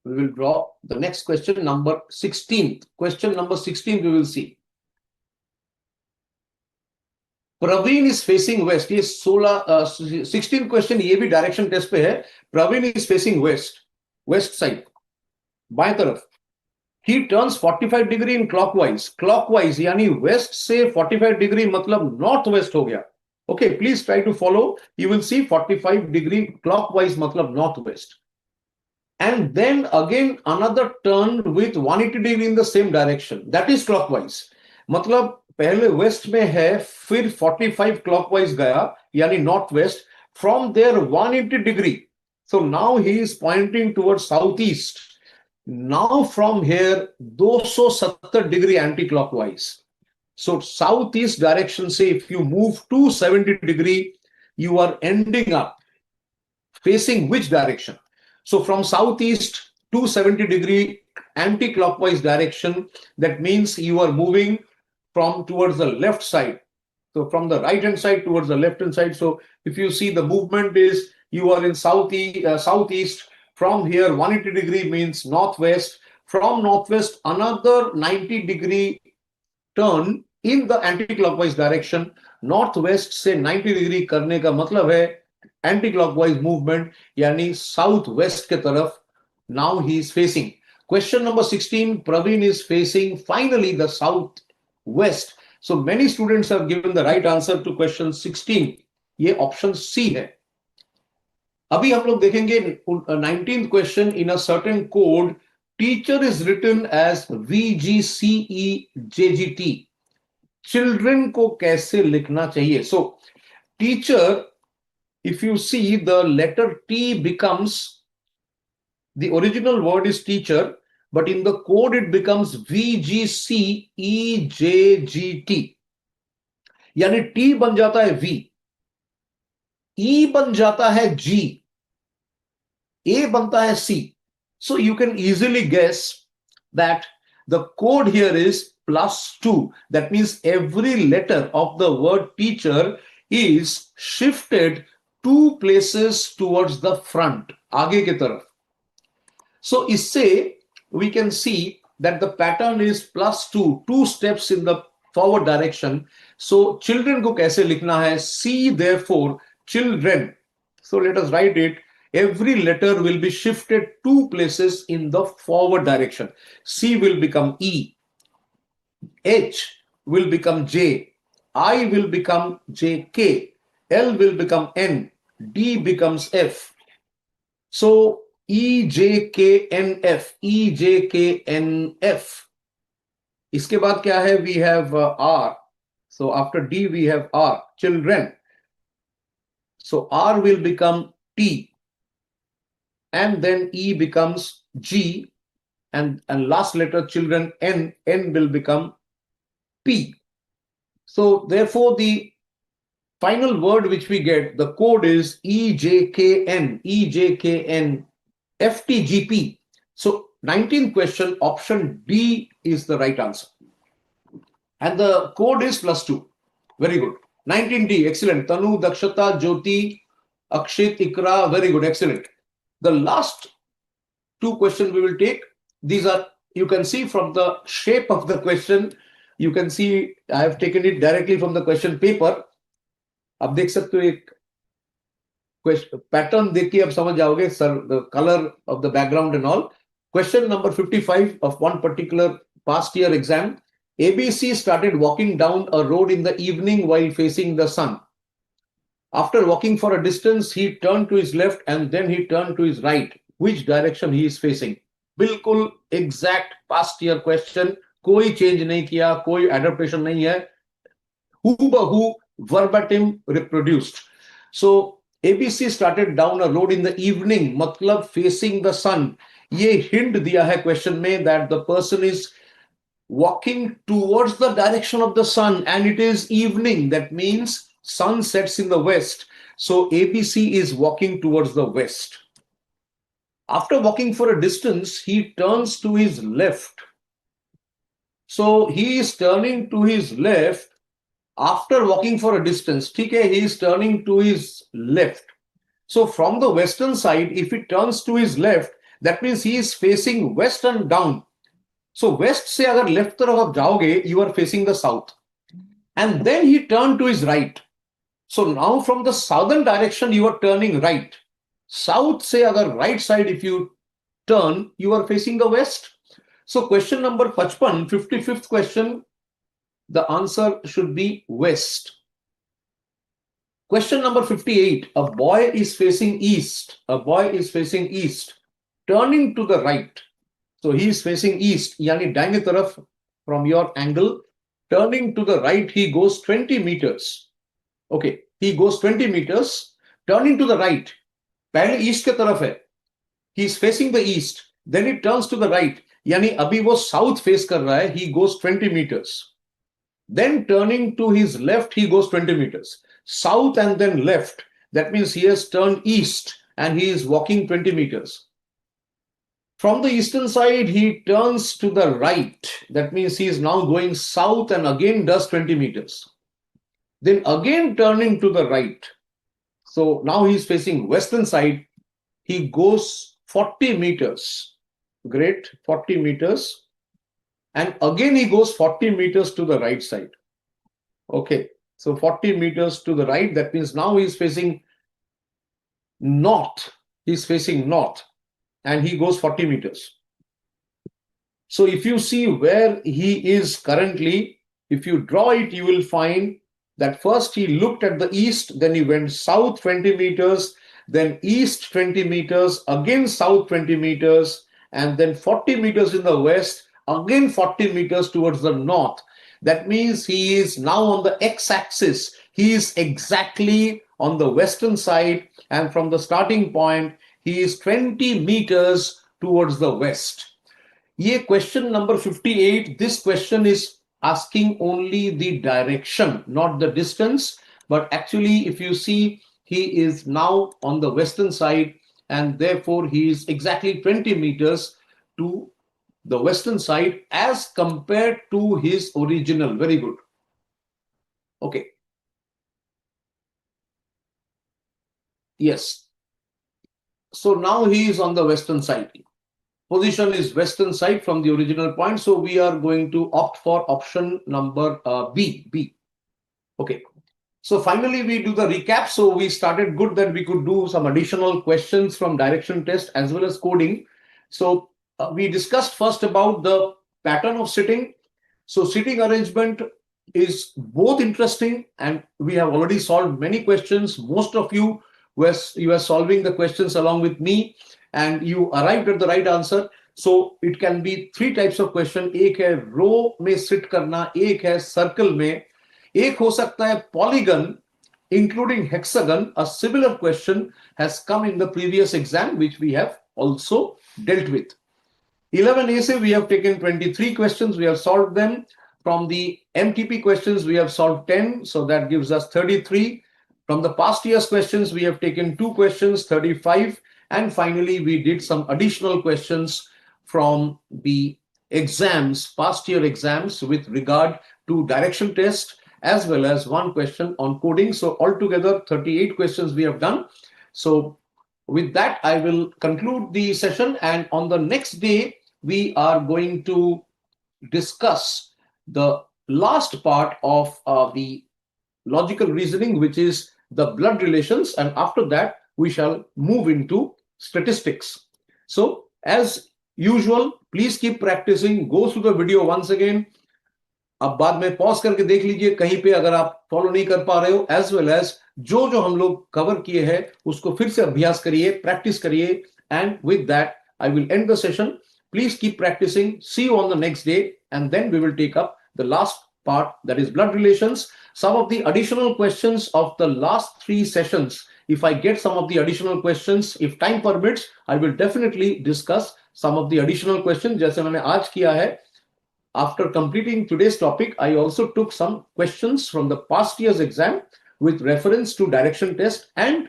Speaker 1: We will draw the next question, number 16. Question number 16 we will see. Praveen is facing west. ये 16 question ये भी direction test पे है. Praveen is facing west side, बाएं तरफ. He turns 45 degree in clockwise यानी west से 45 degree मतलब northwest हो गया. Okay, please try to follow. You will see 45 degree clockwise मतलब northwest. And then again another turn with 180 degree in the same direction. That is clockwise. मतलब पहले waste में है, फिर 45 क्लॉकवाइज गया यानी north west. From there 180 degree. So now he is pointing towards south east. Now from here 270 degree anti clockwise. So south east direction से if you move 270 degree, you are ending up facing which direction? So from southeast 270 degree anti-clockwise direction, that means you are moving from towards the left side. So from the right hand side towards the left hand side. So if you see the movement is, you are in southeast. From here 180 degree means northwest. From northwest another 90 degree turn in the anti-clockwise direction. Northwest से 90 degree करने का मतलब है anti-clockwise movement यानी southwest के तरफ. Now he is facing. Question number 16, Praveen is facing finally the southwest. So many students have given the right answer to question 16. ये option C है. अभी हम लोग देखेंगे 19th question. In a certain code, teacher is written as VGCEJGT. Children को कैसे लिखना चाहिए? So teacher, if you see, the letter T becomes The original word is teacher, but in the code it becomes VGCEJGT. यानी T बन जाता है V, E बन जाता है G, A बनता है C. So you can easily guess that the code here is +2. That means every letter of the word teacher is shifted 2 places towards the front, आगे की तरफ. So isse we can see that the pattern is +2, 2 steps in the forward direction. So children को कैसे लिखना है? C, therefore children. So let us write it. Every letter will be shifted 2 places in the forward direction. C will become E, H will become J, I will become JK, L will become N, D becomes F. So EJKNF, EJKNF. इसके बाद क्या है? We have R. So after D we have R, children. So R will become T, and then E becomes G, and last letter children N will become P. So therefore the final word which we get, the code is EJKN, FTGP. So 19th question, option D is the right answer. And the code is +2. Very good. 19D, excellent. Tanu, Dakshata, Jyoti, Akshit, Ikra, very good, excellent. The last 2 questions we will take. These are, you can see from the shape of the question, you can see I have taken it directly from the question paper. अब देख सकते हो एक pattern देख के अब समझ जाओगे sir, the color of the background and all. Question number 55 of one particular past year exam. ABC started walking down a road in the evening while facing the sun. After walking for a distance, he turned to his left and then he turned to his right. Which direction he is facing? बिल्कुल exact past year question, कोई change नहीं किया, कोई adaptation नहीं है, hoobahu verbatim reproduced. So ABC started down a road in the evening, मतलब facing the sun. ये hint दिया है question में that the person is walking towards the direction of the sun and it is evening. That means sun sets in the west. So ABC is walking towards the west. After walking for a distance, he turns to his left. So he is turning to his left after walking for a distance. ठीक है, he is turning to his left. So from the western side, if he turns to his left, that means he is facing west and down. So west से अगर left तरफ आप जाओगे, you are facing the south. And then he turned to his right. So now from the southern direction, you are turning right. South से अगर right side if you turn, you are facing the west. So question number 55, 55th question, the answer should be west. Question number 58, a boy is facing east. A boy is facing east, turning to the right. So he is facing east, यानी दाहिने तरफ from your angle, turning to the right, he goes 20 meters. Okay, he goes 20 meters, turning to the right. पहले east के तरफ है. He is facing the east, then he turns to the right. यानी अभी वो south face कर रहा है, he goes 20 meters. Then turning to his left, he goes 20 meters. South and then left. That means he has turned east and he is walking 20 meters. From the eastern side, he turns to the right. That means he is now going south and again does 20 meters. Then again turning to the right. So now he is facing western side. He goes 40 meters. Great, 40 meters. And again he goes 40 meters to the right side. Okay, so 40 meters to the right. That means now he is facing north. He is facing north. And he goes 40 meters. So if you see where he is currently, if you draw it, you will find that first he looked at the east, then he went south 20 meters, then east 20 meters, again south 20 meters, and then 40 meters in the west, again 40 meters towards the north. That means he is now on the x-axis. He is exactly on the western side, and from the starting point, he is 20 meters towards the west. ये question number 58, this question is asking only the direction, not the distance. But actually, if you see, he is now on the western side, and therefore he is exactly 20 meters to the western side as compared to his original. Very good. Okay. Yes. So now he is on the western side. Position is western side from the original point. So we are going to opt for option number B. Okay. So finally, we do the recap. So we started good that we could do some additional questions from direction test as well as coding. So we discussed first about the pattern of sitting. So sitting arrangement is both interesting, and we have already solved many questions. Most of you were solving the questions along with me, and you arrived at the right answer. So it can be three types of question. एक है रो में sit करना, एक है circle में, एक हो सकता है polygon, including hexagon. A similar question has come in the previous exam, which we have also dealt with. 11A se we have taken 23 questions, we have solved them. From the MTP questions, we have solved 10, so that gives us 33. From the past year's questions, we have taken 2 questions, 35. And finally, we did some additional questions from the exams, past year exams, with regard to direction test, as well as 1 question on coding. So altogether, 38 questions we have done. So with that, I will conclude the session, and on the next day, we are going to discuss the last part of the logical reasoning, which is the blood relations, and after that, we shall move into statistics. So, as usual, please keep practicing, go through the video once again. अब बाद में pause करके देख लीजिए कहीं पे अगर आप फॉलो नहीं कर पा रहे हो, एज वेल एज जो जो हम लोग कवर किए हैं उसको फिर से अभ्यास करिए, प्रैक्टिस करिए. And with that I will and the session. Please keep practicing. See you on the next day, and then we will take up the last part, that is blood relations. Some of the additional questions of the last 3 sessions, if I get some of the additional questions, if time permits, I will definitely discuss some of the additional questions. जैसे मैंने आज किया है. After completing today's topic, I also took some questions from the past year's exam with reference to direction test and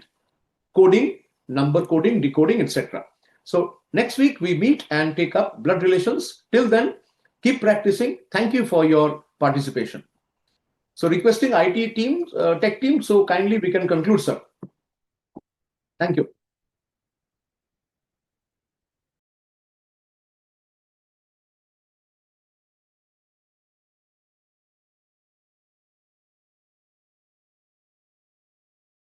Speaker 1: coding, number coding, decoding, etc. So next week we meet and take up blood relations. Till then, keep practicing. Thank you for your participation. So requesting IT team, tech team, so kindly we can conclude, sir. Thank you.